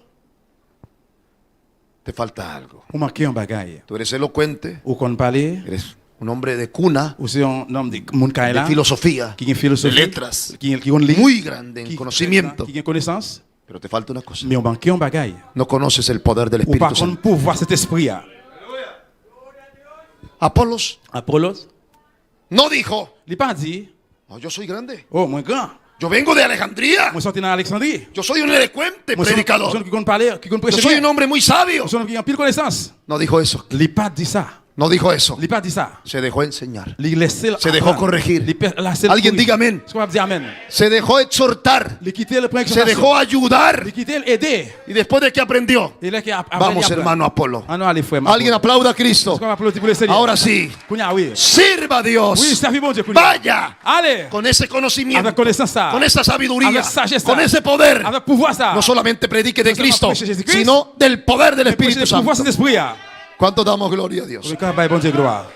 te falta algo. Ou manqué un bagage. Tú eres elocuente, Ou qu'on parler. eres un hombre de cuna, Ou c'est un homme de mon de Kaila. filosofía, Qui a philosophie. de letras, Qui a une ligne. muy grande en Qui conocimiento, a connaissance. pero te falta una cosa. Mais on manqué un bagage. No conoces el poder del Ou par Espíritu contre Santo. pour voir cet esprit. Apolos Apollos. no dijo, Il pas dit. no, yo soy grande, Oh, moi grand. yo vengo de Alejandría, Moi sorti dans Alexandrie. yo soy un elocuente Moi predicador, qui compte parler, qui compte yo prêcher. soy un hombre muy sabio. Moi qui a pile connaissance. No dijo eso, Il pas dit ça. no dijo eso, Il pas dit ça. se dejó enseñar, Il laissé se dejó corregir. Alguien diga amén. Est-ce qu'on va dire amen? Se dejó exhortar, Il quitté le point se dejó ayudar, Il quitté l'aider. y después de que aprendió, Et là qui a vamos hermano Apolo, Ah non, allez frère. alguien aplauda a Cristo. Est-ce qu'on va applaudir pour le Seigneur? Ahora sí, Kounya, oui. sirva a Dios, Oui, servi mon Dieu. Kounya. vaya Allez. con ese conocimiento, Avec connaissance ça. con esa sabiduría, Avec sagesse con ça. ese poder. Avec pouvoir ça. No solamente predique de No solo Cristo, predique de Jesucristo, sino del poder del Mais prêcher Espíritu le pouvoir Santo. cet esprit. ¿Cuánto damos gloria a Dios? Oui, quand bon Dieu gloire.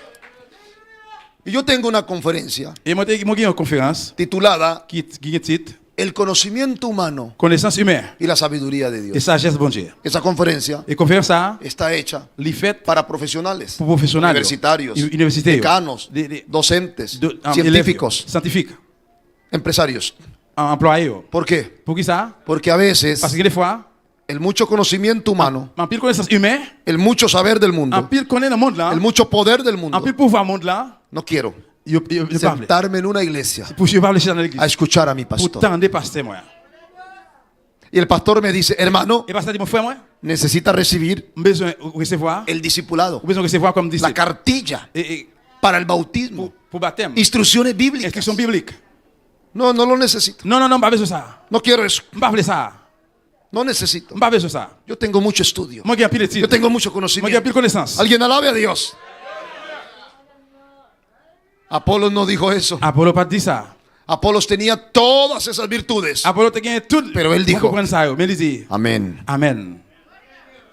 Y yo tengo una conferencia Et moi j'ai une conférence titulada qui est titre El conocimiento humano Connaissance humaine y la sabiduría de et Dios. sagesse bon Dieu. Esa conferencia Et conférence ça, está hecha li fait para profesionales, pour professionnels, universitarios, universitaires, decanos, de- docentes, de- científicos, élèves, scientifiques, empresarios. employés. ¿Por qué? Pour qui ça? Porque a veces Parce que des fois, el mucho conocimiento humano, en pile connaissance humaine, el mucho saber del en mundo, pile connaître le monde là, el mucho poder del en mundo, pile pouvoir monde là, no quiero je parle. sentarme en una iglesia Pour je parle dans a l'église. escuchar a mi Pour pastor. tant de pasteurs moi. Y el pastor me dice, hermano, Et pasteur dit mon frère moi, necesita recibir besoin recevoir, el discipulado, besoin recevoir comme la disciple. cartilla Et para el bautismo, pour baptême. instrucciones bíblicas. Instruction biblique. No, no lo necesito. Non, non, non, pas besoin ça. No quiero eso. Pas besoin ça. No necesito. Pas besoin ça. Yo tengo mucho estudio. Moi qui a pile Yo études. tengo mucho Moi qui a conocimiento. pile connaissance. Alguien alabe a Dios. Apolo no dijo eso. Apollo pas dit ça. Apolos tenía todas esas virtudes. Apollo te gagne tout. Pero él dijo- comprendre ça, mais il dit Amén. amen.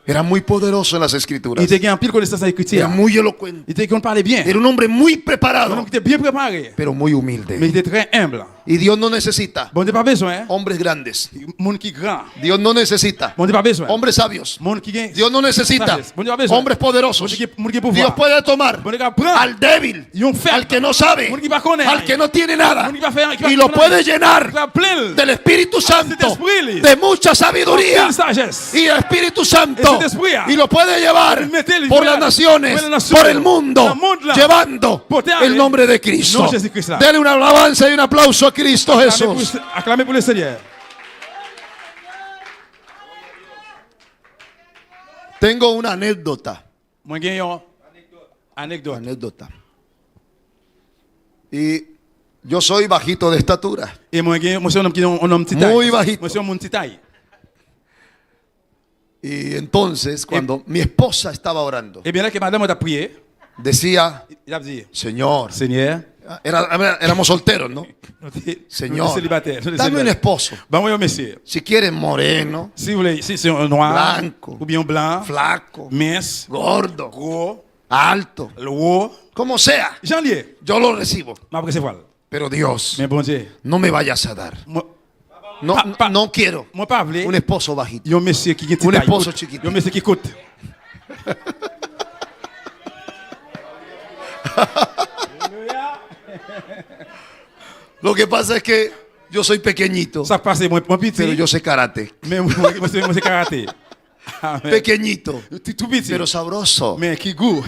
Era muy poderoso en las Il escrituras. te gagne pile connaissance à écriture. Era muy elocuente. Il te qu'on parle bien. Era un hombre muy Un homme preparado, qui était bien préparé, pero muy mais humilde. il était très humble. Y Dios no necesita Bon Dieu pas besoin. hombres grandes. Monde qui grand. Dios no necesita Bon Dieu pas besoin. hombres sabios. Monde qui gagne. Dios no necesita sagesse. Bon Dieu pas besoin. hombres poderosos. Monde qui pouvoir. Dios puede tomar Bon Dieu qui prend. al débil, Yon fait. al que no sabe, Monde qui va connaître. al que no tiene nada, Monde qui va faire. y lo puede llenar Qui va plein. del Espíritu Santo, cet esprit, de mucha sabiduría Plein sagesse. y el Espíritu Santo, Ese esprit, y lo puede llevar mettez-le por fuera, las naciones, por la nación, por el mundo, la monde, llevando portando el nombre de Cristo. no Jesucristo. Dele una alabanza y un aplauso a Cristo Jesús. Acclamez pour le Seigneur. Tengo una anécdota. Moi gagne une anecdote. Anécdota. Y yo soy bajito de estatura. Et moi gagne, moi c'est un homme qui est un homme petit taille. Muy bajito. Moi c'est un homme petit taille. Y entonces, cuando mi esposa estaba orando, Et bien là que madame a prié, decía, il a dit, Señor, Seigneur, éramos solteros, ¿no? Señor, célibataire, dame un esposo. Vamos, monsieur. Si quieres moreno, Si vous voulez, si c'est un noir, blanco, ou bien blanc, flaco, mince, gordo, gros, alto, lourd, como sea, j'en ai. yo lo recibo. Ma recevoir. Pero Dios, Mais bon Dieu, no me vayas a dar. No, no quiero moi pas voulu. un esposo bajito. Yon monsieur qui Un esposo chiquito. Yon monsieur qui coûte. Lo que pasa es que yo soy pequeñito, Ça passe moi petit. pero yo sé karate. Mais moi c'est karaté. Pequeñito, Tout petit. pero sabroso. Mais qui goût.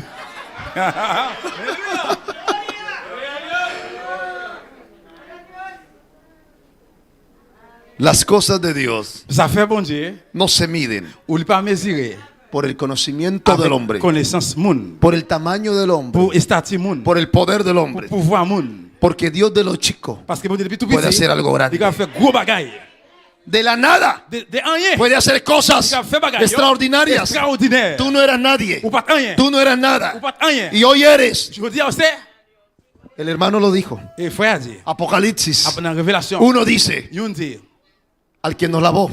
Las cosas de Dios Ça fait bon Dieu. no se miden Ou il pas mesurer. por el conocimiento del hombre, Connaissance moun. por el tamaño del hombre, Pour statut moun. por el poder del Pour hombre. pouvoir moun. Porque Dios de los chicos Parce que bon Dieu depuis tout puede petit. hacer algo grande. Il va faire gros bagaille. De la nada De rien. puede hacer cosas Il va faire bagaille. extraordinarias. Extraordinaire. Tú no eras nadie. Ou pas rien. Tú no eras Ou nada. pas rien. Y hoy eres. Je veux dire c'est El hermano lo dijo. et frère dit. Apocalipsis Dans révélation. uno dice, Yon dit al que nos lavó,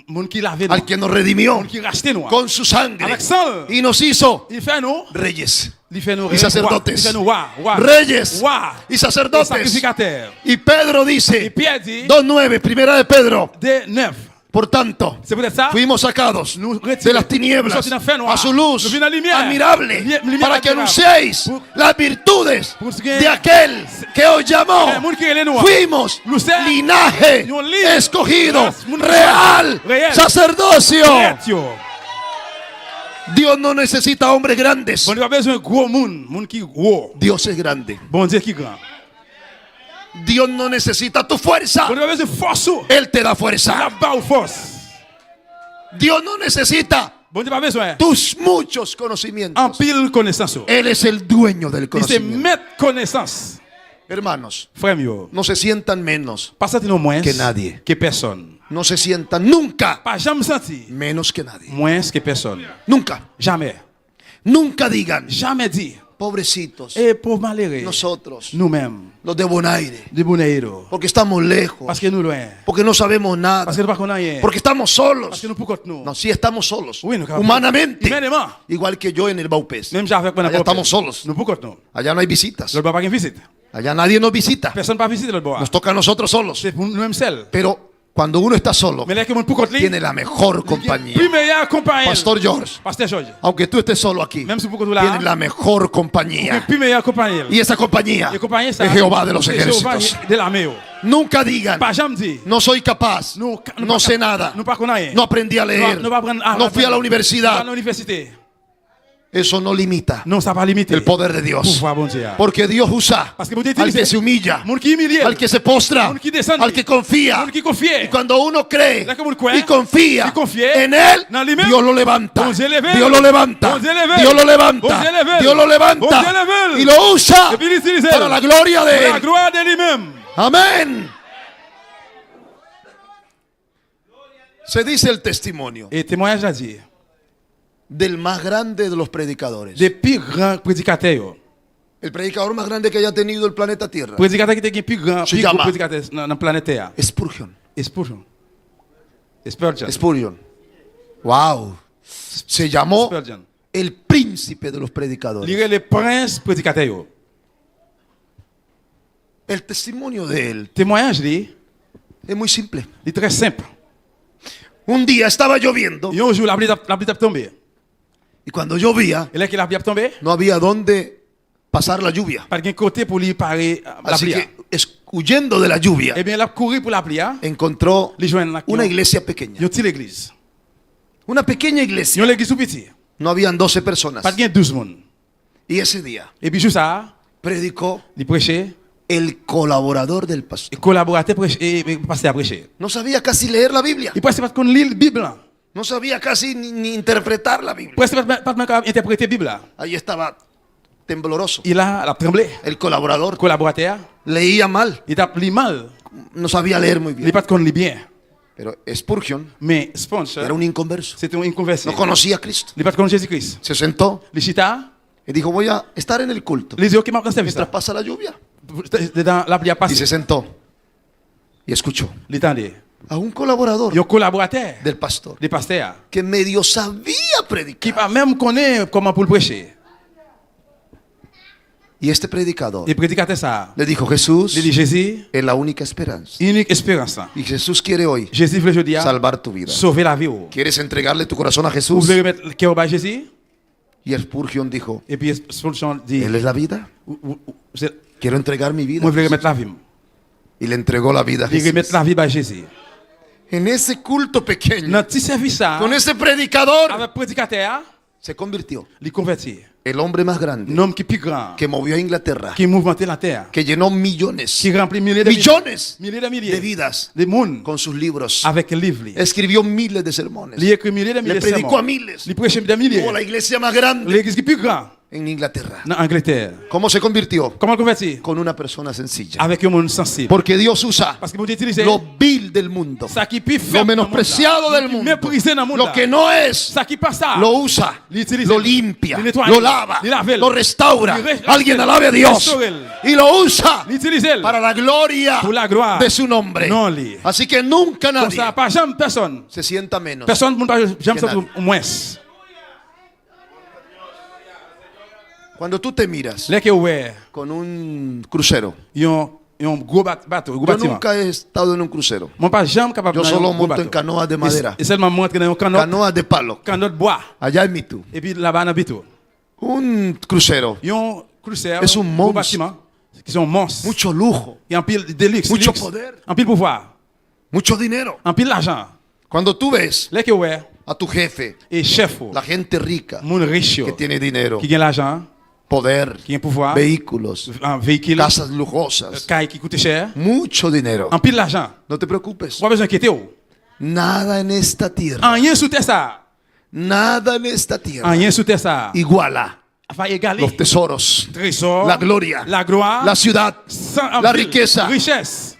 moun qui lave nous. al que nos redimió Moun qui racheté nous. con su sangre Avec sang. y nos hizo Il fait nous. reyes Il fait nous y sacerdotes. Il fait nous roi. Reyes Roi. y sacerdotes. Sacrificateur. Y Pedro Et dice, Pierre dit 2:9, primera de Pedro, de 9. por tanto, C'est peut-être ça. fuimos sacados Nous de las tinieblas Nous sortis dans le a su luz Nous venons à la lumière. admirable Lumière para que admirable. anunciéis Pour- las virtudes pour ce que- de aquel que os llamó. Eh, moun qui est les noirs. Fuimos Nous sommes linaje un libre. escogido, Race, moun real, real. sacerdocio. Yo. Dios no necesita hombres grandes. Bon Dieu a besoin de gros moun. Moun qui gros. Dios es grande. Bon Dieu qui grand. Dios no necesita tu fuerza. Bon Dieu a besoin de force. Él te da La fuerza. bas ou force. Dios no necesita Bon Dieu pas besoin. tus muchos En conocimientos. pile connaissance. Él es el dueño del Il se conocimiento. met connaissance. Hermanos, Frère mio. no se sientan menos, Pas senti nous moins Que nadie. que personne. no se sientan nunca Pas jamais senti menos que nadie. moins que personne. Nunca. Jamais. Nunca digan, Jamais dit. pobrecitos, Et pauvre malheureux. nosotros, Nous-mêmes. los de Bonaire, De Bonaire. porque estamos lejos, Parce que nous loin. porque no sabemos nada, Parce que nous pas connaissons rien. porque estamos Parce solos. que nous pouvons nous. No, sí estamos solos, Oui, nous humanamente, Humainement. igual que yo en el Baupés. Même j'avais pas Allá estamos solos. Nous pouvons nous. Allá no hay visitas, Le pas visite. allá nadie nos visita, Personne pas visite le bois. nos toca a nosotros solos. C'est pour nous-mêmes seuls. Pero cuando uno está solo, Mais là que mon pour tiene la mejor compañía. Plus meilleur compagnie. Pastor George, Pasteur George. aunque tú estés solo aquí, Même si vous là. tiene la mejor compañía. Plus meilleur compagnie. Y esa compañía Et compagnie ça. es Jehová de los c'est Jehová ejércitos. de l'armée. Nunca digan, Pas jamais dit. no soy capaz, Nous no sé nada, Nous pas connaissons. no aprendí a leer, Nous pas apprendre à no fui a la à universidad. l'université. Eso no limita Non, ça pas limité. el poder de Dios. Pouvoir bon Dieu. Porque Dios usa Parce que vous dites al que se humilla, Moun qui humilie. al que se postra, Moun qui descend. al que confía. Moun qui confie. Y cuando uno cree Là que vous le croyez, y confía y confie en Él, dans lui-même, Dios lo levanta. bon Dieu l'élevé. Dios lo levanta. Bon Dieu l'élevé. Dios lo Bon levanta. Dieu l'élevé. Dios lo Bon levanta. Dieu l'élevé. Y lo usa Et puis l'utiliser. para la gloria de Pour la Él. gloire de lui-même. Amén. Se dice el testimonio Et témoignage à dire. del más grande de los predicadores. Des plus grands prédicateurs. El predicador más grande que haya tenido el planeta Tierra. Prédicateur qui était plus grand, Se plus gros llama prédicateur dans la planète Terre. Spurgeon. Spurgeon. Spurgeon. Spurgeon. Wow. Se llamó Spurgeon. el príncipe de los predicadores. Lire les princes prédicateurs. El testimonio de él Témoignage lui, es muy simple. il est très simple. Un día estaba lloviendo Et un jour la pluie a tombé. y cuando llovía Et là que la pluie a tombé, no había dónde pasar la lluvia. pas de côté pour lui parer la Así pluie. que huyendo de la lluvia Eh bien, il a couru pour la pluie. encontró Les joints là. una iglesia pequeña. Une petite église. Una pequeña iglesia. Une église tout petit. No habían 12 personas. Pas de 12 monde. Y ese día Et puis, juste ça, predicó il prêchait. el colaborador del pastor. Et collaborateur prêchait. Et pasteur prêchait. No sabía casi leer la Biblia. Il prêchait pas qu'on lit la Bible. No sabía casi ni interpretar la Biblia. Prêchait pas interpréter la Bible. Ahí estaba tembloroso. Il a tremblé. El colaborador Collaborateur, leía mal. il a lu mal. No sabía leer muy Il bien. pas qu'on lit bien. Pero Spurgeon Mais Spurgeon, era un inconverso. c'était un inconverti. No conocía a Cristo. Il n'est pas connu Jésus-Christ. Se sentó Il chita, y dijo, voy a estar en el culto il dit, ok, maintenant c'est mientras ça. pasa la lluvia. Dans la pluie a Y passé. se sentó y escuchó Il tendait. a un colaborador Il y a un collaborateur del pastor des pasteurs que medio sabía qui predicar. pas même connaît comment pour le prêcher. Y este predicador Il prédicateur ça. le dijo, Jesús Il dit Jésus, es la única esperanza. unique espérance. Y Jesús quiere hoy Jésus veut aujourd'hui salvar tu vida. sauver la vie. Vous ¿Quieres entregarle tu corazón a Jesús? voulez remettre le cœur à Jésus? Y Spurgeon dijo, Et puis Spurgeon dit, Él es la vida. c'est- Quiero entregar mi vida. moi je veux remettre la vie. Y le entregó la vida a Il remettre Jesús. la vie à Jésus. En ese culto pequeño, Dans petit service ça, con ese predicador, avec prédicateur, se convirtió il convertit. el hombre más grande Un homme qui est plus grand, que movió a Inglaterra, qui mouvementait la terre, que llenó millones, qui remplit milliers de millones milliers de de milliers vidas de monde con sus libros. avec le livre. Escribió miles de sermones. Il écrit milliers de Le milliers de predicó a sermons. miles. Il prêchait des milliers. Tuvo la iglesia más grande L'église qui est plus grande en Inglaterra. en Angleterre. ¿Cómo se convirtió? Comment convertir? Con una persona sencilla. Avec un monde sensible. Porque Dios usa Parce que vous utilisez lo vil del mundo, ça qui est plus lo faible dans le monde, menospreciado del qui est mundo, méprisé dans le monde, lo que no es, ça qui passe ça, lo usa, l'utilise, lo limpia, le nettoie, lo lava, le lave, lo restaura. le re- Alguien alabe a Dios restaure, y lo usa l'utilise para la gloria pour la gloire de su nombre. non li. Así que nunca Comme nadie ça, pas jamais personne. se sienta menos. Personne ne peut jamais Que se nadie. moins. Cuando tú te miras Là que ouais, con un crucero, il y a un gros bateau, un gros yo bâtiment. nunca he estado en un crucero. Moi pas jamais capable Yo de solo un gros monto en bateau. canoas de madera, Et seulement montre dans un canot, canoas de palo, canot de bois. allá en Mitu. Et puis là-bas dans bateau. Un crucero, Il y a un cruceur, Es un gros monstre. bâtiment qui sont monstres. mucho lujo, Il y a un pile de luxe, Mucho luxe, poder. un pile pouvoir, mucho dinero. un pile d'argent. Cuando tú ves Là que ouais, a tu jefe, et chef, la gente rica monde riche, que tiene dinero, qui gagne l'argent, poder, qui a un pouvoir, vehículos, un véhicule, casas lujosas, caille qui coûte cher, mucho dinero. un pile d'argent. No te preocupes. Pas besoin d'inquiéter. Nada en esta tierra, Rien sous terre ça. nada en esta tierra Rien sous terre ça. iguala Va égaler los tesoros, trésor, la gloria, la gloire, la ciudad, sans- la riqueza, richesse,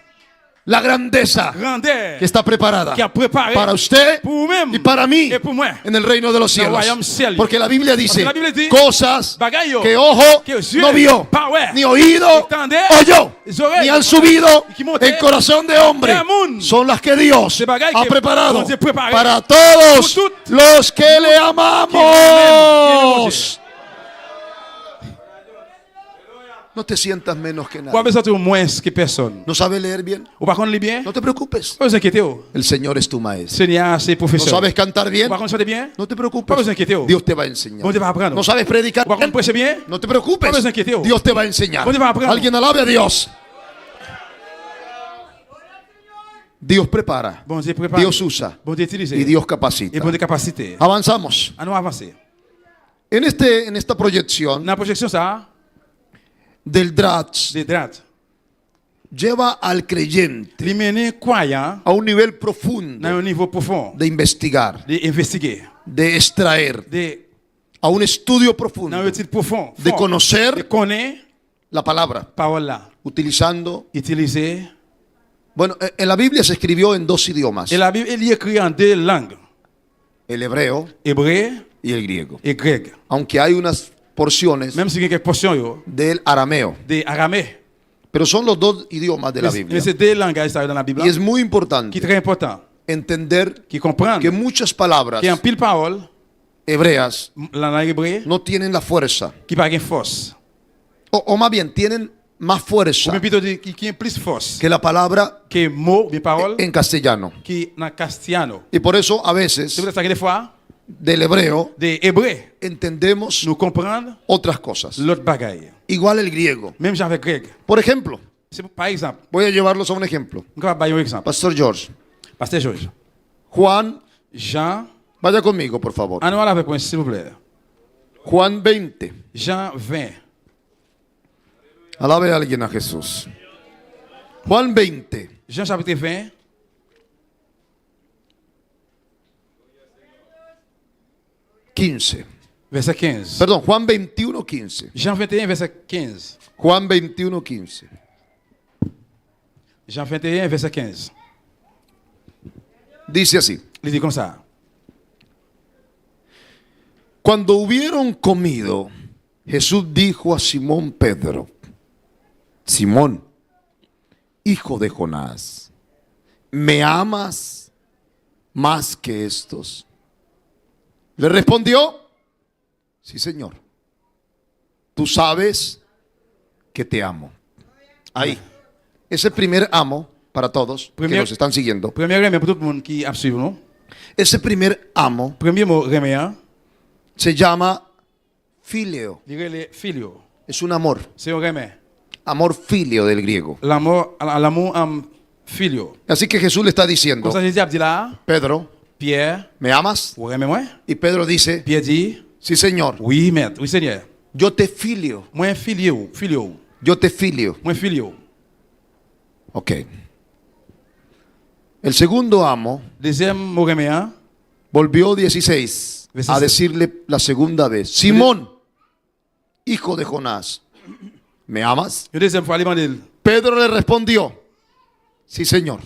la grandeza grandeur que está preparada qui a préparé para usted pour vous-même y para mí et pour moi. en el reino de los Dans le cielos. royaume ciel. Porque la Biblia dice la Bible dit, cosas bagaille que ojo que yeux no vio, pas ouais, ni oído entendez, oyó, les oreilles ni han subido qui montent en corazón de hombre. del mundo. Son las que Dios Ces bagailles ha que preparado Dieu préparé para todos pour toutes los que le qui amamos. No te sientas menos que Pas nadie. besoin de moins que personne. ¿No sabes leer bien? Ou par contre, les bien, No te preocupes. pas vous inquiéter. El Señor es tu maestro. Seigneur, c'est ¿No professeur. sabes cantar bien? Par contre, chantez bien. No te Pas preocupes. vous inquiéter. Dios te va a enseñar. Bon Dieu va apprendre. ¿No sabes predicar Par contre, bien? prêchez bien. No te preocupes. Pas besoin d'inquiéter. Dios te va a enseñar. Bon Dieu va apprendre. Alguien alabe a Dios. Dios prepara, Bon Dieu prépare. Dios usa Bon Dieu utilise. y Dios Et capacita. bon Dieu capacité. Avanzamos. À nous avancer. En esta proyección Dans la projection ça, del DRATS des draps. lleva al creyente Les mener croyants a un nivel dans profundo un niveau profond. de investigar, D'investiguer. de extraer, a un estudio profundo, Dans un titre profond. de fort, conocer de connaître la palabra, parole là. utilizando. Utiliser. Bueno, en la Biblia se escribió en dos idiomas, Et la Bible elle est écrite en deux langues. el hebreo Hébreu y el griego, et grec. aunque hay unas porciones Même si il y a quelques portions yo, del arameo, de aramais. pero son los dos idiomas de la Biblia. Mais c'est deux langages ça, dans la Bible Y es muy qui est importante très important. entender Qui comprennent que muchas palabras qu'il y a un pile parole, hebreas la langue hébreu, no tienen la fuerza, qui n'a pas de force. o más bien tienen más Ou fuerza bien plutôt dire qui a plus force que la palabra que mot, bien parole, en castellano. qui dans castellano. Y por eso a C'est veces pour ça que des fois, del hebreo des hébreux entendemos nous comprennent otras cosas. l'autre bagaille. Igual el griego. Même j'avais grec. Por ejemplo, C'est par exemple, voy a llevarlos a un ejemplo. on va donner un exemple. Pastor George, Pasteur Georges. Juan, Jean, vaya conmigo, por favor. en avec moi, s'il vous plaît. Juan 20. Jean 20. Alabe a alguien a Jesús. Juan 20. Jean chapitre 20. Verset 15. Perdón, Juan 21, 15. Jean 21, verset 15. Juan 21, 15. Jean 21, verset 15. Dice así. Il dit comme ça. Cuando hubieron comido, Jesús dijo a Simón Pedro, Simón, hijo de Jonás, ¿me amas más que estos? Le respondió, sí, Señor, tú sabes que te amo. Ahí, ese primer amo para todos que nos están siguiendo. Premier remè pour tout le monde qui a suivi nous. Ese primer amo Premier mot remè, hein? se llama filio. Il est filio. Es un amor. C'est un remè. Amor filio del griego. L'amour filio. Así que Jesús le está diciendo, Comme ça, Jésus a dit là, Pedro, Pierre, ¿me amas? vous aimez moi? Y Pedro dice, Pierre dit, sí, Señor, oui, maître, oui, Seigneur. yo te filio. Moi filio. Yo te filio. Moi filio. Ok. El segundo amo Deuxième mot remè, hein? volvió 16 a decirle la segunda vez, Simón, hijo de Jonás, ¿me amas? Une deuxième fois, il m'a dit, Pedro le respondió, sí, Señor,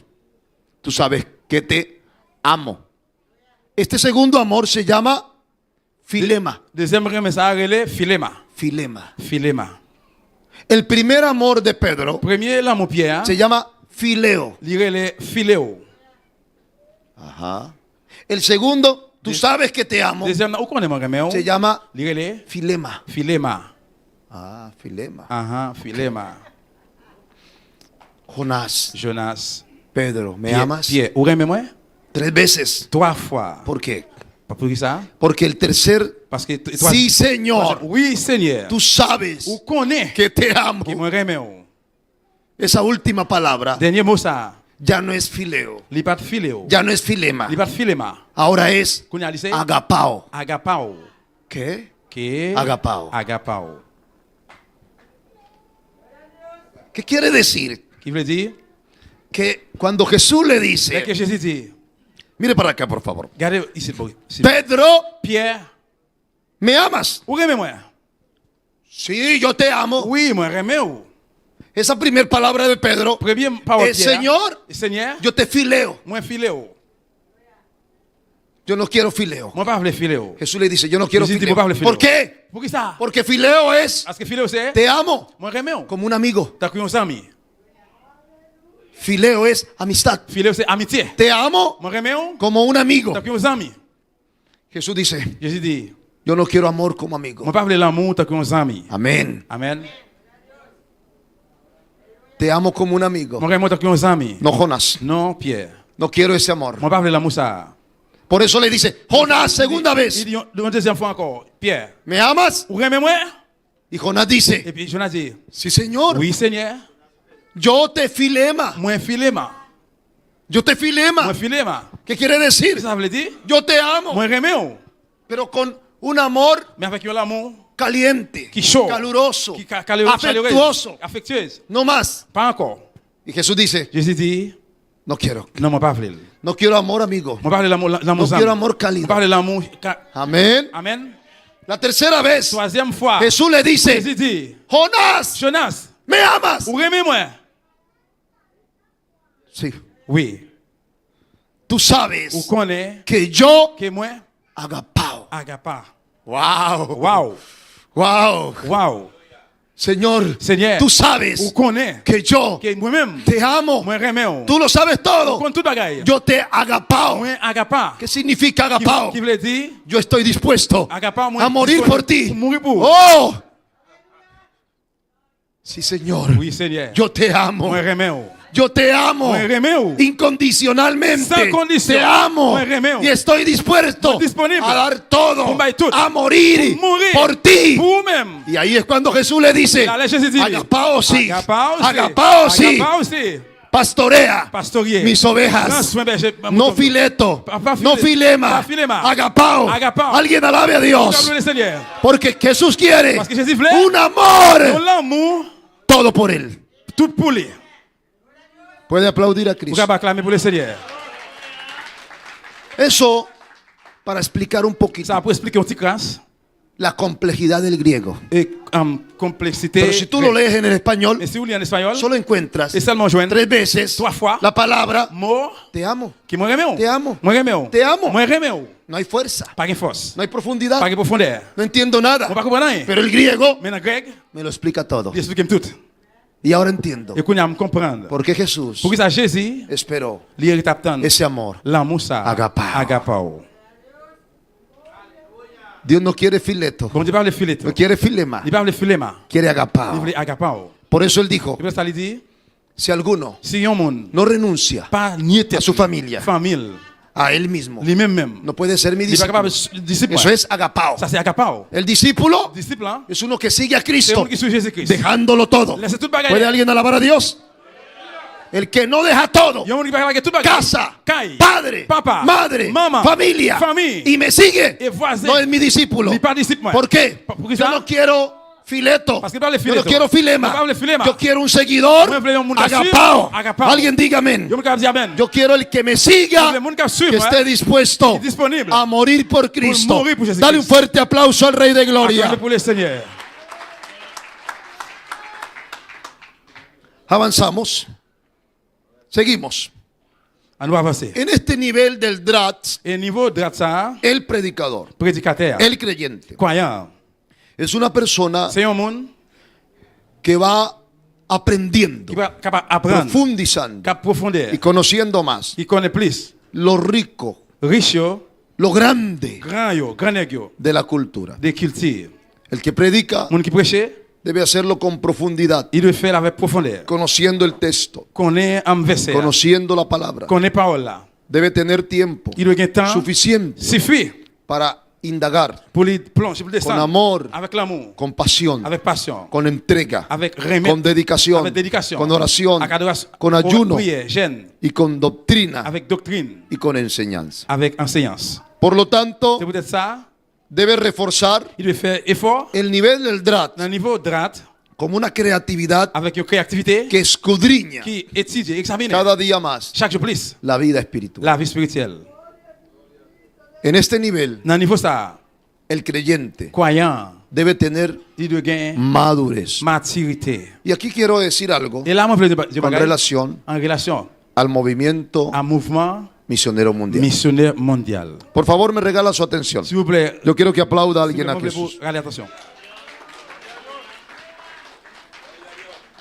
tú sabes que te amo. Este segundo amor se llama filema. deuxième remè, ça a relé filema. Filema. Filema. El primer amor de Pedro Premier, l'amour Pierre, hein? se llama fileo. Il relé filéo. Ajá. El segundo, tú sabes que te amo, Deuxième, où connaît mon remè? se llama Il relé filema. filema. Ah, filema. Filema. Jonás, Jonas. Pedro, ¿me Pierre, amas? Pierre, où remè moi? 3 veces. 3 fois. ¿Por qué? Pas pour qui ça? Porque el tercer, Parce que sí, Señor, oui, Seigneur. tú sabes Où connaît que te amo. qui me remè ou. Esa última palabra Dernier mot ça. ya no es fileo, Li pas filéo. ya no es filema, Li pas filema. ahora es Kounya li se agapao. agapao. ¿Qué? Que Agapao. Agapao. ¿Qué quiere decir? Qui veut dire Que cuando Jesús le que dice, Jésus dit, mire para acá por favor, regardez ici, ici. Pedro, Pierre, ¿me amas? où remè moi? Sí, yo te amo. Oui, moi remè ou. Esa primera palabra de Pedro, Premier parole Pierre. Señor, Seigneur, yo te fileo. moi filéo. Yo no quiero fileo. Moi pas vle filéo. Jesús le dice, yo no quiero Jesús fileo. dice, "Moi, pas ¿Por qué? Pour qui ça? Porque fileo es, Parce que filéo c'est te amo, moi remè ou. como un amigo. T'as cru un ami. Fileo es amistad. Filéo c'est amitié. Te amo Moi remè ou. como un amigo. T'as cru un ami. Jesús dice, Jésus dit, yo no quiero amor como amigo. moi pas vle l'amour, t'as cru un ami. Amén. Amen. Te amo como un amigo. Moi remè, t'as cru un ami. No, Jonás. Non, Pierre. No quiero ese amor. Moi pas vle l'amour ça. Por eso le dice, Jonás, segunda Il vez, dit une deuxième fois encore, Pierre, ¿me amas? où remè moi? Y Jonás dice, Et puis Jonas dit, sí, Señor, oui, Seigneur, yo te filema. moi filema. Yo te filema. Moi filema. ¿Qué quiere decir? Ça veut dire, Yo te amo, moi remè ou. pero con un amor Mais avec un amour caliente, qui chaud, caluroso, qui afectuoso, affectueuse. no más. Pas encore. Y Jesús dice, Jésus dit, no quiero. non, moi pas vle. No quiero amor, amigo. Moi pas vle l'amour No quiero amor cálido. Moi pas vle l'amour. Amén. Amen. La tercera vez, Troisième fois, Jesús le dice, Jésus dit, Jonás, Jonas, ¿me amas? où remè moi? Sí. Oui. Tú Où sabes connaît que yo que moi agapao. agapa. Wow. Wow. Wow. Wow. Señor, Seigneur, tú où sabes connaît que yo que moi-même, te amo. moi remè ou. Tú lo sabes todo. Con tout bagaille. Yo te agapao. Moi agapa. ¿Qué significa agapao? Qui veut dire Yo estoy dispuesto agapa moi a morir por ti. Mourir pour. Oh. Sí, Señor. Oui, Seigneur. Yo te amo. Moi remè ou. Yo te amo. Moi remè ou. Incondicionalmente. Sans condition. Te amo. Moi remè ou. Y estoy dispuesto Moi disponible. a dar todo. Pour bailler tout. A morir Pour mourir. por ti. Pour même. Y ahí es cuando Jesús le dice, Là, Jésus dit, agapao sí. agapao sí. Agapao sí. Agapao sí. Pastorea Pastorier. mis Prends ovejas. soin, berger. No fileto. Pas No filema. Pas filema. Agapao. Agapao. Alguien alabe a Dios. Acclame le Seigneur. Porque Jesús quiere Parce que Jésus voulait un amor. l'amour, Todo por él. tout pour lui. Puede aplaudir a Vous Cristo. pouvez acclamer pour le Seigneur. Eso para explicar un poquito. Ça pour expliquer un petit classe. la complejidad del griego. Et complexité. Pero si tú lo lees en el español, Mais si vous lisez en espagnol, solo encuentras et seulement joindre 3 veces 3 fois la palabra mot te amo. qui moi remeo. Te amo. Moi remeo. Te amo. Moi remeo. No hay fuerza, Pas de force. no hay profundidad, Pas de profondeur. no entiendo nada. On pas comprendre rien. Pero el griego Mais en grec, me lo explica todo. il explique tout. Y ahora entiendo Et qu'on a me comprendre. por qué Jesús Pour que ça Jésus, esperó il t'attend. ese amor. L'amour ça. Agapao. Agapao. Dios no quiere fileto, Bon Dieu parle fileto. no quiere filema, Il parle filema. quiere Il agapao. parle agapao. Por eso él dijo, Et puis ça lui dit, si alguno si un monde no renuncia pas nier a su familia, famille, a él mismo, lui-même, no puede ser mi il est pas capable discípulo. de disciple. Eso es agapao. Ça c'est agapao. El discípulo Disciple, hein? es uno que sigue a C'est Cristo, un qui suit Jésus-Christ. dejándolo todo. Laisse tout bagaille. ¿Puede alguien alabar a Dios? El que no deja todo, Il y a un qui va tout bagaille. casa, Caille, padre, papa, madre, maman, familia, famille, y me sigue, et voisin. no es mi discípulo. Il pas disciple. ¿Por qué? ¿Por qué Yo ça? no quiero fileto, Parce que parle yo no fileto. quiero filema, No parle filema. yo quiero un seguidor Moi, je veux un monde qui agapao. suit, agapao. Alguien diga amén. Yo me capable de dire amen. Yo quiero el que me siga, Le monde qui suit, que moi, esté dispuesto disponible a morir por Cristo. morir por Jesucristo. Dale un fuerte aplauso al Rey de Gloria. Acclamez pour le Seigneur. Avanzamos. Seguimos. On va avancer. En este nivel del Drat, Et niveau de ça, el predicador, prédicateur, el creyente, croyant, es una persona c'est un monde que va aprendiendo, qui va capable apprendre, profundizando qui a profondeur, y conociendo más qui connaît plus, lo rico, riche, yo, lo grande grand nèg yo, de la cultura. de culture. El que predica Monde qui prêche, debe hacerlo con profundidad, il doit faire avec profondeur. conociendo el texto, Connaît un verset, conociendo la palabra. connaît parole là. Debe tener tiempo Il doit gagner temps suficiente suffit para indagar pour les plonger, pour con descendre amor, avec l'amour, con pasión, avec passion, con entrega, avec remède, con dedicación, avec dédication, con oración, avec adoration, con ayuno prière, jeûne, y con doctrina avec doctrine, y con enseñanza. avec enseignance. Por lo tanto, C'est peut-être ça. debe reforzar Il doit faire effort el nivel del Drat dans le niveau drat como una creatividad avec une créativité que escudriña qui étudie, examine cada día más chaque jour plus la vida espiritual. la vie spirituelle. En este nivel, Dans le niveau ça, el creyente croyant, debe tener il doit gagner madurez. maturité. Y aquí quiero decir algo Et là, moi, je veux dire con relación en relation al movimiento à un mouvement misionero mundial. missionnaire mondial. Por favor, me regala su atención. S'il vous plaît, Yo quiero que aplauda a s'il alguien vous a plaît, Jesús. regardez attention.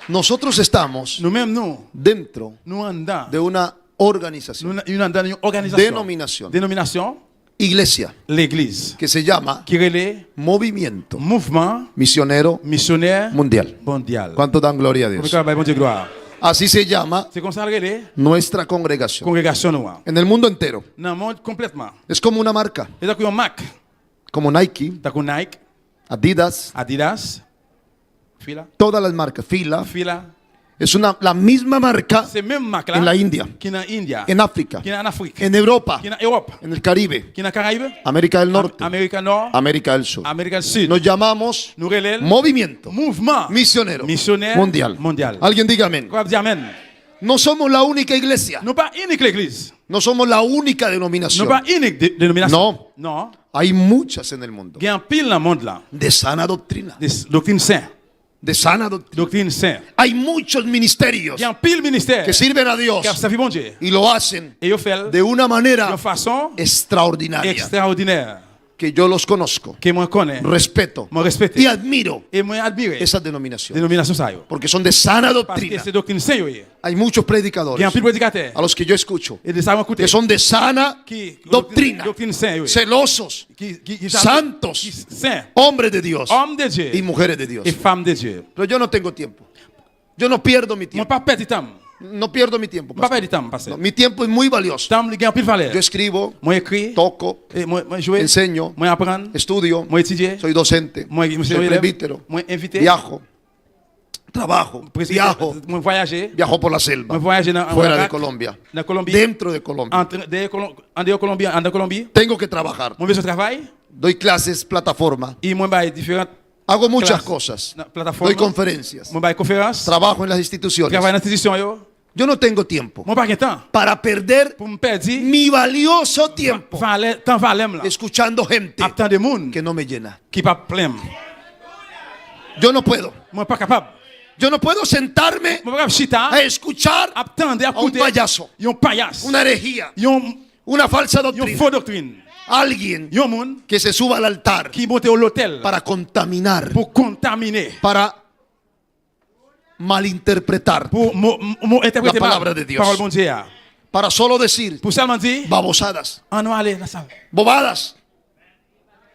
Nosotros estamos Nous-mêmes, nous dentro andons de una organización, nous andons dans une organisation, dénomination, iglesia, l'église, que se llama qui relève Movimiento mouvement Misionero missionnaire Mundial. mondial. ¿Cuánto dan gloria a Comme Dios? ça, bon Dieu gloire. Así se llama C'est comme ça, relève nuestra congregación. congrégation noire. En el mundo entero. Dans le monde complètement. Es como una marca, Et donc, il y a un Mac, como Nike, Nike, Adidas, Adidas, Fila, todas las marcas, Fila. Fila. Es la misma marca C'est même Mac là. en la India, Qui est en India, en África, qui est en Afrique, en Europa, qui est en Europe, en el Caribe, qui est en Caraïbes, América del Norte, Amérique Nord, América del Sur. Amérique du Sud. Nos llamamos Nous relève Movimiento mouvement Misionero missionnaire Mundial. mondial. Alguien diga amén. Quoi dire amen? No somos la única iglesia, Nous pas unique l'église. no somos la única Nous denominación. pas unique dénomination. No. Non. Hay muchas en el mundo Il y a un pile dans le monde là. de sana doctrina, Des doctrines saintes. de sana doctrina. Doctrines saintes. Hay muchos ministerios Il y a un pile ministère que sirven a Dios qui a servi mon Dieu. y lo hacen Et ils font de una manera de façon extraordinaria, extraordinaire. que yo los conozco, Que moi connais. respeto Moi respecte. y admiro Et moi admire. esas denominaciones, Dénomination ça yo. porque son de sana Parce que doctrina. c'est doctrine sainte yo. Hay muchos Il y a predicadores un pile prédicateur. a los que yo escucho Et de ça m'écouter. que son de sana Qui doctrina, doctrine sainte yo. celosos, Qui santos, saint. hombres de Dios Homme de Dieu y mujeres de Dios. et femme de Dieu. Pero yo no tengo tiempo. Yo no pierdo mi Moi tiempo. pas perdre du temps. No pierdo mi tiempo. Pas pastor. perdre du temps passer. No, mi tiempo es muy valioso. Temps il y a un pile valeur. Yo escribo, Moi écris, toco, et moi jouer, enseño, moi apprendre, estudio, moi étudier, soy docente, moi soy presbítero, moi invité, viajo, trabajo, viajo, moi voyager, viajo por la selva, moi voyager dans fuera de Colombia, dans Colombie, dentro de Colombia. en dehors Colombie, en Colombie. Tengo que trabajar. Moi je travaille, Doy clases, plataforma, et moi bail différentes hago muchas clases, cosas. na plateforme, Doy conferencias, moi bail conférence, trabajo en las instituciones. travaille dans l'institution yo, Yo no tengo tiempo Moi pas de temps para perder pour me perdre. mi valioso tiempo Temps valem là. escuchando gente Attends des monde que no me llena. qui pas plein. Yo no puedo. Moi pas capable. Yo no puedo sentarme Moi pas capable chita. a escuchar Attendre a un écouter. payaso, Yon payaso. una herejía, Yon una falsa yon doctrina. faux doctrine. Alguien Yon monde que se suba al altar qui monte au l'hôtel para contaminar, pour contaminer. para malinterpretar, Pour interpréter La palabra de Dios. Parole bon Dieu. para solo decir Pour seulement dire, babosadas, on va aller dans ça. bobadas,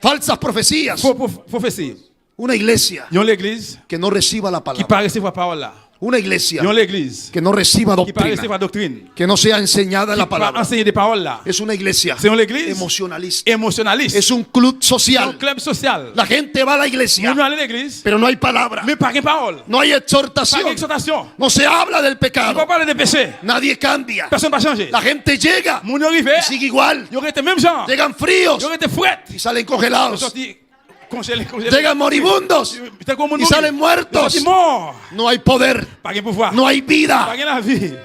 falsas profecías. Faut prophétie. Una iglesia Yon l'église que no reciba la qui palabra. pas recevoir parole là. Una iglesia Yon l'église que no reciba qui pas doctrina, recevoir doctrine. que no sea enseñada Qui la pas palabra. enseigner des paroles là. Es una iglesia C'est une église emocionalista. émotionnaliste. Es un club Un social. club social. La gente va a la Nous iglesia, allons à l'église, pero no hay palabra, mais pas de parole. no hay Pas exhortación, d'exhortation. no se habla del On ne peut pecado, pas parler de péché. nadie cambia. Personne ne va changer. La gente llega Mon arrivé, y sigue igual, il y aurait été même genre. llegan fríos Il y aurait été fouette. y salen Ils congelados, sortis congelés. llegan moribundos y salen muertos. Ils morts. No hay poder, Pas de pouvoir. no hay Pas vida, de la vie.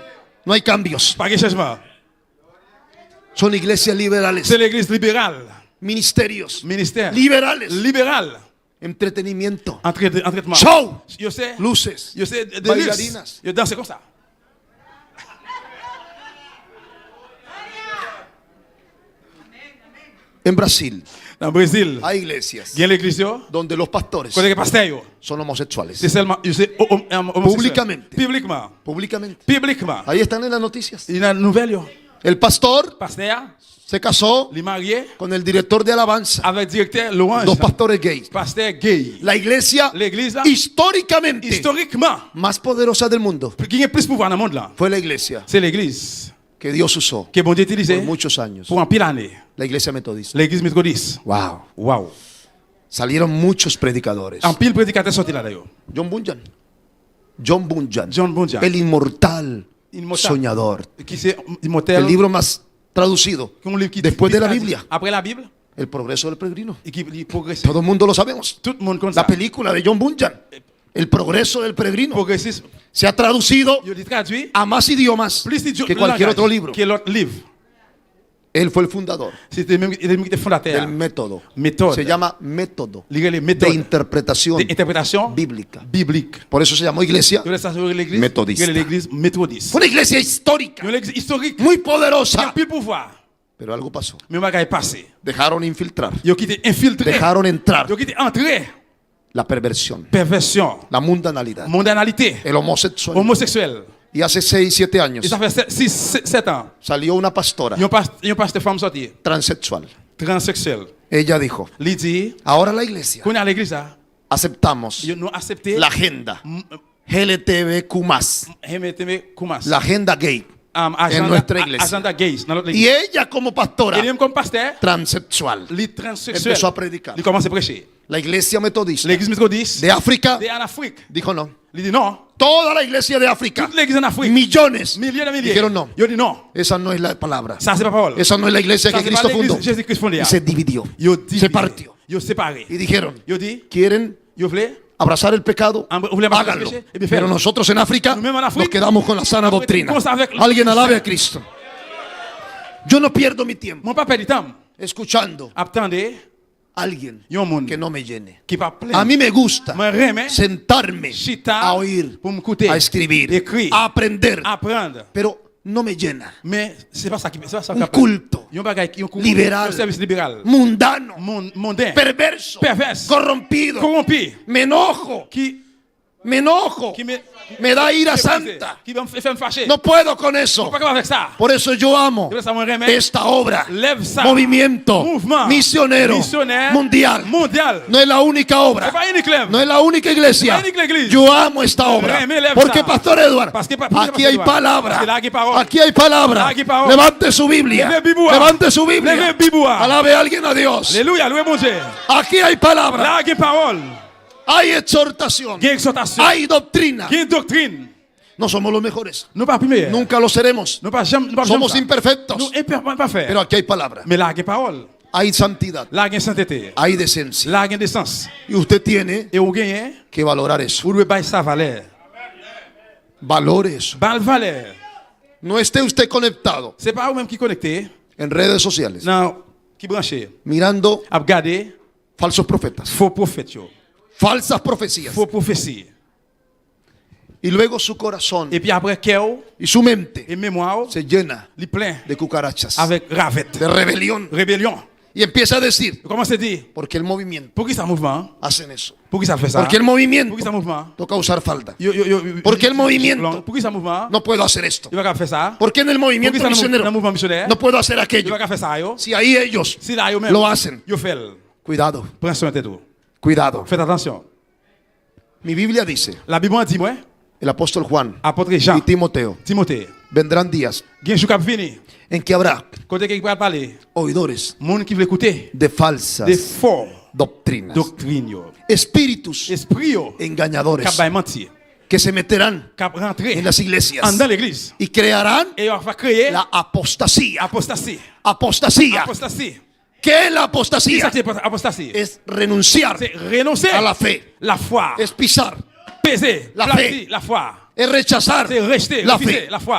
no hay cambios. Pas de changement. Son iglesias liberales, C'est l'église libérale. ministerios Ministère. liberales, Libéral. entretenimiento, Entraînement. show, Je sais. luces, Je sais. De bailarinas. luxe. Je danse comme ça. En Brasil Dans le Brésil, hay iglesias il y a l'église. Yo. donde los pastores Quand les pasteurs, yo, son homosexuales. c'est seulement. Je sais. Públicamente. Publiquement. Públicamente. Publiquement. Ahí están en las noticias. Il y a une nouvelle. Yo. El pastor Pasteur, se casó les mariés con el director de alabanza, avec directeur Louange. dos pastores gays. Pasteur gay. La iglesia L'église, là, históricamente historiquement, más poderosa del mundo qui a plus de pouvoir dans le monde là, fue la iglesia c'est l'église que Dios usó que bon Dieu por utilisé muchos años, pour un pile d'années. la iglesia metodista. L'église méthodiste. Wow. Wow. Salieron muchos predicadores. Un pile prédicateur sorti là d'ailleurs. John Bunyan. John Bunyan. John Bunyan. El inmortal Inmortal. soñador. Qui c'est immortel. El libro más traducido Un livre qui después de la qui- Biblia. Après la Bible, El progreso del peregrino. et qui progresse. Todo el mundo lo sabemos. Tout le monde connaît La ça. película de John Bunyan. El progreso del peregrino. Progressiste. Se ha traducido Il est traduit a más idiomas plus de que cualquier otro libro. que l'autre livre. Él fue el fundador C'était même il est fondateur. del método. Méthode. Se llama método Les de méthodes interpretación d'interprétation bíblica. biblique. Por eso se llamó iglesia. Il y a l'église Méthodiste. il y a l'église méthodiste. Fue una iglesia histórica, Il y a l'église historique muy qui a poderosa. plus de pouvoir. Pero algo pasó. Mais on va passer. Dejaron infiltrar, Ils ont quitté infiltré. dejaron entrar Ils ont quitté entrer. la perversión, Perversion. la mundanalidad, Mondanalité. el homosexual. Homosexuel. Y hace 6, 7 años Et ça fait 7 ans. salió una pastora Ils ont pas cette femme sortie. transexual. Transsexuel. Ella dijo, Il dit, ahora la iglesia qu'on est à l'église, là, aceptamos ils ont accepté la agenda LGTBQ+, la agenda gay en nuestra iglesia. agenda gays dans notre Y église. ella como pastora Et lui, comme pasteur, transexual les transsexuels, empezó a predicar. il commence à prêcher. La iglesia metodista L'église méthodiste de África en Afrique, dijo no. il dit non. Toda la iglesia de África, Toute l'église en Afrique, millones, milliers de milliers, dijeron no. ils ont dit non. Esa no es la palabra. Ça, c'est pas parole. Esa no es la iglesia Ça, que c'est Cristo pas fundó. l'église Jésus-Christ fondé. Y se dividió. Ils ont Se divisé. partió. Ils ont séparé. Y dijeron, Ils ont dit, ¿quieren ils voulaient abrazar el pecado? vous voulez marcher le Háganlo. péché? Eh bien, Pero faites-le. nosotros en África Nous-mêmes en Afrique, nos quedamos con la sana nous doctrina. restons avec le- Alguien alabe a Cristo. Yo no pierdo mi tiempo Mon papa dit temps. escuchando Attendez, a alguien yon monde que no me llene. qui va plein. A mí me gusta Me reme, sentarme chita, a oír, pour m'écouter, a escribir, écrire, a aprender, apprendre. pero no me llena. Mais c'est pas ça qui c'est pas ça Un qui culto Yon bagay, yon culte, liberal, un service libéral, mundano, mondain, perverso, perverse, corrompido. corrompu, Me enojo, qui me da ira santa. qui va me faire me fâcher. No puedo con Je eso. suis pas capable avec ça. Por eso yo amo Je veux ça, mon remède. esta obra, Lève ça. movimiento Mouvement. misionero Missionnaire. mundial. Mondial. No es la única C'est obra, pas unique lève. no es la única iglesia. C'est pas unique l'église. Yo amo esta obra Remé, lève porque ça. Pastor Edward, Parce que aquí hay Parce palabra, que là, il y a parole. aquí hay palabra. Là, il y a parole. Levante su Biblia, Leve Biblia. levante su Biblia, Leve Biblia. alabe a alguien a Dios. Alléluia, loué mon Dieu. Aquí hay palabra, Là, il y a parole. hay exhortación, Il y a exhortation. hay doctrina. Il y a doctrine. No somos los mejores, Nous pas primés. nunca lo seremos, Nous pas jamais. Nous pas somos jamais ça. imperfectos, Nous imperfects pas faire. pero aquí hay palabra, Mais là, il y a parole. hay santidad, Là, il y a sainteté. hay decencia. Là, il y a décence. Y usted tiene Et vous gagnez, que valorar eso. vous devez bailler sa valeur. Valore eso. Bal valeur. No esté usted conectado c'est pas vous-même qui connecté. en redes sociales Non, qui branché. mirando A regarder falsos profetas, faux prophètes yo. falsas profecías. Faux prophéties. Y luego su corazón Et puis après cœur y su mente et mémoire, se llena li plein de cucarachas, avec ravette, de rebelión. rébellion. Y empieza a decir, Comment c'est dit? porque el movimiento Pour qui ça mouvement? hacen eso. Pour qui ça fait ça? Porque el movimiento Pour qui ça mouvement? toca usar falda. Porque Porque el movimiento Pour qui ça mouvement? no puedo hacer esto. Il va pas faire ça. Porque en el movimiento Pour qui ça misionero dans mouvement missionnaire? no puedo hacer Il aquello. va pas faire ça yo. Si ahí ellos Si là yo même lo hacen, yo fait. cuidado, Prends soin de tout. cuidado. Faites attention. Mi Biblia dice, La Bible dit moi, el apóstol Juan apôtre Jean, y Timoteo, Timothée, vendrán días gen jou k'ap vini. en que habrá Côté qui va parler, oidores monde qui veut écouter de des falsas faux doctrinas, doctrines yo. espíritus Esprit yo engañadores k'ap bay mentir, que se meterán k'ap rentrer en las iglesias dans l'église y crearán et on va créer la apostasía. apostasie. Apostasía. Apostasie. ¿Qué es la Qui apostasía? ça c'est apostasie? Es renunciar C'est renoncer a la fe, la foi, es pisar, peser la placer fe. la foi, es rechazar c'est rejeter, la refuser fe. la foi.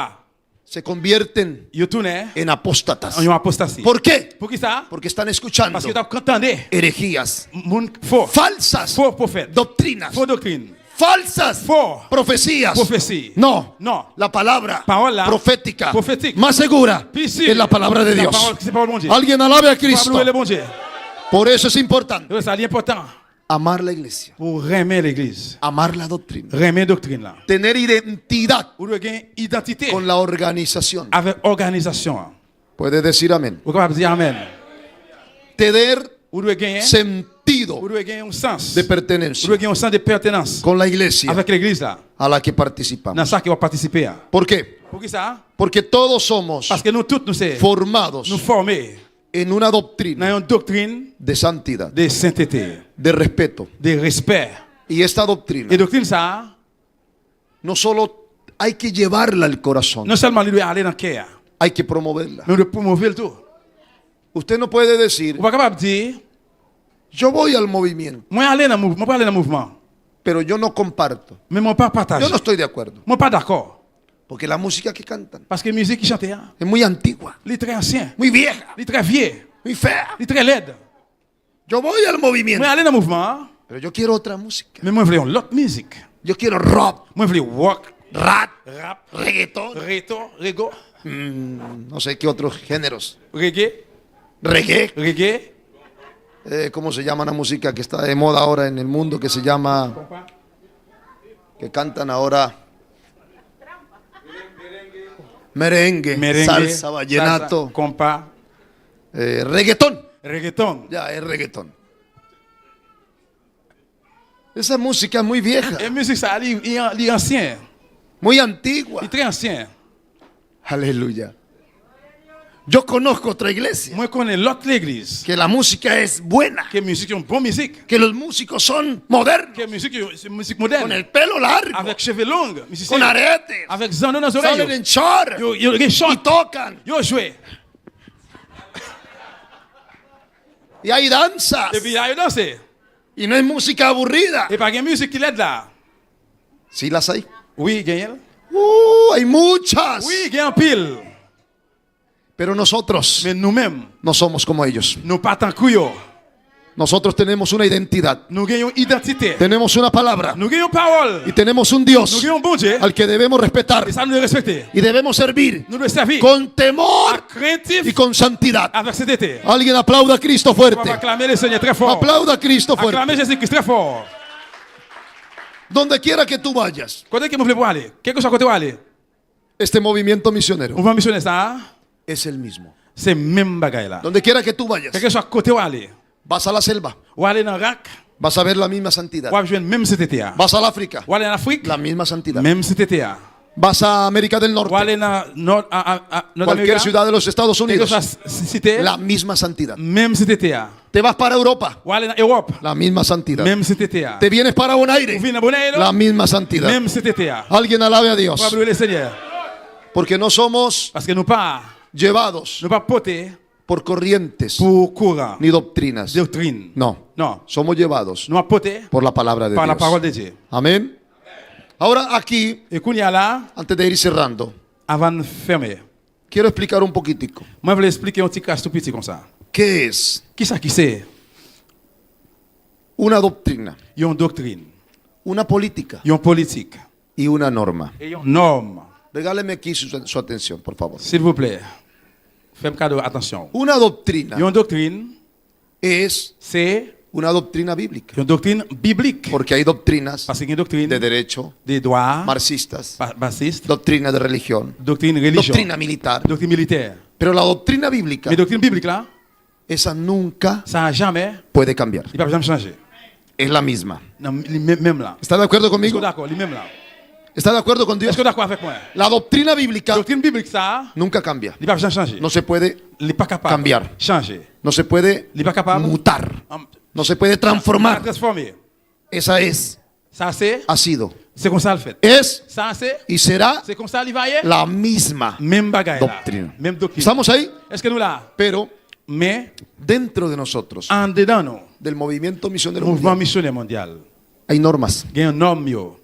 Se convierten Yo tourne en apóstatas. en apostasie. ¿Por qué? Pour qui ça? Porque están escuchando Parce que tu entendez herejías, monde faux, falsas faux prophètes, doctrinas, faux doctrines, falsas faux profecías. prophéties. No, Non. la palabra Parola profética prophétique. más segura Puis si, es la palabra de la Dios. parole, c'est parole de mon Dieu. Alguien alabe a Pour Cristo. louer le bon Dieu. Por eso es importante C'est important amar la iglesia, pour aimer l'église, amar la doctrina, aimer doctrine là. tener identidad Ou de gagner identité con la organización. avec organisation. Puede decir amén. Ou capable de dire amen. Tener Ou de gagner sentido ou de gagner un sens. de Ou pertenencia de gagner un sens de pertenance con la iglesia avec l'église là. a la que participamos. Dans ça qui va participer. ¿Por qué? Pour qui ça? Porque todos somos Parce que nous tous nous sommes formados nous former en una doctrina dans une doctrine de santidad, de sainteté, de respeto. de respect. Y esta doctrina Et doctrine ça, no solo hay que llevarla al corazón, non seulement il doit aller dans le cœur, hay que promoverla. mais il doit promouvoir le tout. Usted no puede decir, Ou pas capable de dire, yo voy al movimiento, moi aller dans le mouvement, moi aller dans le mouvement, pero yo no comparto. mais moi pas partager. Yo no estoy de acuerdo. Moi pas d'accord. Porque la música que cantan Parce que la musique qui chantait, es muy antigua, il est très ancien, muy vieja, il est très vieux, muy fea. il est très laid. Yo voy al movimiento, Moi aller dans le mouvement, pero yo quiero otra música. mais moi je voulais l'autre musique. Yo quiero rock, Moi je voulais rock, rap, rap, reggaetón, reggae, no sé qué otros géneros. reggae, Reggae, ¿cómo se llama la música que está de moda ahora en el mundo? Que se llama, que cantan ahora merengue, salsa, vallenato, salsa, compas, reggaetón. reggaeton. Ya, es reggaetón. Esa música es muy vieja, Et musique ça, il est ancien, muy antigua. il est très ancien. Aleluya. Yo conozco otra iglesia Moi je connais l'autre l'église, que la música es buena, que musique est une bonne musique, que los músicos son modernos, que musique c'est une musique con moderne, el pelo largo, avec cheveux longs, con musicien, aretes, avec zano dans les salen oreilles. en chor Yo y chante, tocan. yo joué. Y hay danzas. Et puis il a dansé. Y no es música aburrida. Et pas de musique qui l'aide là. Sí las hay. Oui, gagne. Hay muchas. Oui, gagne en pile. Pero nosotros Mais nous-mêmes, no somos como ellos. nous pas tant que yo. Nosotros tenemos una identidad. Nous gagnons identité. Tenemos una palabra. Nous gagnons parole. Y tenemos un Nous Dios gagnons bon Dieu. al que debemos respetar. Et ça nous doit respecter. Y debemos servir Nous devons servir. con temor Craintif y con santidad. avec sainteté. Alguien aplauda a Cristo On va fuerte. acclamer le Seigneur très fort. Aplauda a Cristo fuerte. Acclamer Jésus-Christ très fort. Donde quiera que tú vayas, Côté que vous voulez aller, quel que soit côté où aller, este movimiento misionero on va missionner ça. es el mismo. C'est même bagaille là. Donde quiera que tú vayas, Quel que soit côté où aller, vas a la selva, ou aller dans Rac, vas a ver la misma santidad. ou aller joindre même sainteté. Vas al África, Ou aller en Afrique, la misma santidad. même sainteté. Vas a América del Ou Norte, aller dans Nord-Amérique, cualquier ciudad de los Estados quel que Unidos, soit cité, la misma santidad. même sainteté. Te vas para Europa, Ou aller en Europe, la misma santidad. même sainteté. Te vienes para Ou Bonaire, venir à Bonaire, la misma santidad. même sainteté. Alguien alabe a Dios, On va louer le Seigneur. porque no somos Parce que nous pas llevados porter por corrientes pour courant, ni doctrinas. doctrine. No, Non. somos llevados Nous pas porter por la palabra de par la parole Dios. de Dieu. Amén. Ahora aquí, Et qu'on y a là, antes de ir cerrando, avant de fermer, quiero explicar un poquitico. moi je vais expliquer un petit cas tout petit comme ça. ¿Qué es Qui ça qui c'est? una doctrina, Il y a une doctrine, una política il y a une politique, y una norma? et il y a une norme. Regáleme aquí su atención, por favor. S'il vous plaît, faites cadeau, attention. Una doctrina Il y a une doctrine, es c'est una doctrina bíblica. une doctrine biblique. Porque hay doctrinas Parce qu'il y a une doctrine de derecho, des droits, marxistas, bassistes, doctrina de religión, doctrine religieuse, doctrina militar. doctrine militaire. Pero la doctrina bíblica, Mais doctrine biblique là, esa nunca ça n'a jamais, puede cambiar. il ne peut jamais changer. Es la misma. Non, même là. ¿Está de acuerdo Est-ce que conmigo? d'accord, lui-même là? ¿Está de acuerdo con Dios? Est-ce que d'accord avec moi? La doctrina bíblica Doctrine biblique ça, nunca cambia. il ne peut jamais changer. No se puede Il n'est pas capable cambiar. changer. No se puede Il n'est pas capable mutar. No se puede transformar. transformer. Esa es, Ça c'est, ha sido, c'est comme ça le fait. es Ça c'est, y será c'est comme ça il va y aller. la misma Même bagaille là. doctrina. Même doctrine. ¿Estamos ahí? Est-ce que nous là? Pero Mais dentro de nosotros, en dedans nous, del movimiento misionero mouvement mundial, missionnaire mondial, hay normas. il y a un norme yo.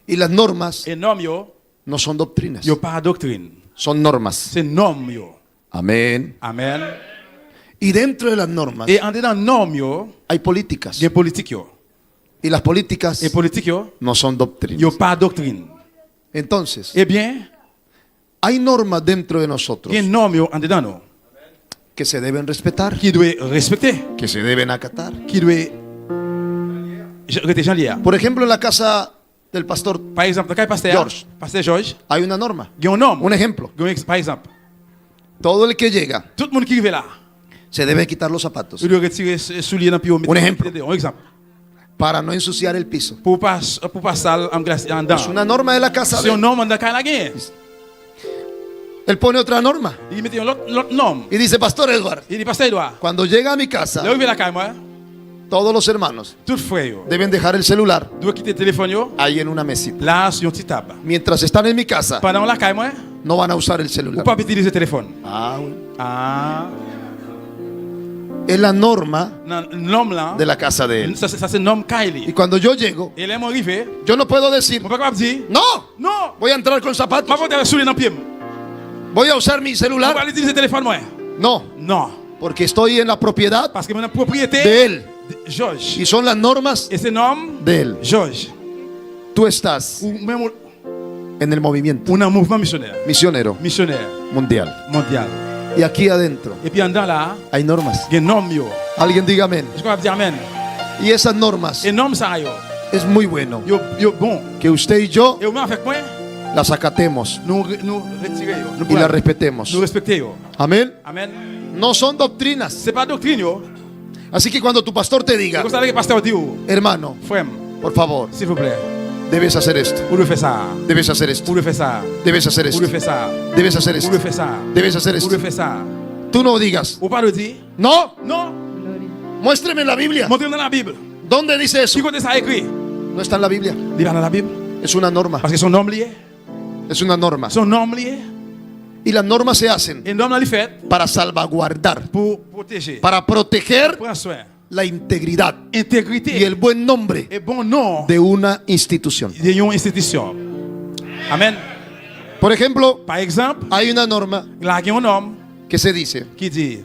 Y las normas Et norme yo, no son doctrinas, yo pas doctrine. son normas. C'est norme yo. Amén. Amen. Y dentro de las normas Et en dedans norme yo, hay políticas. il y a politique yo. Y las políticas Et politique yo, no son doctrinas. yo pas doctrine. Entonces, Eh bien, hay normas dentro de nosotros il y a une norme yo en dedans nous, que se deben respetar, qui doit respecter, que se deben acatar. qui doit rester gentil. Por ejemplo, en la casa del pastor Par exemple, dans le pasteur George. Pasteur George, hay una norma. il y a un norme. Un ejemplo, Par exemple, todo el que llega tout le monde qui arrive là, se debe quitar los zapatos il doit retirer ses souliers dans le pied. Un exemple. Un exemple. para no ensuciar el piso. Pour pas sale en glace en dedans. Es una norma de la casa C'est de un él. norme dans la guerre. Él pone otra norma Il met l'autre norme. y dice, Pastor Edward, Il dit, Pasteur Edouard, cuando llega a mi casa, là où il la caille, moi, todos los hermanos tout frère, yo, deben dejar el celular doit quitter le téléphone, yo, ahí en una mesita. là, sur une petite table. Mientras están en mi casa, Pendant la caille, moi, no van a usar el ou celular. pas utiliser le téléphone. Ah, oui. Ah, Es la norma l'homme là, de la casa de él. ça c'est un homme Y Kylie. cuando yo llego, Et là, moi, arrivé, yo no puedo decir, on peut pas dire, no, non, voy a entrar con zapatos, ma voix est soulier dans le pied. voy a usar mi On celular. va utiliser le téléphone, moi. No, Non, porque estoy en la propiedad parce que mon propriété, de él George, y son las normas et c'est un homme, de él. George, Tú estás ou même en el movimiento un mouvement missionnaire missionero mundial. mondial. Y aquí adentro Et puis en dedans là, hay normas. il y a un homme, yo. Alguien diga amén. Est-ce qu'on va dire amen? Y esas normas Et un homme, ça, yo. es muy bueno Yo bon. que usted y yo Et au moins avec moi, las acatemos nous retirer, yo. Nous y las nous respetemos. respecter, yo. Amén. Amen. No son doctrinas. C'est pas doctrine, yo. Así que cuando tu pastor te C'est diga, comme ça que le pasteur dit, yo. hermano, Frère, por favor, s'il vous plaît, debes hacer esto, vous le faites ça. debes hacer esto, Vous le faites ça. debes hacer Vous esto, le faites ça. debes hacer Vous esto, le faites ça. debes hacer Vous le esto. faites ça. Tú no digas, Ou pas le dire? no, Non. muéstreme en la Biblia. Montrez-moi dans la Bible. ¿Dónde dice eso? Qui côté ça écrit? No está en la Biblia. Il va dans la Bible. Es una norma, Parce que son homme lié. es una norma. Son homme lié. Y las normas se hacen Et l'homme l'a fait para salvaguardar, pour protéger, para proteger prendre soin, la integridad intégrité y el buen nombre et bon nom de una institución. de une institution. Amen. Por ejemplo, Par exemple, hay una norma là, il y a un homme que se dice qui dit,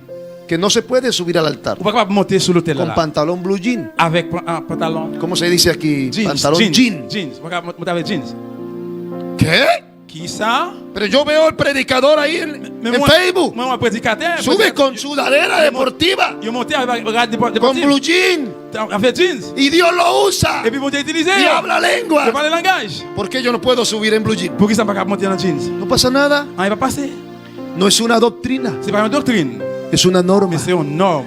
que no se puede subir al altar on ne peut pas monter sur l'autel con là, pantalón blue jean. avec un pantalon ¿Cómo se dice aquí? jeans. Pantalón jean. Jeans. On ne peut pas monter avec jeans. ¿Qué? Qui ça? Pero yo veo al predicador ahí en Mais Facebook. moi, un prédicateur. Sube con sudadera deportiva, Il est monté avec de con blue jean. avec jeans. Y Dios lo usa. Et puis, il est utilisé. Y habla Je lengua. parle le langage. ¿Por qué yo no puedo subir en blue jean? Pour qui ça ne peut pas monter dans jeans? No pasa nada. Ah, il va passer. No es una doctrina, C'est pas une doctrine, es una norma. mais c'est une norme.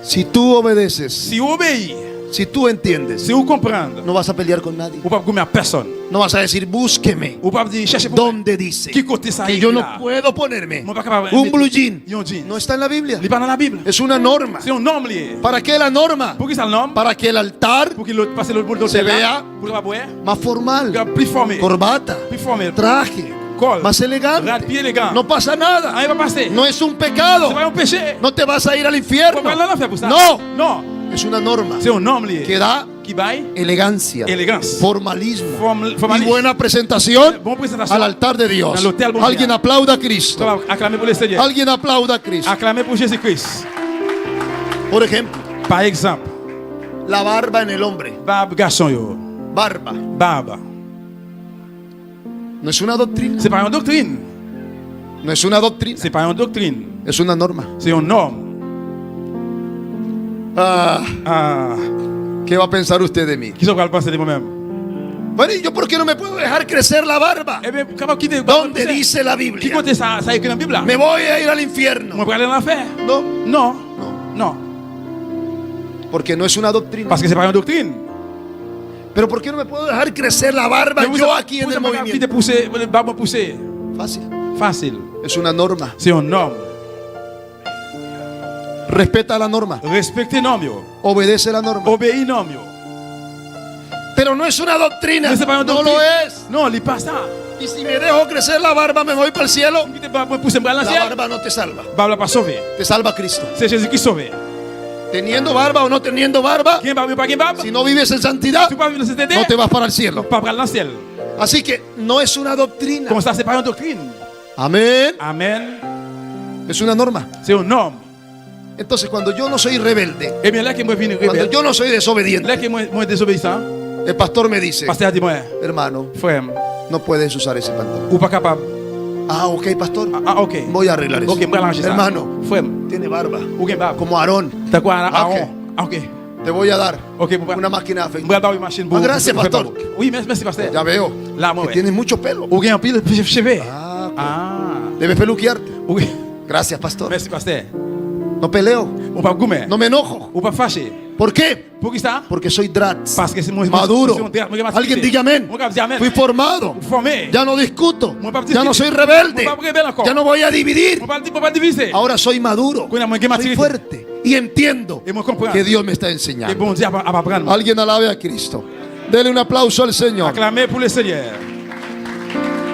Si tú obedeces, Si vous obéissez, si tú entiendes, si vous comprenez, no vas a pelear con nadie. vous ne pouvez pas gommer à personne. No vas a decir, búsqueme. Vous ne pouvez pas dire cherchez pour moi. ¿Dónde dice Qui côté ça que écrit yo no là? puedo ponerme Moi, pas capable de un mettre blue jean? un jeans. No está en la Biblia. Il n'est pas dans la Bible. Es una norma. C'est un norme lié. ¿Para qué la norma? Pour qui ça le norme? Para que el altar Pour qu'il passe le bout de se vea pour le boire. más formal, Plus formé. corbata, Plus formé. traje, Col. más elegante. Rat pied élégant. No pasa nada. Ah, il va passer. No es un C'est pecado. pas un péché. No te vas a ir al Vous infierno. ne pouvez pas l'enfer pour ça. No, Non. es una norma C'est un norme lié. que da elegancia, Élégance. formalismo Formalisme. y buena presentación Bonne présentation. al altar de Dios. Dans l'autel bon Alguien Dieu. aplauda a Cristo. Acclamez pour le Seigneur. Alguien aplauda a Cristo. Acclamez pour Jésus-Christ. Por ejemplo, Par exemple, la barba en el hombre. barbe garçon yo. Barba. Barbe. No es una doctrina. C'est pas une doctrine. No es una doctrina. C'est pas une doctrine. Es una norma. C'est une norme. ¿Qué va a pensar usted de mí? Qui sont le penser de moi-même? Bueno, ¿y yo por qué no me puedo dejar crecer la barba? Eh bien, comment quitter? ¿Dónde dice la Qui Biblia? compte ça écrit dans la Bible? Me voy a ir al infierno. Moi, pour aller en enfer? No, Non. Non. porque no es una doctrina. Parce que c'est pas une doctrine. Pero ¿por qué no me puedo dejar crecer la barba yo aquí en el movimiento? Quitter pousser, barbe pousser. Fácil. Facile. Es una norma. C'est une norme. Respeta la norma. Respectez norme yo. Obedece la norma. Obéis norme yo. Pero no es una doctrina. Mais c'est pas une No doctrine. lo es. Non, lis pas ça. Y si me dejo crecer la barba, me voy para el cielo. Quitter barbe pousser pour aller dans le La ciel. barba no te salva. Barbe pas sauver. Te salva Cristo. C'est Jésus qui sauve. Teniendo barba o no teniendo barba, Qui barbe ou pas qui barbe? si no vives en santidad, Tu pas vivre dans cette no te vas para el cielo. pas pour aller dans le ciel. Así que no es una doctrina. Comme ça, c'est pas une doctrine. Amén. Amen. Es una norma. C'est une norme. Entonces, cuando yo no soy rebelde, Eh bien, là que moi venu cuando rebelle, yo no soy desobediente, là que moi désobéissant, el pastor me dice, pasteur dit moi, hermano, frère, no puedes usar ese pantalón. ou pas capable. Ah, ok, pastor. Ah, ok. Voy a arreglar eso. Ok, voy a arranger ça. Hermano, Frère, tiene barba. ou gen barbe. Como Aarón. T'as quoi, Ah, ok. Aaron? Ah, ok. Te voy a dar Ok, una máquina de Moi, afeitar. bah oui, machine Ah, gracias, pour- pastor. Oui, merci, pasteur. Ya veo Là, moi, que ouais. tienes mucho pelo. Ou gen un pile de cheveux. Ah, ok. Ah. Debes peluquearte. Oui. Gracias, pastor. Merci, pasteur. No peleo. Ou pas gourmet. No me enojo. Ou pas fâché. ¿Por qué? Pour qui ça? Porque soy Dratz. Parce que c'est moi. Maduro. Alguien Alguien diga amén. Fui formado. Formé. Ya no discuto. Moi, pas Ya no soy discuter. rebelde. Moi, pas rebelle encore. Ya no voy a dividir. Moi, pas diviser. Ahora soy maduro. Qu'on a moins que Soy maturité. fuerte. Y entiendo Et moi, comprends. que Dios me está Et enseñando. bon Dieu va apprendre. Alguien alabe a Cristo. Dele un aplauso al Señor. Acclamez pour le Seigneur.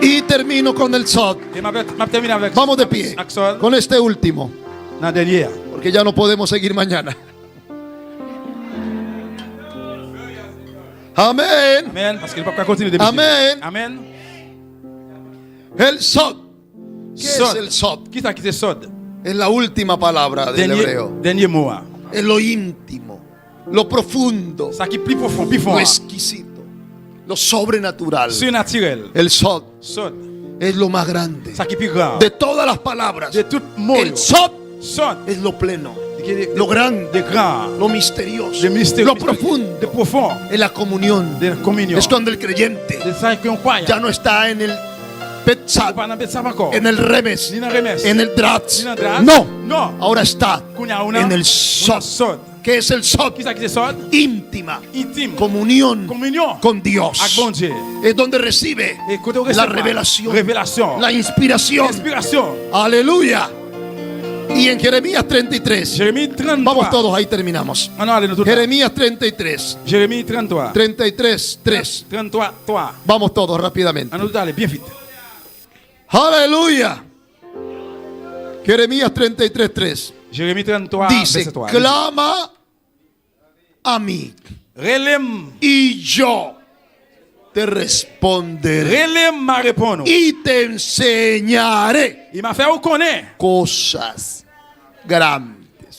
Y termino con el Sod. Et m'a terminé avec. Vamos de pie. Axel. Con este último. Dans dernier. Porque ya no podemos seguir mañana. Amén. Amen. Parce qu'il ne peut pas continuer de Amen. Amen. El Sod. ¿Qué Sod. es el Sod? Qui t'a quitté Sod? Es la última palabra del hebreo. Dernier mot. Es lo íntimo, lo profundo, Ça qui est plus profond, plus fort. lo exquisito, lo sobrenatural. Surnaturel. El Sod Sod. es lo más grande. Ça qui est plus grand. De todas las palabras, De tout mot. el Sod Sod. es lo pleno, De lo grande, de grand. lo misterioso, De mystère. lo De profundo. profond. Es la comunión. De communion. Es cuando el creyente De ça qu'on croit. ya no está en el Petzat, Pas dans le ça encore. en el Remes, Ni dans Remes. en el Dratz. Ni dans Dratz. No, No. ahora está Qu'on a una. en el Una Sod. Sod. ¿Qué es el Sod? Qui t'a quitté Sod? Íntima, Intime. comunión Communion. con Dios. Avec bon Dieu. Es donde recibe Et quand on la reçoit revelación, révélation. la inspiración. Inspiration. Aleluya. Y en Jeremías 33, Jérémie 33. vamos todos, ahí terminamos. Ah non, allez, nous tout. Jeremías 33, Jérémie 33. 33, 3. 33, 3. Vamos todos rápidamente. À nous allez, bien vite. Aleluya. Jeremías 33, 3. Jérémie 33, Dice, verset 3. clama a mí Relem. y yo te responderé Relem m'a répondu. y te enseñaré Il m'a fait reconnaître. cosas grandes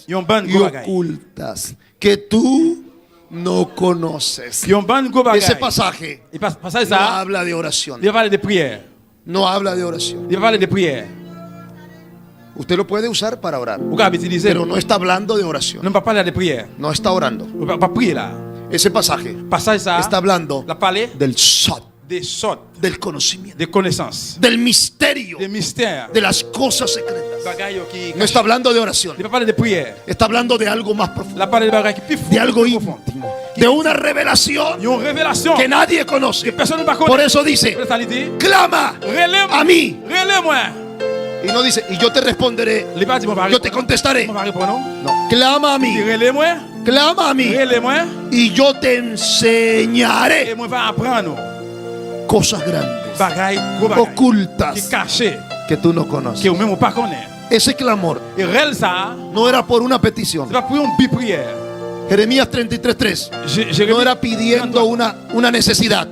Yon ban y go bagay. ocultas que tú no conoces. Yon ban go bagay. Ese pasaje Il passe ça no ça. habla de oración. Il va parler de prière. No habla de oración. Il va parler de prière. Usted lo puede usar para orar, Vous pouvez utiliser. pero no está hablando de oración. Non pas parler de prière. No está orando. On va pas prier là. Ese pasaje Passage ça. está hablando La parler del Sod, des sortes del conocimiento, de connaissances, del misterio, des mystères, de las cosas secretas. bagailles qui. No está hablando de oración. Il va parler de prière. Está hablando de algo más profundo, La parler de bagailles qui plus de algo plus profond. íntimo, de una revelación Yon révélation que nadie conoce. que personne ne va Por connaître. eso dice, Pour ça, il dit, clama relève a mí. relève-moi. Y no dice, y yo te responderé, Les pas dit, mon va yo te contestaré. Mon va répondre, non? No, clama a Il mí, dit, relève-moi. clama a mí, Relève-moi. y yo te Et enseñaré moi, va apprendre cosas grandes, bagailles, gros bagailles, qui ocultas, cachées, que tú no que conoces. vous-même, pas connaître. Ese clamor Et réel ça, no era por una petición, c'est pas pour une bi prière. Jeremías 33:3 no era pidiendo una necesidad.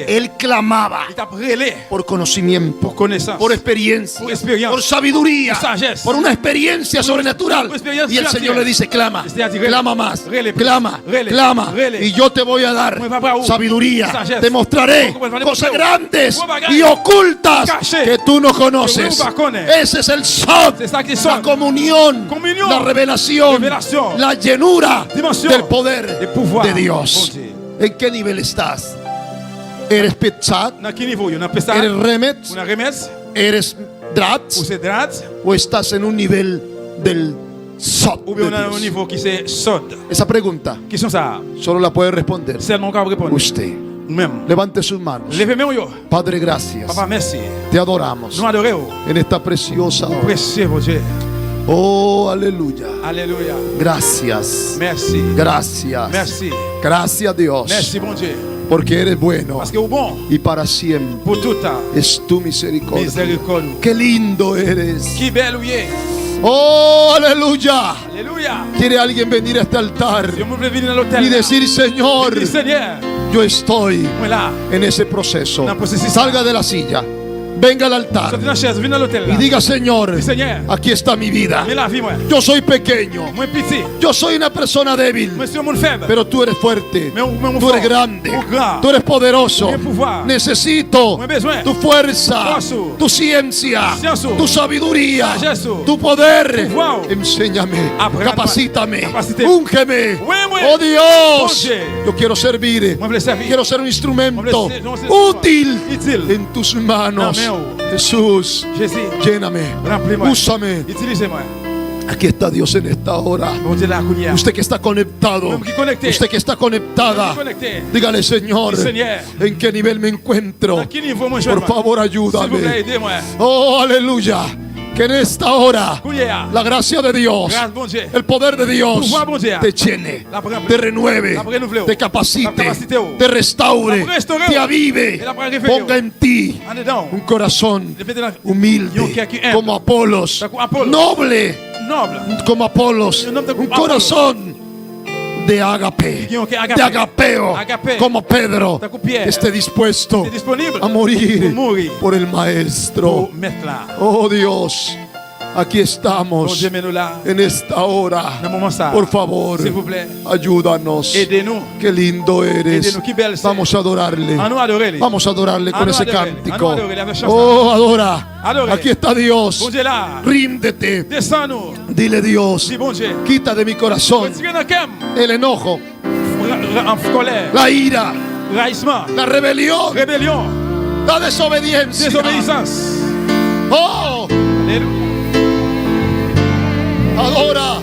Él clamaba por conocimiento, por experiencia, por sabiduría, por una experiencia sobrenatural. Y el Señor le dice: clama, clama más, clama, clama, y yo te voy a dar sabiduría. Te mostraré cosas grandes y ocultas que tú no conoces. Ese es el son, la comunión, la revelación, la llenura del poder de Dios. ¿En qué nivel estás? ¿Eres Petzat? ¿Eres Remetz? ¿Eres Dratz? ¿O estás en un nivel del Sod de Dios? Esa pregunta solo la puede responder usted. Levante sus manos. Padre, gracias. Te adoramos en esta preciosa hora. Oh, aleluya. Aleluya. Gracias. Merci. Gracias. Merci. Gracias, Dios. Merci, bon Dieu. Porque eres bueno. Parce que bon. Y para siempre. Pour tout temps. Es tu misericordia. Miséricorde. Qué lindo eres. Qui belle ou est. Oh, aleluya. Aleluya. ¿Quiere alguien venir a este altar Si on veut venir à l'hôtel y decir: Señor, Seigneur, yo estoy là. en ese proceso? Dans le processus. Salga de la silla. Venga al altar Sortez de la chaise, venez à l'hôtel y là. diga: Señor, Seigneur, aquí está mi vida. mets la vie moi. Yo soy pequeño. Moi petit. Yo soy una persona débil. Moi suis un monde faible. Pero tú eres fuerte. Mais Tú eres grande. grand. Tú eres poderoso. J'ai pouvoir. Necesito Moi besoin. tu fuerza, Force. tu ciencia, Science. tu sabiduría, Sagesse. tu poder. Pouvoir. Enséñame, Apprends-moi. capacítame, Capacité. úngeme. Oui, oui. Oh Dios, Bon Dieu. yo quiero servir. Moi voulais servir. Quiero ser un instrumento Moi voulais ser útil utile. en tus manos. Amén. Jesús, Jésus, lléname, remplis-moi. úsame. Utilisez-moi. Aquí está Dios en esta hora. Bon Dieu là, Kounia. Usted que está conectado, Même qui connecté. usted que está conectada, Connecté. dígale: Señor, Seigneur, ¿en qué nivel me encuentro? à qui niveau moi je Por favor, S'il vous plaît, ayúdame. aidez-moi. Oh, aleluya. Que en esta hora Kounia. la gracia de Dios, Grâce, bon Dieu. el poder de Dios Pouvoir, bon Dieu. te llene, La pour- te renueve, la pour renouveler. te La capacite, capacité, oh. te restaure, La pour restaurer, te oh. avive, Et la pour réveiller, ponga oh. en ti En dedans. un corazón Le fait de la- humilde Yo, que aquí humble. como Apolos, Como Apolos. noble Noble. como Apolos, Un hombre un como corazón de agape, Yo, que agape. de agapeo, Agape. como Pedro, Como Pierre. que esté dispuesto C'est disponible. a morir Pour mourir. por el Maestro. Pour mettre là. Oh Dios, aquí Bon estamos Dieu, mets-nous là. en esta hora. Dans le moment ça. Por favor, S'il vous plaît. ayúdanos. Aidez-nous. Qué lindo eres. Aidez-nous. Qué belle c'est. Vamos a adorarle. À nous adorer. Vamos a adorarle con nous ese adorarle. cántico. À nous adorarle avec chanson. Oh, adora. Adorez. Aquí está Dios. Bon Dieu là. Ríndete. Descends-nous. Dile: Dios, Dis bon Dieu. quita de mi corazón Retirez nos cœurs. el enojo, En colère. la ira, Raillissement. la rebelión, Rébellion. la desobediencia. Désobéissance. Oh, Alléluia. adora.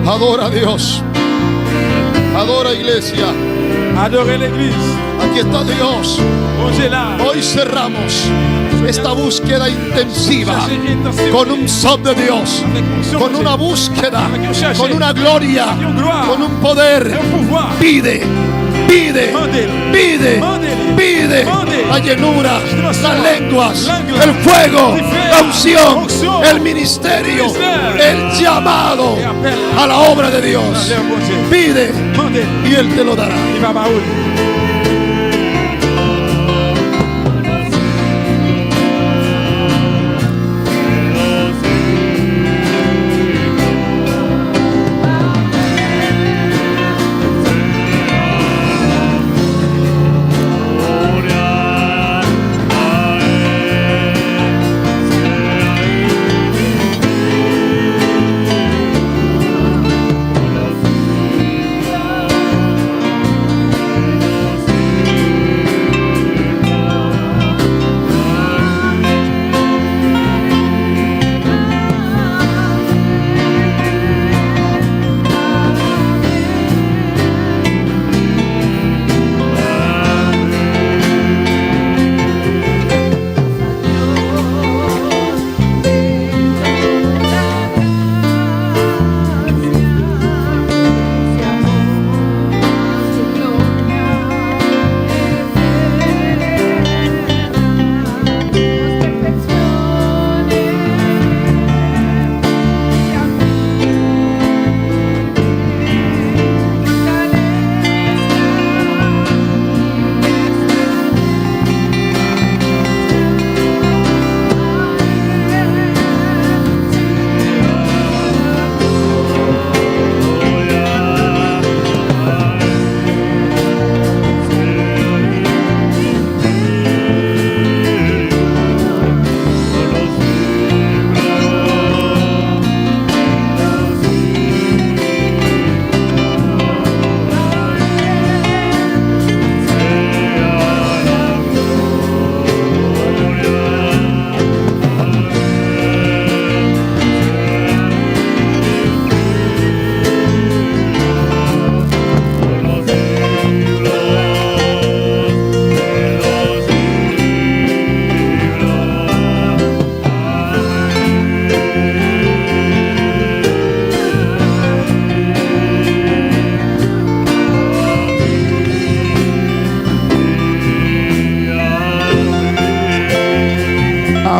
Adora a Dios. Adora, iglesia. Adorez l'église. Aquí está Dios. Bon Dieu là. Hoy cerramos esta búsqueda intensiva con un son de Dios, con una búsqueda, con una gloria, con un poder. Pide, pide, pide, pide la llenura, las lenguas, el fuego, la unción, el ministerio, el llamado a la obra de Dios. Pide y Él te lo dará. Il va baoul.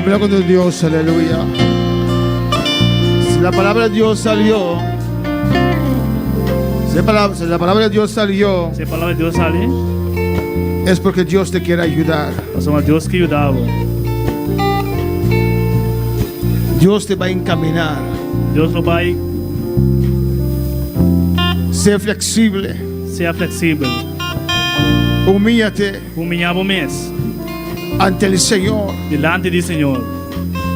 Habla con tu Dios, aleluya. Si la palabra de Dios salió, si la palabra de Dios salió, Se a palavra de Deus sale, es porque Dios te quiere ayudar. nós somos Deus que ajudava. Dios te va a encaminar. Deus não vai Sé flexible. ser flexível. Humíllate Humilhava o mês ante el Señor. delante do Senhor.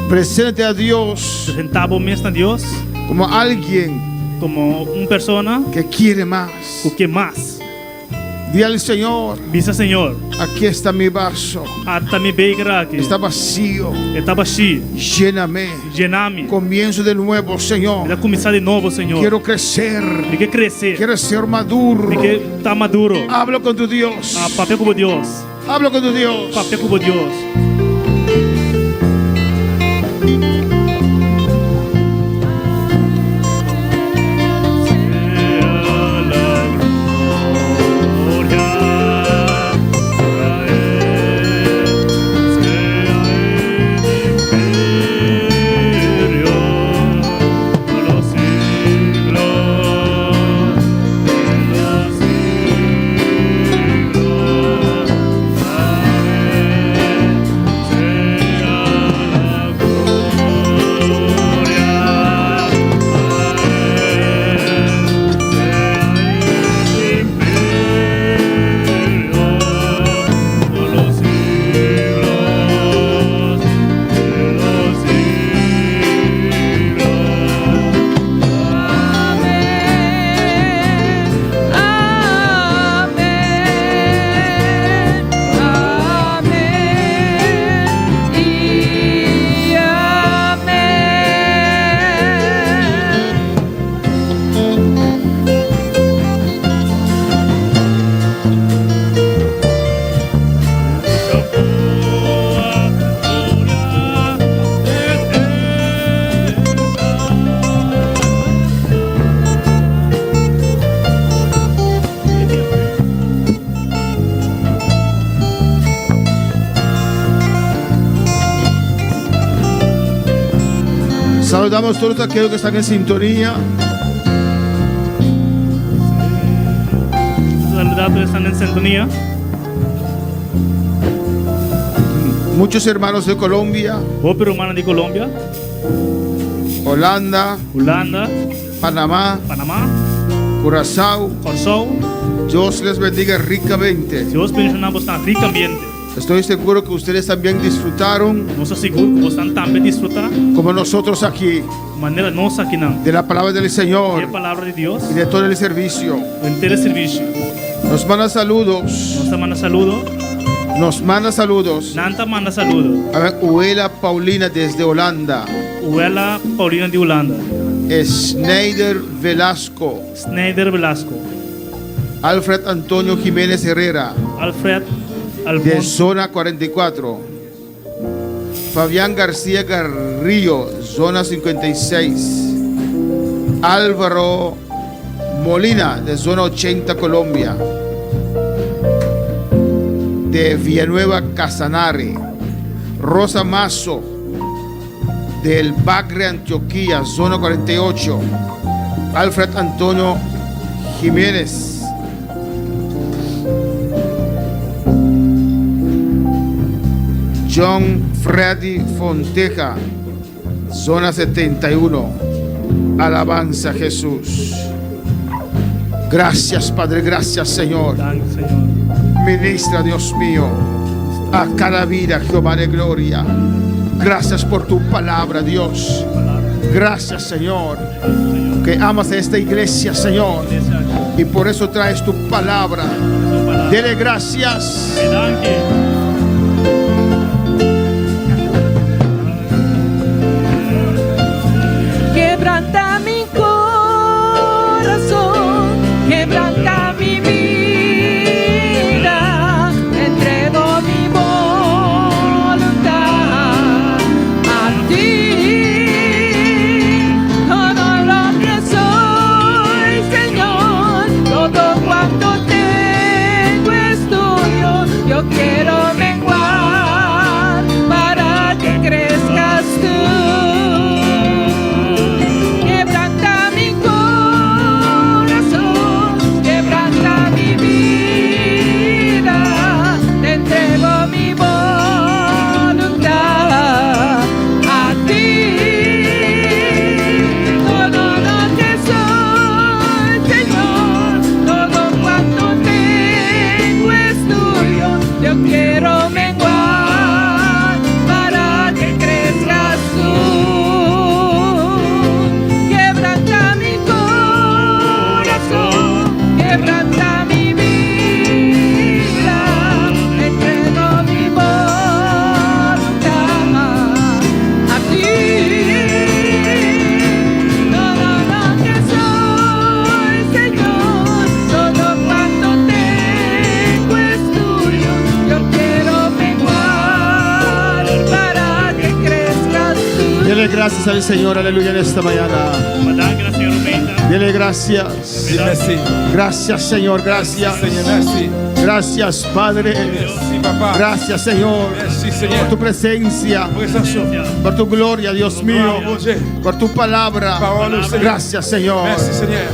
Presente a Dios Apresentava o mês a Deus como alguien como persona que quiere más. o que mais. Di al Señor, Visa Senhor, aquí está mi vaso. até me beira aqui. Está vacío. Estava cheio. Lléname. Llename. Comienzo de nuevo, Señor. Quero começar de novo, Senhor. Quiero crecer. Me quer crescer. Quiero ser maduro. Me quer estar maduro. Habla con tu Dios. Papel como Deus. Habla con tu Dios. Papel como Deus. Saludamos a todos aquellos que están en sintonía. Saludar a todos que están en sintonía. Muchos hermanos de Colombia, Ópera Humana de Colombia, Holanda, Panamá, Curazao. Dios les bendiga ricamente. Deus bendiga tan ricamente. Estoy seguro que ustedes también disfrutaron, Não sou seguro que vocês também desfrutar como nosotros aquí, de maneira nossa aqui não. de la palabra del É a Señor palavra de Deus, y de todo el servicio. o inteiro serviço. Nos manda saludos. Nossa manda saludo. Nos manda saludos. Nanta manda saludo. A ver, Uela Paulina desde Holanda. Uela Paulina de Holanda. Schneider Velasco. Schneider Velasco. Alfred Antonio Jiménez Herrera. Alfred de Alfonso. zona 44. Fabián García Garrillo, zona 56. Álvaro Molina, de zona 80, Colombia. De Villanueva Casanare. Rosa Mazo, del Bagre, Antioquia, zona 48. Alfred Antonio Jiménez. John Freddy Fonteja, zona 71. Alabanza a Jesús. Gracias, Padre, gracias, Señor. Ministra, Dios mío, a cada vida, Jehová de gloria. Gracias por tu palabra, Dios. Gracias, Señor, que amas a esta iglesia, Señor, y por eso traes tu palabra. Dele gracias. Quebranta mi corazón, quebranta mi vida, entrego mi voluntad a ti. Todo lo que soy, Señor, todo cuanto tengo es tuyo. Yo quiero menguar para que crezca Dele gracias al Señor, aleluya, en esta mañana. Dele gracias. Gracias, Señor, gracias. Gracias, Padre. Gracias, Señor, por tu presencia, por tu gloria, Dios mío, por tu palabra. Gracias, Señor,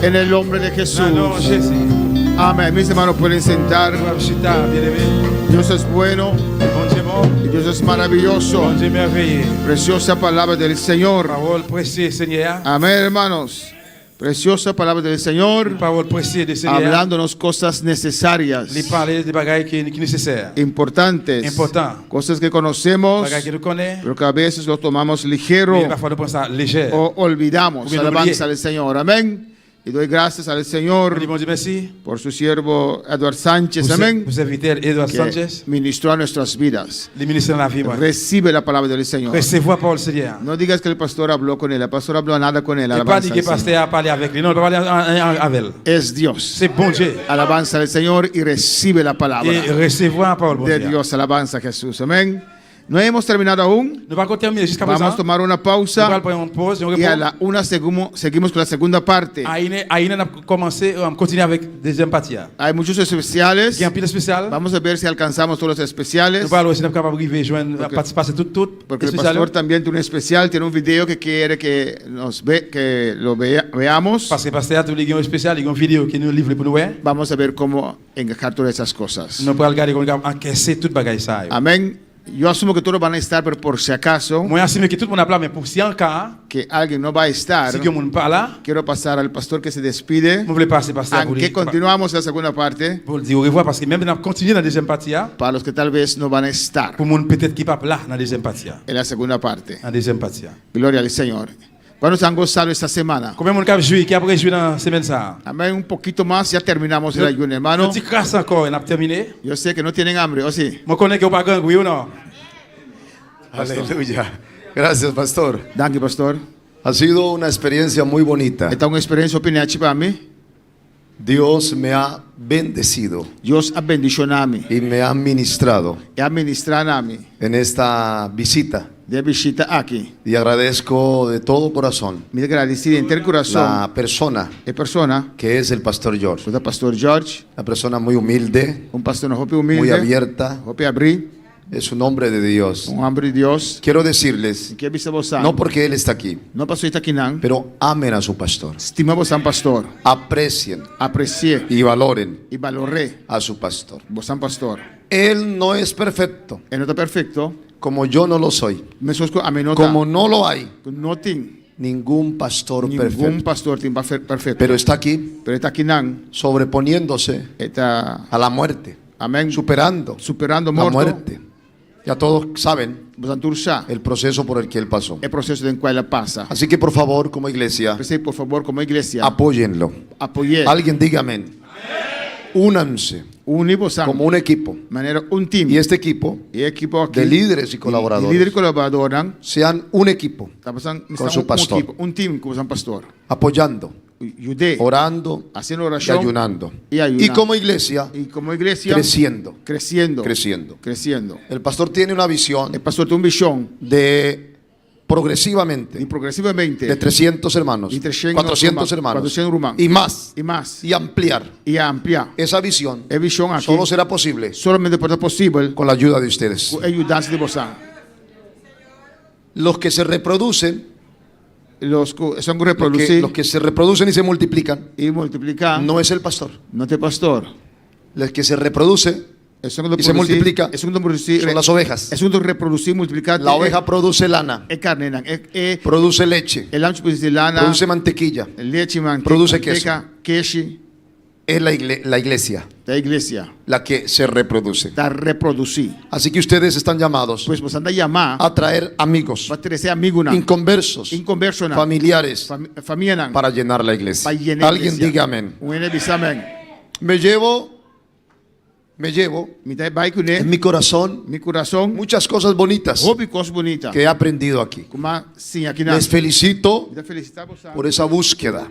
en el nombre de Jesús. Amén. Mis hermanos pueden sentar. Dios es bueno. Y Dios es maravilloso. Preciosa palabra del Señor. Amén, hermanos. Preciosa palabra del Señor, hablándonos cosas necesarias, importantes, cosas que conocemos, pero que a veces lo tomamos ligero o olvidamos. Alabanza al Señor. Amén. Y doy gracias al Señor por su siervo Edward Sánchez, amén, que ministró a nuestras vidas. Recibe la palabra del Señor. No digas que el pastor habló con él. El pastor habló nada con él. Es Dios. Alabanza al Señor y recibe la palabra de Dios. Alabanza a Jesús, amén. No hemos terminado aún. Vamos a tomar una pausa y a la una seguimos con la segunda parte. Hay muchos especiales. Vamos a ver si alcanzamos todos los especiales. Porque el pastor también tiene un especial, tiene un video que quiere que lo veamos. Vamos a ver cómo encajar todas esas cosas. Amén. Yo asumo que todos van a estar, pero por si acaso que alguien no va a estar, quiero pasar al pastor que se despide. Aunque continuamos la segunda parte, para los que tal vez no van a estar en la segunda parte. Gloria al Señor. ¿Cuántos han gozado esta semana? Amén, un poquito más, ya terminamos el ayuno, hermano. Yo sé que no tienen hambre, ¿o sí? Aleluya. Gracias, pastor. Danke, pastor. Ha sido una experiencia muy bonita. Esta es una experiencia opinante para mí. Dios me ha bendecido. Dios ha bendecido a mí. Y me ha ministrado. Y ha ministrado a mí. En esta visita. De visita aquí. Y agradezco de todo corazón. Me agradezco de entero corazón. La persona que es el pastor George. El pastor George. Una persona muy humilde. Un pastor humilde. Muy abierta. Es un hombre de Dios. Un hombre de Dios. Quiero decirles, no porque él está aquí, pero amen a su pastor. Estimamos a un pastor. Aprecien. Y valoren. A su pastor. Él no es perfecto. Él no está perfecto. Como yo no lo soy. Como no lo hay. Ningún pastor perfecto. Pero está aquí. Sobreponiéndose a la muerte. Amén. Superando la muerte. Ya todos saben el proceso por el que él pasó. El proceso en cual pasa. Así que por favor, como iglesia, apóyenlo. Alguien diga amén. Únanse como un equipo. Y este equipo de líderes y colaboradores sean un equipo con su pastor. Apoyando, orando y ayunando. Y como iglesia, creciendo. El pastor tiene una visión de progresivamente de 300 hermanos, 400 hermanos y más, y ampliar esa visión. Solo será posible con la ayuda de ustedes. Los que se reproducen, los que se reproducen y se multiplican, no es el pastor. Los que se reproduce y se multiplica son las ovejas. La oveja produce lana, produce leche, produce mantequilla, produce queso. Es la iglesia la que se reproduce. Así que ustedes están llamados a traer amigos, inconversos, familiares, para llenar la iglesia. Alguien diga amén. Me llevo en mi corazón muchas cosas bonitas que he aprendido aquí. Les felicito por esa búsqueda,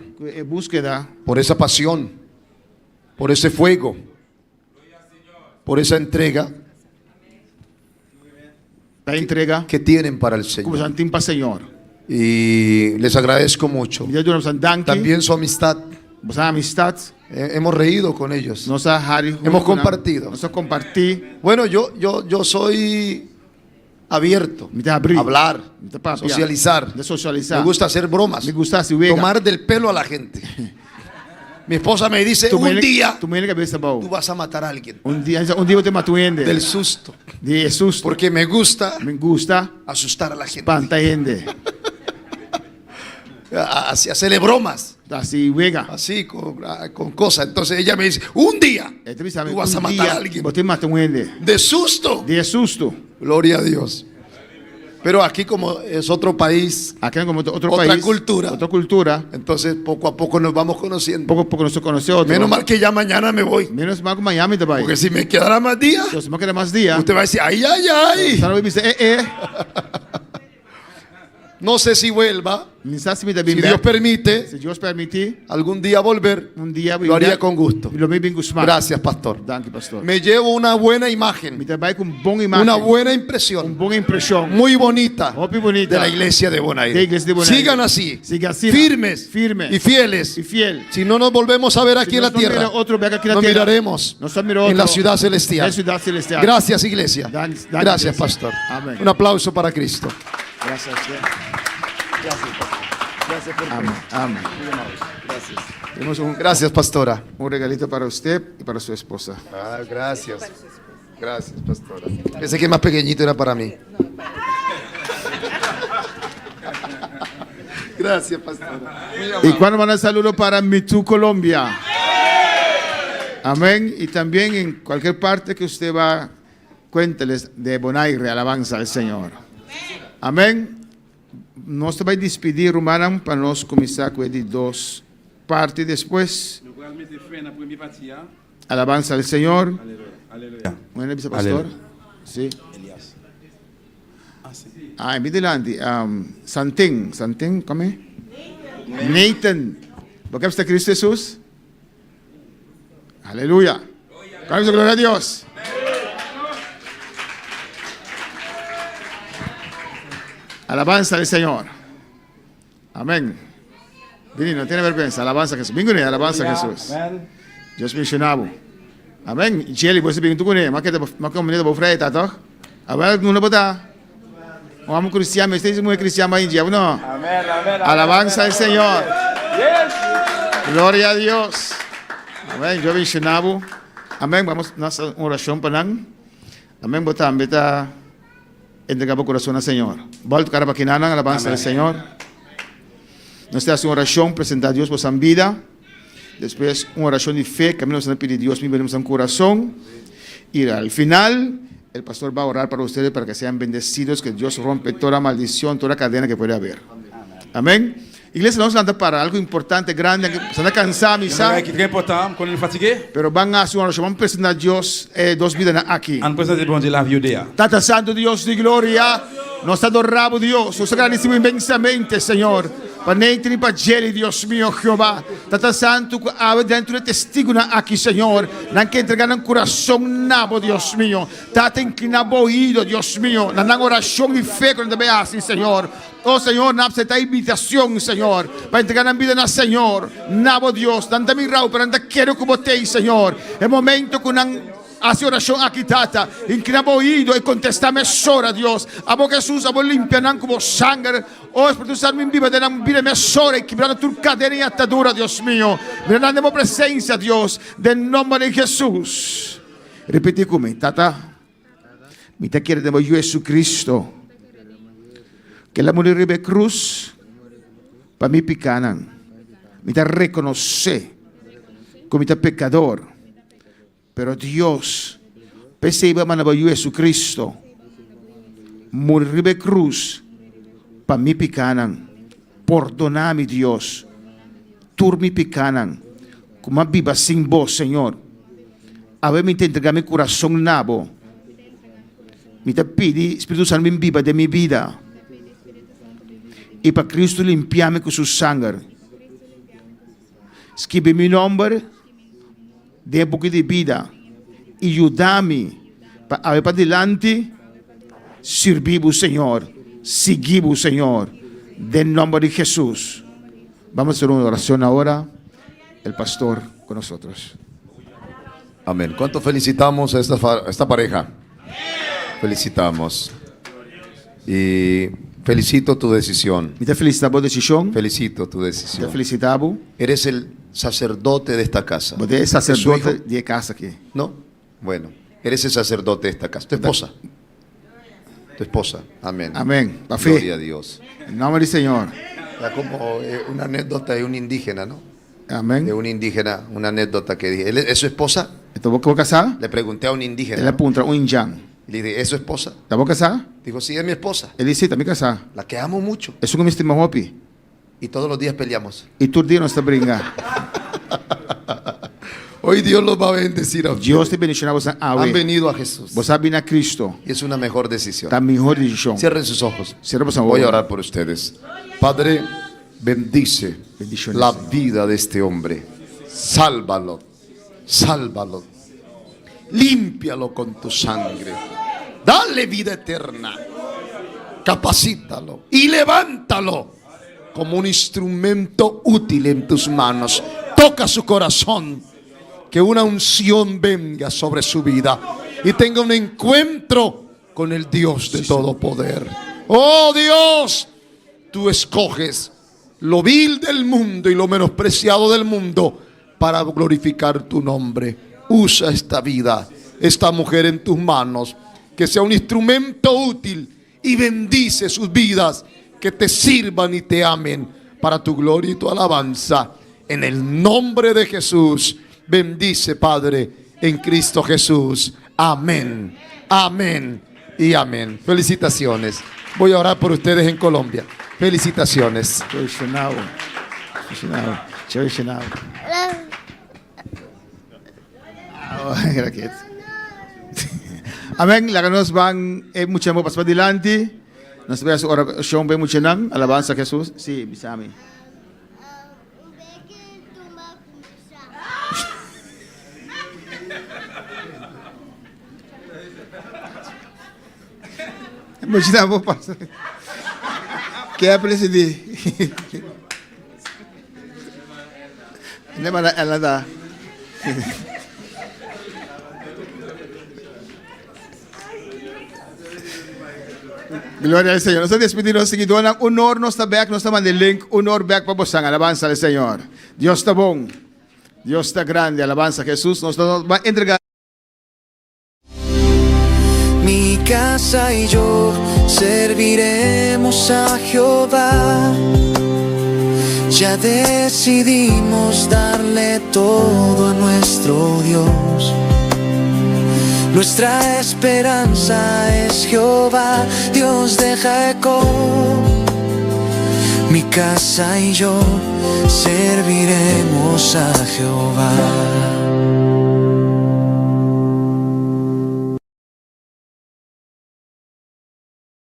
por esa pasión, por ese fuego, por esa entrega que tienen para el Señor. Y les agradezco mucho. También su amistad. Hemos reído con ellos. Hemos compartido. Bueno, yo soy abierto a hablar, socializar. Me gusta hacer bromas, tomar del pelo a la gente. Mi esposa me dice, un día tú vas a matar a alguien. Del susto. Porque me gusta asustar a la gente. Así, hacerle bromas. Así con cosas. Entonces ella me dice, un día tú vas a matar a alguien. De susto. Gloria a Dios. Pero aquí como es otro país, otra cultura, entonces poco a poco nos vamos conociendo. Menos mal que ya mañana me voy. Porque si me quedara más días, usted va a decir, ay. No sé si vuelva. Si Dios permite, algún día volver, lo haría con gusto. Gracias, pastor. Me llevo una buena imagen, una buena impresión, muy bonita de la iglesia de Bonaire. Sigan así, firmes y fieles. Si no nos volvemos a ver aquí en la tierra, nos miraremos en la ciudad celestial. Gracias, iglesia. Gracias, pastor. Un aplauso para Cristo. Gracias. Amén. Gracias, pastora. Un regalito para usted y para su esposa. Gracias, pastora. Pensé que más pequeñito era para mí. Gracias, pastora. Y cuando van a saludo para Mitú, Colombia. Amén. Y también en cualquier parte que usted va, cuénteles de Bonaire, alabanza al Señor. Amém. Nós vamos despedir, Romanam, para nós começar com ele duas partes depois. Alabança ao Senhor. Aleluia. Não é pastor? Sim. Em Middelandi. Santing, como é? Nathan. Porque está Cristo Jesus? Aleluia. Glória a Deus. Alabanza al Señor. Amén. Vini, no tiene vergüenza. Alabanza a Jesús. Vengo alabanza a Jesús. Dios mencionado. Amén. Y Cheli, pues vengo tú con él. Más que me voy a freír, ¿tá? A ver, no lo bota. Vamos cristiano, este es muy cristiano ahí, ¿no? Alabanza al Señor. Gloria a Dios. Amén. Yo mencionado. Amén. Vamos a hacer una oración para Amén. Botamos, beta. Entregamos o coração ao Senhor. Volta cara para quinana, alabança ao Senhor. Nós temos uma oração, apresentar a Deus por sua vida. Depois, uma oração de fé, que nós vamos pedir a Deus, venimos no coração. E al final, o pastor vai orar para vocês para que sejam bendecidos, que Deus rompe toda maldição, toda cadena que pode haver. Amém? Iglesia, vamos a andar para algo importante, grande, que se anda cansado, misa. Pero van a hacer una oración, vamos a presentar a Dios dos vidas aquí. Tata Santo, Dios de gloria, nos adoramos, Dios, nos agradecemos inmensamente, Señor. Para Nathan para Jelly, Dios mío, Jehová. Tata Santo, abre dentro de testigo aquí, Señor. Nan que entregar un corazón nabo, Dios mío. Tata inclinado oído, Dios mío. Nan oración y fe cuando te veas, Señor. Oh Señor, na esta invitación, Señor, para entregar la vida al Señor. Nabo Dios, dando mi rao, pero anda quiero como te, Señor. El momento con hace oración aquí, tata. Inclinado oído y contestame sora, Dios. Abo Jesús, abo limpian como sangre. Oh Espíritu Santo, mi vida de la vida me sora y quebrando tu cadena y atadura, Dios mío. Mirando presencia, Dios, del nombre de Jesús. Repite conmigo, tata. Mi te quiere de Jesucristo. Que la morir de cruz para mí picanan. Me te reconoce como mi pecador. Pero Dios, pese iba a Jesucristo, morir de cruz para mí picanan. Perdoname, Dios. Tur mi picanan. Como viva sin vos, Señor. A ver, me te entrega mi corazón nabo. Me te pide, Espíritu Santo, me viva de mi vida. Y para Cristo limpiarme con su sangre. Escribe mi nombre, de un poco de vida. Y ayúdame para ver para adelante, servir al Señor, seguir al Señor. Del nombre de Jesús. Vamos a hacer una oración ahora. El pastor con nosotros. Amén. ¿Cuánto felicitamos a esta pareja? Felicitamos. Y felicito tu decisión. Te felicitamos decisión. Felicito tu decisión. Te felicitamos. Eres el sacerdote de esta casa. Eres sacerdote de casa aquí. ¿No? Bueno, eres el sacerdote de esta casa. Tu esposa. Tu esposa. Amén. Amén. La fe. Gloria a Dios. En nombre del Señor. Ya como una anécdota de un indígena, ¿no? Amén. De un indígena, una anécdota que dije. ¿Es su esposa? ¿Estás casada? Le pregunté a un indígena. Él apunta a un injan. Y le dije, ¿es su esposa? ¿Estás casada? Dijo, sí, es mi esposa. Él dice, ¿también casada? La que amo mucho. Es un mismo hopi. Y todos los días peleamos. Y tú días no está brinca. Hoy Dios los va a bendecir a ustedes. Dios te bendicionará vos. Han venido a Jesús. Vos has venido a Cristo. Y es una mejor decisión. La mejor decisión. Cierren sus ojos. Voy Voy a orar por ustedes. Padre, bendice bendiciones, la Señor. vida de este hombre. Sálvalo. Sálvalo. Límpialo con tu sangre. Dale vida eterna. Capacítalo y levántalo como un instrumento útil en tus manos. Toca su corazón. Que una unción venga sobre su vida y tenga un encuentro con el Dios de todo poder. Oh Dios, tú escoges lo vil del mundo y lo menospreciado del mundo para glorificar tu nombre. Usa esta vida, esta mujer en tus manos, que sea un instrumento útil y bendice sus vidas, que te sirvan y te amen para tu gloria y tu alabanza. En el nombre de Jesús. Bendice, Padre, en Cristo Jesús. Amén, amén y amén. Felicitaciones. Voy a orar por ustedes en Colombia. Felicitaciones. Amén. La que nos van mucho tiempo para adelante. Nos ve a su oración, ve mucho nang. Alabanza a Jesús. Sí, bisami. Imagina vos pasar. ¿Qué ha presidido? No me da. Gloria al Señor. Nos despedimos seguidores. Honor no está back, no está mandando el link. Honor back para vos. Alabanza al Señor. Dios está bon. Dios está grande. Alabanza a Jesús. Nos va a entregar. Mi casa y yo serviremos a Jehová. Ya decidimos darle todo a nuestro Dios. Nuestra esperanza es Jehová, Dios de Jacob. Mi casa y yo serviremos a Jehová.